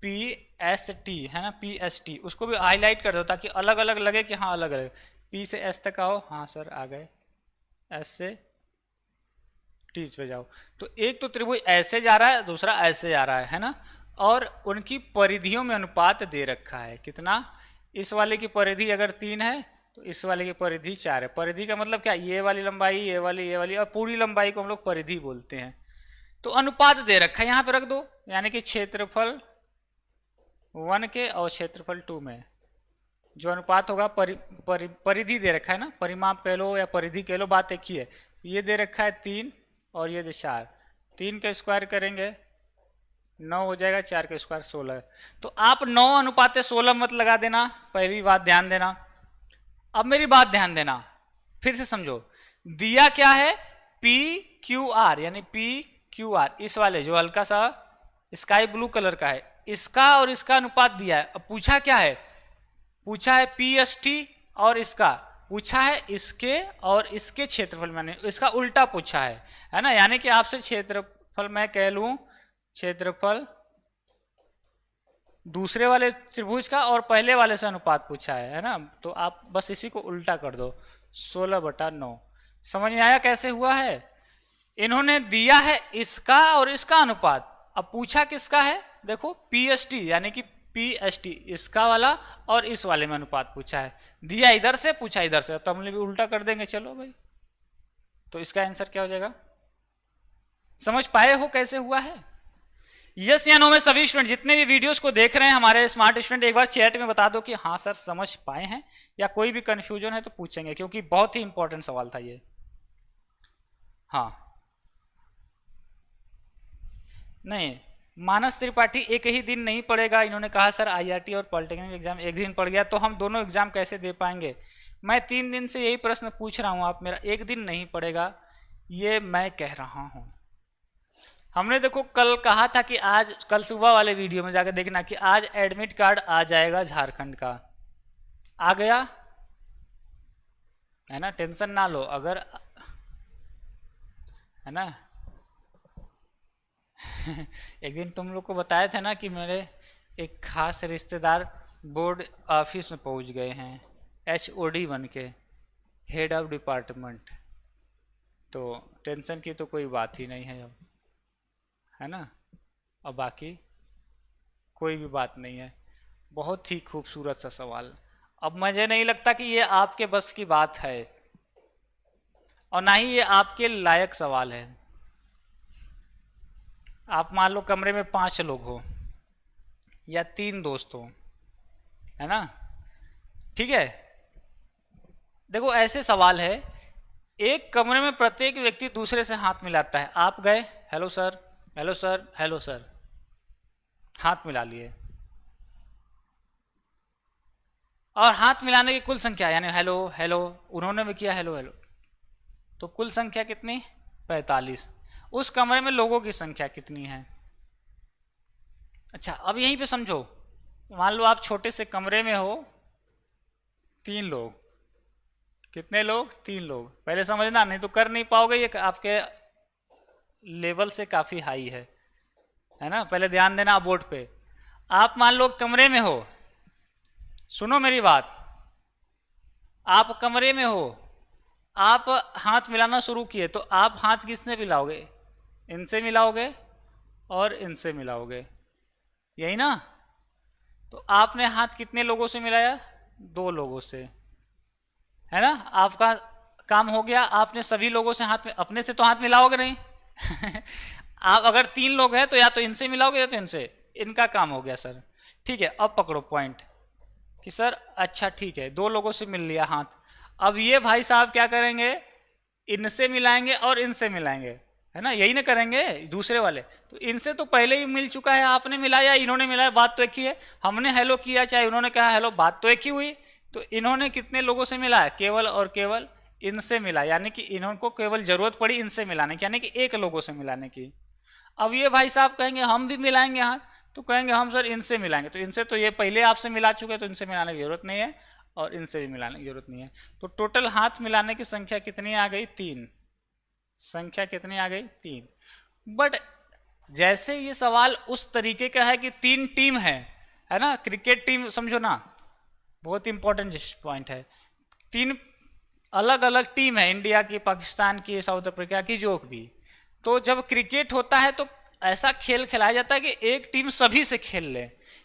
पी एस टी, है ना, पी एस टी, उसको भी हाईलाइट कर दो ताकि अलग अलग लगे कि हाँ अलग अलग। पी से एस तक आओ, हाँ सर आ गए, एस से टी पे जाओ। तो एक तो त्रिभुज ऐसे जा रहा है, दूसरा ऐसे जा रहा है ना, और उनकी परिधियों में अनुपात दे रखा है कितना। इस वाले की परिधि अगर 3 है तो इस वाले की परिधि 4 है। परिधि का मतलब क्या, ये वाली लंबाई, ये वाली और पूरी लंबाई को हम लोग परिधि बोलते हैं। तो अनुपात दे रखा है, यहाँ पे रख दो, यानी कि क्षेत्रफल 1 के और क्षेत्रफल 2 में जो अनुपात होगा, परिधि दे रखा है ना, परिमाप कह लो या परिधि कह लो, बात एक ही है। ये दे रखा है 3 और ये दे 4, 3 का स्क्वायर करेंगे 9 हो जाएगा, 4 का स्क्वायर 16। तो आप 9:16 मत लगा देना, पहली बात ध्यान देना। अब मेरी बात ध्यान देना, फिर से समझो, दिया क्या है, पी क्यू आर, यानी पी क्यू आर, इस वाले जो हल्का सा स्काई ब्लू कलर का है, इसका और इसका अनुपात दिया है। अब पूछा क्या है, पूछा है पी एस टी और इसका, पूछा है इसके और इसके क्षेत्रफल, मैंने इसका उल्टा पूछा है ना, यानी कि आपसे क्षेत्रफल मैं कह लूं, क्षेत्रफल दूसरे वाले त्रिभुज का और पहले वाले से अनुपात पूछा है ना, तो आप बस इसी को उल्टा कर दो, 16/9। समझ में आया कैसे हुआ है। इन्होंने दिया है इसका और इसका अनुपात, अब पूछा किसका है, देखो पी एस टी, यानी कि पी एस टी इसका वाला और इस वाले में अनुपात पूछा है। दिया इधर से, पूछा इधर से, तो हम भी उल्टा कर देंगे, चलो भाई। तो इसका आंसर क्या हो जाएगा, समझ पाए हो कैसे हुआ है। यस या नो में सभी स्टूडेंट जितने भी वीडियोस को देख रहे हैं हमारे स्मार्ट स्टूडेंट, एक बार चैट में बता दो कि हाँ सर समझ पाए हैं, या कोई भी कंफ्यूजन है तो पूछेंगे, क्योंकि बहुत ही इंपॉर्टेंट सवाल था ये। हाँ नहीं, मानस त्रिपाठी एक ही दिन नहीं पढ़ेगा, इन्होंने कहा सर आईआरटी और पॉलिटेक्निक एग्जाम एक दिन पढ़ गया तो हम दोनों एग्जाम कैसे दे पाएंगे। मैं 3 दिन से यही प्रश्न पूछ रहा हूँ, आप मेरा एक दिन नहीं पढ़ेगा, ये मैं कह रहा हूँ। हमने देखो कल कहा था कि आज, कल सुबह वाले वीडियो में जाकर देखना कि आज एडमिट कार्ड आ जाएगा झारखंड का, आ गया है ना, टेंशन ना लो, अगर है ना एक दिन तुम लोग को बताया था ना कि मेरे एक खास रिश्तेदार बोर्ड ऑफिस में पहुंच गए हैं, HOD बन के, हेड ऑफ डिपार्टमेंट। तो टेंशन की तो कोई बात ही नहीं है अब, है ना। और बाकी कोई भी बात नहीं है। बहुत ही खूबसूरत सा सवाल। अब मुझे नहीं लगता कि ये आपके बस की बात है और ना ही ये आपके लायक सवाल है। आप मान लो कमरे में 5 लोग हो या 3 दोस्त हो, है ना, ठीक है। देखो ऐसे सवाल है, एक कमरे में प्रत्येक व्यक्ति दूसरे से हाथ मिलाता है। आप गए, hello sir, hello sir, hello sir, हाथ मिला लिए, और हाथ मिलाने की कुल संख्या यानी हेलो हेलो, उन्होंने भी किया हेलो हेलो, तो कुल संख्या कितनी, 45। उस कमरे में लोगों की संख्या कितनी है? अच्छा अब यहीं पे समझो, मान लो आप छोटे से कमरे में हो, 3 लोग, कितने लोग, 3 लोग। पहले समझना, नहीं तो कर नहीं पाओगे, ये आपके लेवल से काफ़ी हाई है ना। पहले ध्यान देना बोर्ड पे। आप मान लो कमरे में हो, सुनो मेरी बात, आप कमरे में हो, आप हाथ मिलाना शुरू किए, तो आप हाथ किससे मिलाओगे, इनसे मिलाओगे और इनसे मिलाओगे, यही ना। तो आपने हाथ कितने लोगों से मिलाया, 2 लोगों से, है ना। आपका काम हो गया, आपने सभी लोगों से हाथ में, अपने से तो हाथ मिलाओगे नहीं आप अगर 3 लोग हैं तो या तो इनसे मिलाओगे या तो इनसे, इनका काम हो गया सर। ठीक है, अब पकड़ो पॉइंट कि सर अच्छा ठीक है 2 लोगों से मिल लिया हाथ, अब ये भाई साहब क्या करेंगे, इनसे मिलाएंगे और इनसे मिलाएंगे, है ना, यही ना करेंगे दूसरे वाले। तो इनसे तो पहले ही मिल चुका है, आपने मिलाया इन्होंने मिलाया, बात तो एक ही है। हमने हेलो किया चाहे उन्होंने कहा हेलो, बात तो एक ही हुई। तो इन्होंने कितने लोगों से मिला, केवल और केवल इनसे मिला, यानी कि इनको केवल जरूरत पड़ी इनसे मिलाने की, यानी कि 1 लोगों से मिलाने की। अब ये भाई साहब कहेंगे हम भी मिलाएंगे हाथ, तो कहेंगे हम सर इनसे मिलाएंगे, तो इनसे तो ये पहले आपसे मिला चुके, तो इनसे मिलाने की जरूरत नहीं है, और इनसे भी मिलाने की जरूरत नहीं है। तो टोटल हाथ मिलाने की संख्या कितनी आ गई, 3। संख्या कितनी आ गई, 3। बट जैसे ये सवाल उस तरीके का है कि 3 टीम है ना, क्रिकेट टीम समझो ना, बहुत इंपॉर्टेंट पॉइंट है। 3 अलग अलग टीम है, इंडिया की, पाकिस्तान की, साउथ अफ्रीका की, जो भी। तो जब क्रिकेट होता है तो ऐसा खेल खिलाया जाता है कि एक टीम सभी से खेल ले,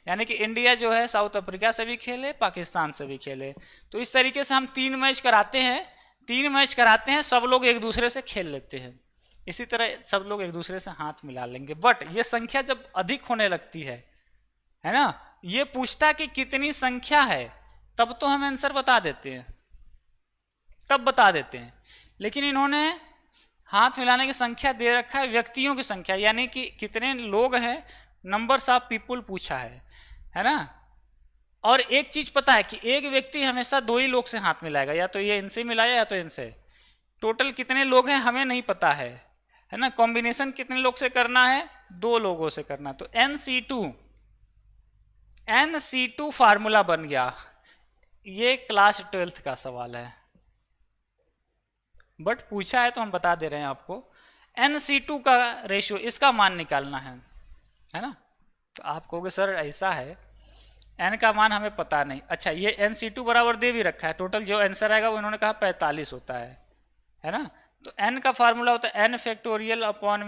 यानी कि इंडिया जो है साउथ अफ्रीका से भी खेले, पाकिस्तान से भी खेले। तो इस तरीके से हम 3 मैच कराते हैं, 3 मैच कराते हैं, सब लोग एक दूसरे से खेल लेते हैं। इसी तरह सब लोग एक दूसरे से हाथ मिला लेंगे। बट ये संख्या जब अधिक होने लगती है ना, ये पूछता कि कितनी संख्या है, तब तो हम आंसर बता देते हैं, तब बता देते हैं। लेकिन इन्होंने हाथ मिलाने की संख्या दे रखा है, व्यक्तियों की संख्या, यानी कि कितने लोग हैं, नंबर्स ऑफ पीपुल पूछा है ना। और एक चीज पता है कि एक व्यक्ति हमेशा 2 ही लोग से हाथ मिलाएगा, या तो ये इनसे मिलाया या तो इनसे। टोटल कितने लोग हैं हमें नहीं पता है ना। कॉम्बिनेशन कितने लोग से करना है, 2 लोगों से करना। तो NC2 फार्मूला बन गया। ये क्लास 12th का सवाल है, बट पूछा है तो हम बता दे रहे हैं आपको। NC2 का रेशियो, इसका मान निकालना है ना। तो आप कहोगे सर ऐसा है, n का मान हमें पता नहीं। अच्छा ये NC2 बराबर दे भी रखा है, टोटल जो आंसर आएगा वो इन्होंने कहा 45 होता है ना। तो n का फार्मूला होता है n फैक्टोरियल अपॉन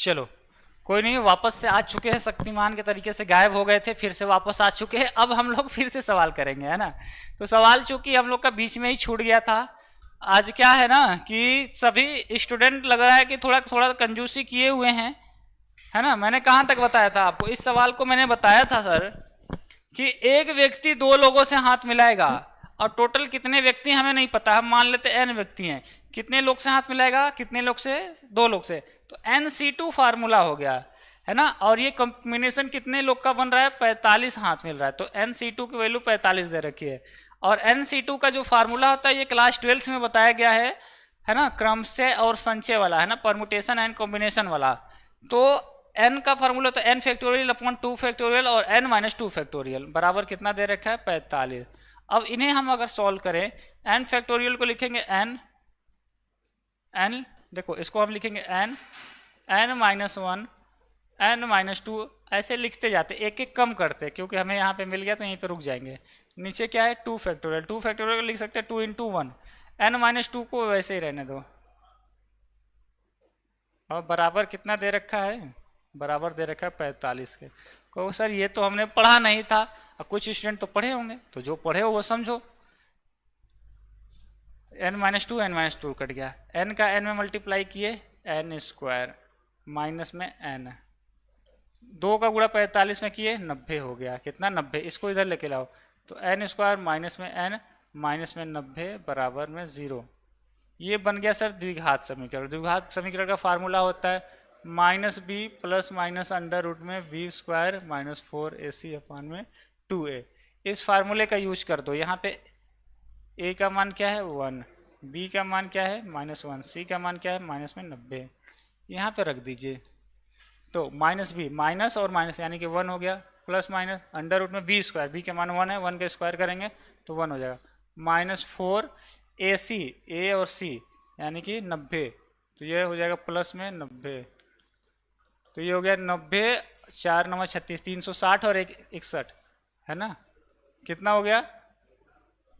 चलो कोई नहीं, वापस से आ चुके हैं, शक्तिमान के तरीके से गायब हो गए थे, फिर से वापस आ चुके हैं। अब हम लोग फिर से सवाल करेंगे, है ना। तो सवाल चूंकि हम लोग का बीच में ही छूट गया था, आज क्या है ना कि सभी स्टूडेंट लग रहा है कि थोड़ा थोड़ा कंजूसी किए हुए हैं, है ना। मैंने कहाँ तक बताया था आपको, इस सवाल को मैंने बताया था सर कि एक व्यक्ति दो लोगों से हाथ मिलाएगा, और टोटल कितने व्यक्ति हमें नहीं पता, हम मान लेते n व्यक्ति हैं, कितने लोग से हाथ मिलाएगा, कितने लोग से, दो लोग से, तो NC2 फार्मूला हो गया, है ना। और ये कॉम्बिनेशन कितने लोग का बन रहा है, 45 हाथ मिल रहा है, तो NC2 की वैल्यू 45 दे रखी है। और NC2 का जो फार्मूला होता है ये क्लास 12th में बताया गया है ना, क्रमशः और संचय वाला, है ना, परमुटेशन एंड कॉम्बिनेशन वाला। तो n का फार्मूला तो n फैक्टोरियल अपॉन 2 फैक्टोरियल और n माइनस 2 फैक्टोरियल बराबर कितना दे रखा है, 45। अब इन्हें हम अगर सॉल्व करें, n फैक्टोरियल को लिखेंगे n, देखो इसको हम लिखेंगे n माइनस 1, n माइनस 2, ऐसे लिखते जाते, एक एक कम करते, क्योंकि हमें यहाँ पे मिल गया तो यहीं पे रुक जाएंगे। नीचे क्या है, 2 फैक्टोरियल, 2 फैक्टोरियल को लिख सकते हैं 2 इंटू 1, n माइनस 2 को वैसे ही रहने दो। और बराबर कितना दे रखा है, बराबर दे रखा है 45 के। कहो सर ये तो हमने पढ़ा नहीं था, और कुछ स्टूडेंट तो पढ़े होंगे, तो जो पढ़े हो वो समझो। n माइनस 2 कट गया, n का n में मल्टीप्लाई किए n स्क्वायर माइनस में n, 2 का गुणा 45 में किए 90 हो गया, कितना 90, इसको इधर लेके लाओ, तो n स्क्वायर माइनस में n माइनस में 90 बराबर में 0। ये बन गया सर द्विघात समीकरण। द्विघात समीकरण का फार्मूला होता है minus B plus minus under root में B square minus 4ac upon में 2a। इस फार्मूले का यूज कर दो। यहाँ पे a का मान क्या है 1, b का मान क्या है -1, c का मान क्या है माइनस में 90, यहाँ पे रख दीजिए। तो माइनस बी, माइनस और माइनस यानी कि 1 हो गया, प्लस माइनस अंडर रूट में बी स्क्वायर, बी का मान 1 है, 1 का स्क्वायर करेंगे तो 1 हो जाएगा, -4ac, a और c यानी कि 90, तो ये हो जाएगा प्लस में 90, तो ये हो गया 90, 4 9 36, 360 और 1 61, है ना। कितना हो गया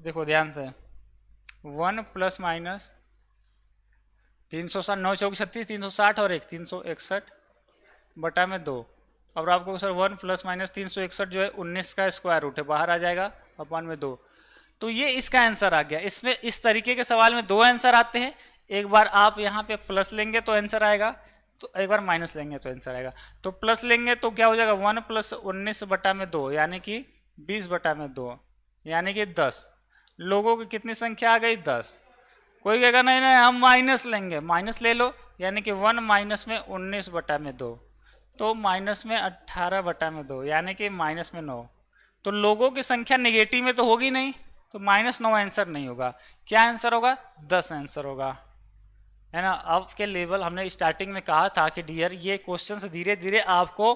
देखो ध्यान से, 1 प्लस माइनस 360, 9 चौक 36, 360 और 1 361 बटा में 2। अब आपको सर 1 प्लस माइनस 361 जो है 19 का स्क्वायर रूट है, बाहर आ जाएगा अपान में 2, तो ये इसका आंसर आ गया। इसमें इस तरीके के सवाल में दो आंसर आते हैं, एक बार आप यहाँ पे प्लस लेंगे तो आंसर आएगा, तो एक बार माइनस लेंगे तो आंसर आएगा। तो प्लस लेंगे तो क्या हो जाएगा 1 प्लस 19 बटा में 2 यानी कि 20 बटा में 2 यानी कि 10। लोगों की कितनी संख्या आ गई 10। कोई कहेगा नहीं नहीं हम माइनस लेंगे, माइनस ले लो, यानी कि 1 माइनस में 19 बटा में 2 तो माइनस में 18 बटा में 2 यानी कि माइनस में 9। तो लोगों की संख्या निगेटिव में तो होगी नहीं, तो -9 आंसर नहीं होगा। क्या आंसर होगा 10 आंसर होगा, है ना। अब के लेवल हमने स्टार्टिंग में कहा था कि डियर ये क्वेश्चंस धीरे धीरे आपको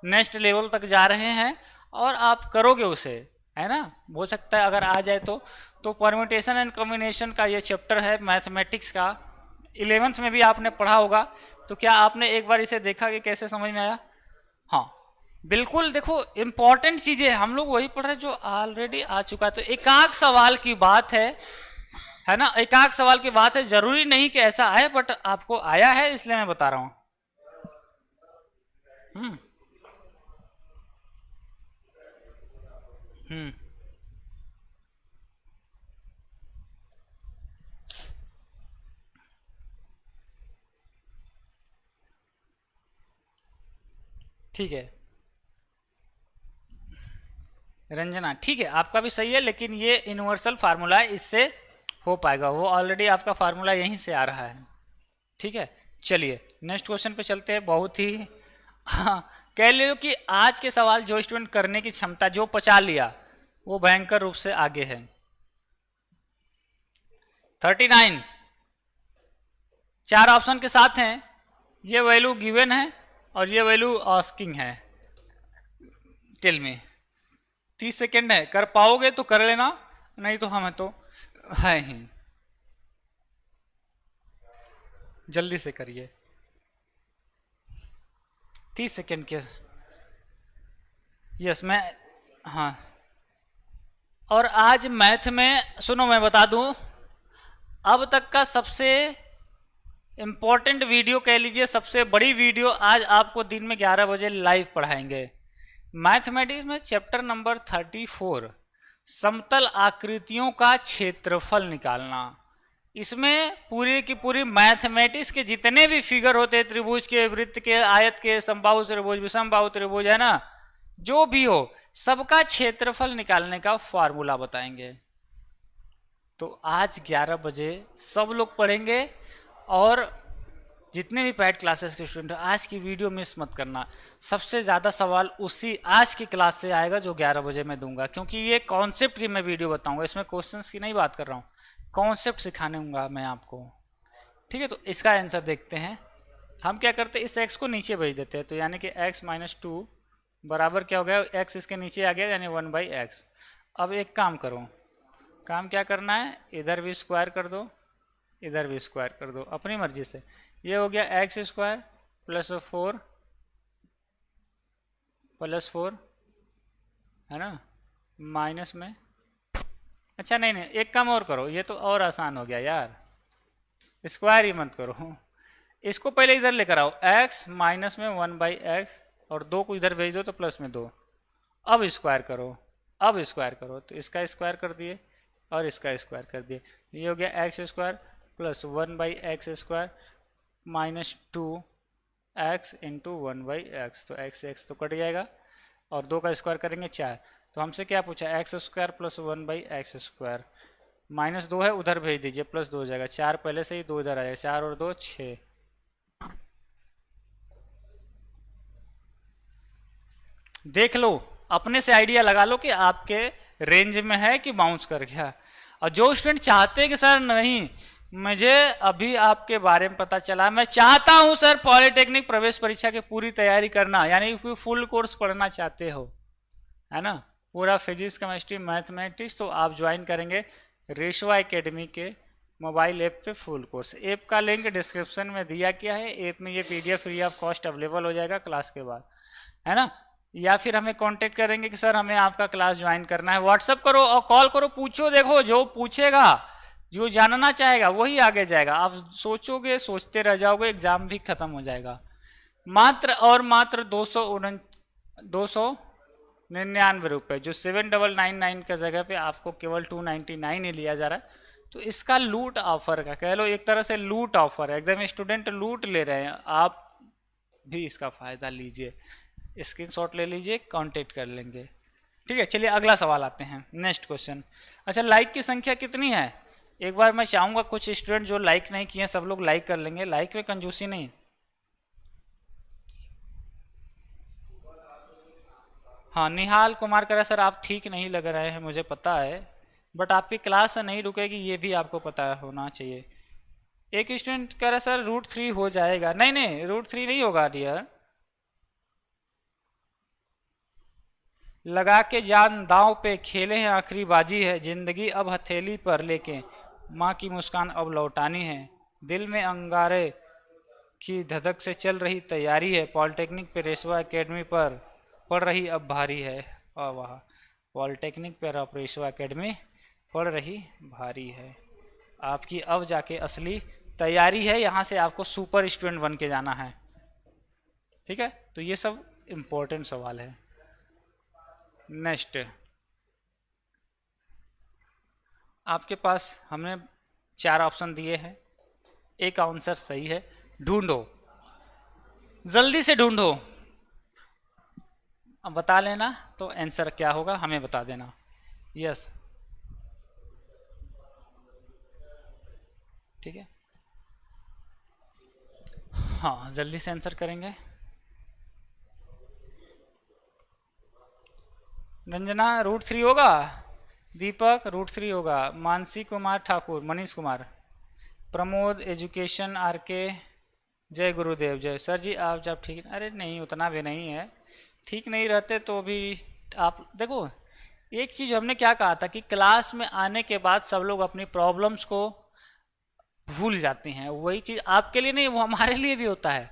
नेक्स्ट लेवल तक जा रहे हैं और आप करोगे उसे, है ना। हो सकता है अगर आ जाए तो परम्यूटेशन एंड कॉम्बिनेशन का ये चैप्टर है मैथमेटिक्स का, 11th में भी आपने पढ़ा होगा। तो क्या आपने एक बार इसे देखा कि कैसे समझ में आया? हाँ बिल्कुल, देखो इंपॉर्टेंट चीजें हम लोग वही पढ़ रहे जो ऑलरेडी आ चुका है। तो एकाक सवाल की बात है ना, एकाक सवाल की बात है, जरूरी नहीं कि ऐसा आए, बट आपको आया है इसलिए मैं बता रहा हूं। ठीक है रंजना, ठीक है आपका भी सही है, लेकिन ये यूनिवर्सल फार्मूला है, इससे हो पाएगा, वो ऑलरेडी आपका फार्मूला यहीं से आ रहा है। ठीक है चलिए नेक्स्ट क्वेश्चन पे चलते हैं। बहुत ही कह लो कि आज के सवाल जो स्टूडेंट करने की क्षमता जो पचा लिया वो भयंकर रूप से आगे है। 39 4 ऑप्शन के साथ हैं, ये वैल्यू गिवन है और ये वैल्यू आस्किंग है। टेल मी 30 सेकेंड है, कर पाओगे तो कर लेना, नहीं तो हमें तो है ही, जल्दी से करिए 30 सेकेंड के। यस मैं, हाँ और आज मैथ में सुनो मैं बता दूं, अब तक का सबसे इंपॉर्टेंट वीडियो कह लीजिए, सबसे बड़ी वीडियो आज आपको दिन में 11 बजे लाइव पढ़ाएंगे। मैथमेटिक्स में चैप्टर नंबर 34 समतल आकृतियों का क्षेत्रफल निकालना। इसमें पूरी की पूरी मैथमेटिक्स के जितने भी फिगर होते हैं, त्रिभुज के, वृत्त के, आयत के, समबाहु त्रिभुज, विषमबाहु त्रिभुज, है ना, जो भी हो, सबका क्षेत्रफल निकालने का फॉर्मूला बताएंगे। तो आज 11 बजे सब लोग पढ़ेंगे और जितने भी पैड क्लासेस के स्टूडेंट आज की वीडियो मिस मत करना। सबसे ज़्यादा सवाल उसी आज की क्लास से आएगा जो 11 बजे मैं दूंगा, क्योंकि ये कॉन्सेप्ट की मैं वीडियो बताऊंगा, इसमें क्वेश्चंस की नहीं बात कर रहा हूँ, कॉन्सेप्ट सिखाने हूँगा मैं आपको। ठीक है, तो इसका आंसर देखते हैं। हम क्या करते हैं, इस एक्स को नीचे भेज देते हैं, तो यानी कि x माइनस 2 बराबर क्या हो गया, x इसके नीचे आ गया यानी 1/x। अब एक काम करो, काम क्या करना है, इधर भी स्क्वायर कर दो, इधर भी स्क्वायर कर दो अपनी मर्जी से। ये हो गया एक्स स्क्वायर प्लस 4 है ना, माइनस में, अच्छा नहीं एक काम और करो, ये तो और आसान हो गया यार, स्क्वायर ही मत करो, इसको पहले इधर लेकर आओ, x माइनस में 1/x और 2 को इधर भेज दो तो प्लस में 2। अब स्क्वायर करो, अब स्क्वायर करो, तो इसका स्क्वायर कर दिए और इसका स्क्वायर कर दिए, ये हो गया x square plus 1/x square minus 2x into 1/x, तो x तो कट जाएगा और 2 का स्क्वायर करेंगे 4। तो हमसे क्या पूछा, x square plus 1/x square, minus 2 है उधर भेज दीजिए, प्लस 2 हो जाएगा, 4 पहले से ही, 2 इधर आ जाएगा, 4 और 2 6। देख लो, अपने से आइडिया लगा लो कि आपके रेंज में है कि बाउंस कर गया। और जो स्टूडेंट चाहते हैं कि सर नहीं मुझे अभी आपके बारे में पता चला, मैं चाहता हूं सर पॉलिटेक्निक प्रवेश परीक्षा की पूरी तैयारी करना, यानी कोई फुल कोर्स पढ़ना चाहते हो, है ना, पूरा फिजिक्स केमिस्ट्री मैथमेटिक्स, तो आप ज्वाइन करेंगे रेशवा एकेडमी के मोबाइल ऐप पे फुल कोर्स। ऐप का लिंक डिस्क्रिप्शन में दिया गया है, ऐप में ये PDF free of cost available हो जाएगा क्लास के बाद, है ना। या फिर हमें कांटेक्ट करेंगे कि सर हमें आपका क्लास ज्वाइन करना है, व्हाट्सअप करो और कॉल करो, पूछो, देखो जो पूछेगा, जो जानना चाहेगा वही आगे जाएगा। आप सोचोगे, सोचते रह जाओगे, एग्जाम भी खत्म हो जाएगा। मात्र और मात्र 299 रुपये, जो 7999 का जगह पे आपको केवल 299 ही लिया जा रहा है। तो इसका लूट ऑफर का कह लो, एक तरह से लूट ऑफर है, एकदम स्टूडेंट लूट ले रहे हैं, आप भी इसका फ़ायदा लीजिए, स्क्रीनशॉट ले लीजिए, कांटेक्ट कर लेंगे। ठीक है, चलिए अगला सवाल आते हैं, नेक्स्ट क्वेश्चन। अच्छा, लाइक की संख्या कितनी है, एक बार मैं चाहूँगा कुछ स्टूडेंट जो लाइक नहीं किए सब लोग लाइक कर लेंगे, लाइक में कंजूसी नहीं। हाँ, निहाल कुमार कह रहा है सर आप ठीक नहीं लग रहे हैं, मुझे पता है, बट आपकी क्लास नहीं रुकेगी ये भी आपको पता होना चाहिए। एक स्टूडेंट कह रहा है सर √3 हो जाएगा, नहीं नहीं √3 नहीं होगा डियर, लगा के जान दांव पे खेले हैं आखिरी बाजी है, जिंदगी अब हथेली पर लेके माँ की मुस्कान अब लौटानी है, दिल में अंगारे की धधक से चल रही तैयारी है, पॉलिटेक्निक पे रेशवा एकेडमी पर पढ़ रही अब भारी है, और वाह, पॉलिटेक्निक पर अब रेशवा एकेडमी पढ़ रही भारी है, आपकी अब जाके असली तैयारी है, यहाँ से आपको सुपर स्टूडेंट बन के जाना है। ठीक है, तो ये सब इम्पोर्टेंट सवाल है। नेक्स्ट, आपके पास हमने 4 ऑप्शन दिए हैं, एक आंसर सही है, ढूंढो, जल्दी से ढूंढो, अब बता लेना तो आंसर क्या होगा हमें बता देना। यस, ठीक है, हाँ जल्दी से आंसर करेंगे। रंजना √3 होगा, दीपक √3 होगा, मानसी कुमार ठाकुर, मनीष कुमार, प्रमोद एजुकेशन RK, जय गुरुदेव जय। सर जी आप जब ठीक, अरे नहीं उतना भी नहीं है, ठीक नहीं रहते तो भी आप देखो, एक चीज़ हमने क्या कहा था कि क्लास में आने के बाद सब लोग अपनी प्रॉब्लम्स को भूल जाते हैं, वही चीज़ आपके लिए नहीं वो हमारे लिए भी होता है।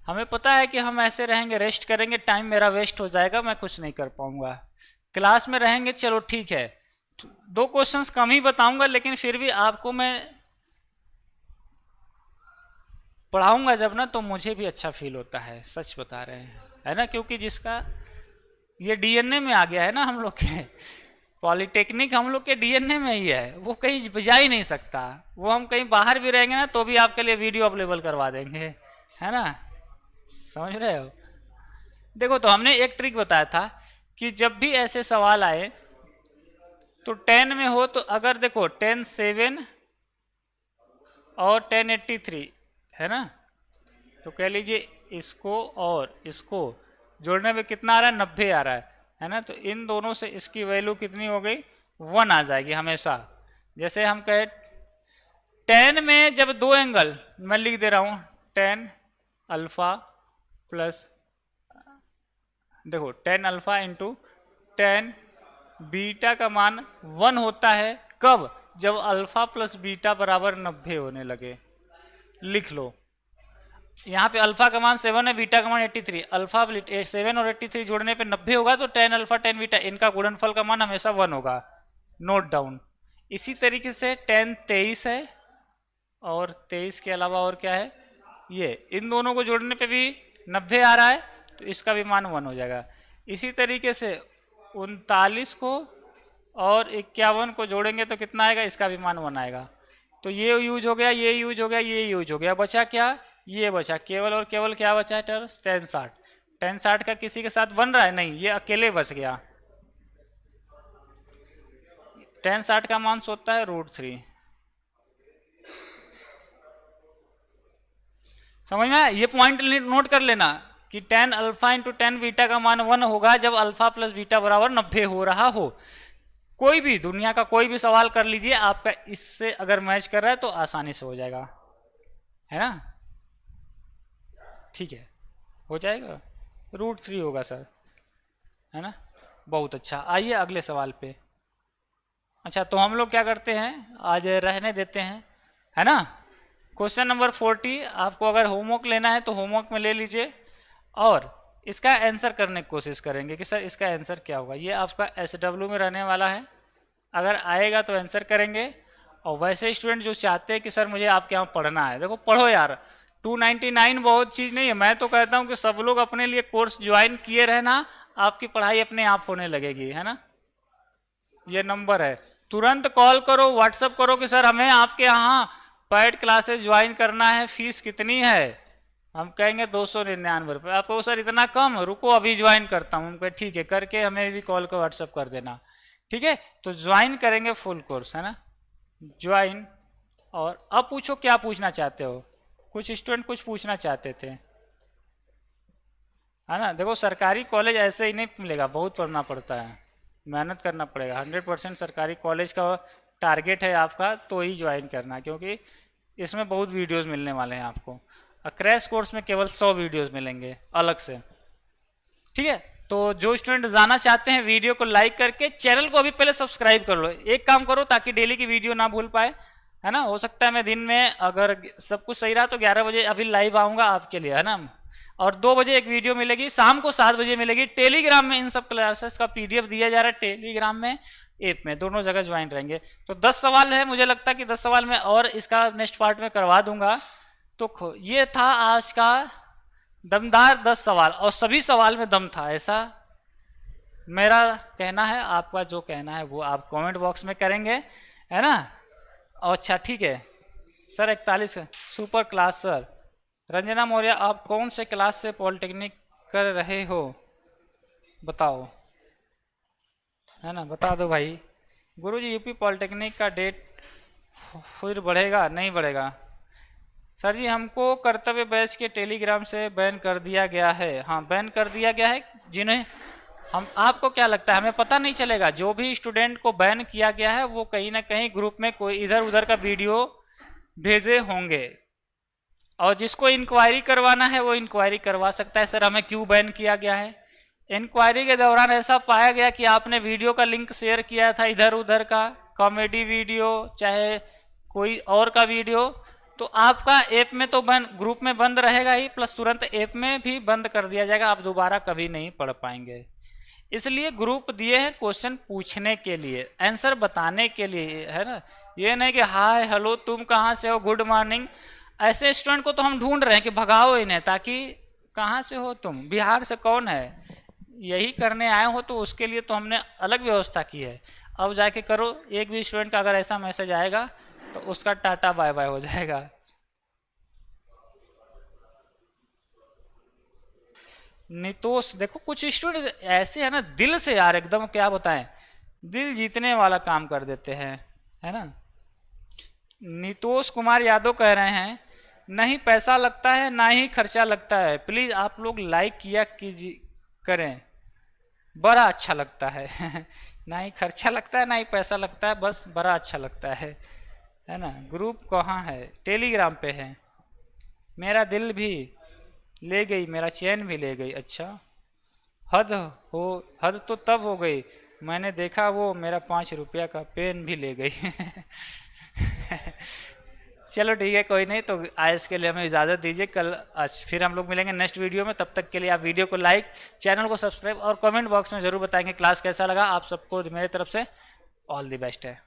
हमें पता है कि हम ऐसे रहेंगे, रेस्ट करेंगे, टाइम मेरा वेस्ट हो जाएगा, मैं कुछ नहीं कर पाऊंगा। क्लास में रहेंगे चलो ठीक है, 2 क्वेश्चंस कम ही बताऊंगा, लेकिन फिर भी आपको मैं पढ़ाऊंगा जब ना तो मुझे भी अच्छा फील होता है, सच बता रहे हैं, है ना, क्योंकि जिसका ये डीएनए में आ गया है ना हम लोग के, पॉलिटेक्निक हम लोग के डीएनए में ही है, वो कहीं जा ही नहीं सकता। वो हम कहीं बाहर भी रहेंगे ना तो भी आपके लिए वीडियो अवेलेबल करवा देंगे, है ना, समझ रहे हो। देखो तो हमने एक ट्रिक बताया था कि जब भी ऐसे सवाल आए तो 10 में हो तो अगर देखो 10(7) और 10(83) है ना, तो कह लीजिए इसको और इसको जोड़ने में कितना आ रहा है, 90 आ रहा है ना, तो इन दोनों से इसकी वैल्यू कितनी हो गई, 1 आ जाएगी हमेशा। जैसे हम कहे 10 में जब दो एंगल, मैं लिख दे रहा हूँ 10 अल्फा प्लस, देखो 10 अल्फा इंटू 10 बीटा का मान 1 होता है, कब, जब अल्फा प्लस बीटा बराबर 90 होने लगे। लिख लो, यहाँ पे अल्फा का मान 7 है, बीटा का मान 83, अल्फा 7 और 83 जोड़ने पे 90 होगा, तो 10 अल्फा 10 बीटा इनका गुणनफल का मान हमेशा 1 होगा, नोट डाउन। इसी तरीके से 10 23 है और 23 के अलावा और क्या है, ये इन दोनों को जोड़ने पे भी 90 आ रहा है, तो इसका भी मान 1 हो जाएगा। इसी तरीके से 39 को और 51 को जोड़ेंगे तो कितना आएगा, इसका भी मान 1 आएगा। तो ये यूज हो गया, ये यूज हो गया, ये यूज हो गया, बचा क्या, ये बचा केवल और केवल क्या बचा है, 10 60। 10 60 का किसी के साथ बन रहा है, नहीं, ये अकेले बच गया। 10 60 का मान होता है √3। समझ में, ये पॉइंट नोट कर लेना कि 10 अल्फा इंटू 10 बीटा का मान 1 होगा जब अल्फा प्लस बीटा बराबर 90 हो रहा हो। कोई भी दुनिया का कोई भी सवाल कर लीजिए, आपका इससे अगर मैच कर रहा है तो आसानी से हो जाएगा, है ना, ठीक है, हो जाएगा, √3 होगा सर, है ना, बहुत अच्छा। आइए अगले सवाल पे। अच्छा तो हम लोग क्या करते हैं, आज रहने देते हैं, है ना। क्वेश्चन नंबर 40 आपको अगर होमवर्क लेना है तो होमवर्क में ले लीजिए और इसका आंसर करने की कोशिश करेंगे कि सर इसका आंसर क्या होगा। ये आपका SW में रहने वाला है, अगर आएगा तो आंसर करेंगे। और वैसे स्टूडेंट जो चाहते हैं कि सर मुझे आपके यहाँ पढ़ना है, देखो पढ़ो यार, 299 बहुत चीज़ नहीं है। मैं तो कहता हूँ कि सब लोग अपने लिए कोर्स ज्वाइन किए रहना, आपकी पढ़ाई अपने आप होने लगेगी, है ना। ये नंबर है, तुरंत कॉल करो, व्हाट्सअप करो कि सर हमें आपके यहाँ पेड क्लासेस ज्वाइन करना है, फीस कितनी है। हम कहेंगे 299 रुपये। आपको सर इतना कम, रुको अभी ज्वाइन करता हूँ। हम कहे ठीक है, करके हमें भी कॉल कर व्हाट्सअप कर देना, ठीक है। तो ज्वाइन करेंगे फुल कोर्स, है ना, ज्वाइन। और अब पूछो क्या पूछना चाहते हो, कुछ स्टूडेंट कुछ पूछना चाहते थे, है ना। देखो सरकारी कॉलेज ऐसे ही नहीं मिलेगा, बहुत पढ़ना पड़ता है, मेहनत करना पड़ेगा। 100% सरकारी कॉलेज का टारगेट है आपका तो ही ज्वाइन करना, क्योंकि इसमें बहुत वीडियोस मिलने वाले हैं आपको। क्रैश कोर्स में केवल 100 वीडियोस मिलेंगे अलग से, ठीक है। तो जो स्टूडेंट जाना चाहते हैं वीडियो को लाइक करके, चैनल को अभी पहले सब्सक्राइब कर लो। एक काम करो ताकि डेली की वीडियो ना भूल पाए, है ना। हो सकता है मैं दिन में अगर सब कुछ सही रहा तो 11 बजे अभी लाइव आऊँगा आपके लिए, है ना। और 2 बजे एक वीडियो मिलेगी, शाम को 7 बजे मिलेगी। टेलीग्राम में इन सब क्लासेस का PDF दिया जा रहा है, टेलीग्राम में, ऐप में, दोनों जगह ज्वाइन रहेंगे। तो 10 सवाल है, मुझे लगता है कि 10 सवाल में और इसका नेक्स्ट पार्ट में करवा दूंगा। तो ये था आज का दमदार 10 सवाल, और सभी सवाल में दम था, ऐसा मेरा कहना है। आपका जो कहना है वो आप कमेंट बॉक्स में करेंगे, है ना। अच्छा ठीक है sir, 41 super class. Sir Ranjana Maurya, आप कौन से क्लास से पॉलिटेक्निक कर रहे हो, बताओ, है ना, बता दो भाई। गुरुजी यूपी पॉलिटेक्निक का डेट फिर बढ़ेगा, नहीं बढ़ेगा सर जी, हमको कर्तव्य बैच के टेलीग्राम से बैन कर दिया गया है। हाँ बैन कर दिया गया है, जिन्हें हम, आपको क्या लगता है हमें पता नहीं चलेगा। जो भी स्टूडेंट को बैन किया गया है वो कहीं ना कहीं ग्रुप में कोई इधर उधर का वीडियो भेजे होंगे, और जिसको इंक्वायरी करवाना है वो इंक्वायरी करवा सकता है, सर हमें क्यों बैन किया गया है। इंक्वायरी के दौरान ऐसा पाया गया कि आपने वीडियो का लिंक शेयर किया था इधर उधर का, कॉमेडी वीडियो चाहे कोई और का वीडियो, तो आपका ऐप में तो बंद, ग्रुप में बंद रहेगा ही, प्लस तुरंत ऐप में भी बंद कर दिया जाएगा, आप दोबारा कभी नहीं पढ़ पाएंगे। इसलिए ग्रुप दिए हैं क्वेश्चन पूछने के लिए, आंसर बताने के लिए, है ना। ये नहीं कि हाय हेलो तुम कहाँ से हो, गुड मॉर्निंग। ऐसे स्टूडेंट को तो हम ढूंढ रहे हैं कि भगाओ इन्हें, ताकि कहाँ से हो तुम, बिहार से कौन है, यही करने आए हो, तो उसके लिए तो हमने अलग व्यवस्था की है। अब जाके करो, एक भी स्टूडेंट का अगर ऐसा मैसेज आएगा तो उसका टाटा बाय बाय हो जाएगा। नितोष, देखो कुछ स्टूडेंट ऐसे है ना, दिल से यार एकदम क्या बताएं, दिल जीतने वाला काम कर देते हैं, है ना। नितोष कुमार यादव कह रहे हैं नहीं पैसा लगता है ना ही खर्चा लगता है, प्लीज आप लोग लाइक किया कीजिए करें, बड़ा अच्छा लगता है ना ही खर्चा लगता है ना ही पैसा लगता है, बस बड़ा अच्छा लगता है ना। ग्रुप कहाँ है? टेलीग्राम पे है। मेरा दिल भी ले गई, मेरा चैन भी ले गई। अच्छा, हद हो, हद तो तब हो गई मैंने देखा वो मेरा 5 रुपया का पेन भी ले गई चलो ठीक है, कोई नहीं, तो आज के लिए हमें इजाज़त दीजिए। कल आज फिर हम लोग मिलेंगे नेक्स्ट वीडियो में। तब तक के लिए आप वीडियो को लाइक, चैनल को सब्सक्राइब और कमेंट बॉक्स में ज़रूर बताएंगे क्लास कैसा लगा। आप सबको मेरी तरफ से ऑल द बेस्ट है।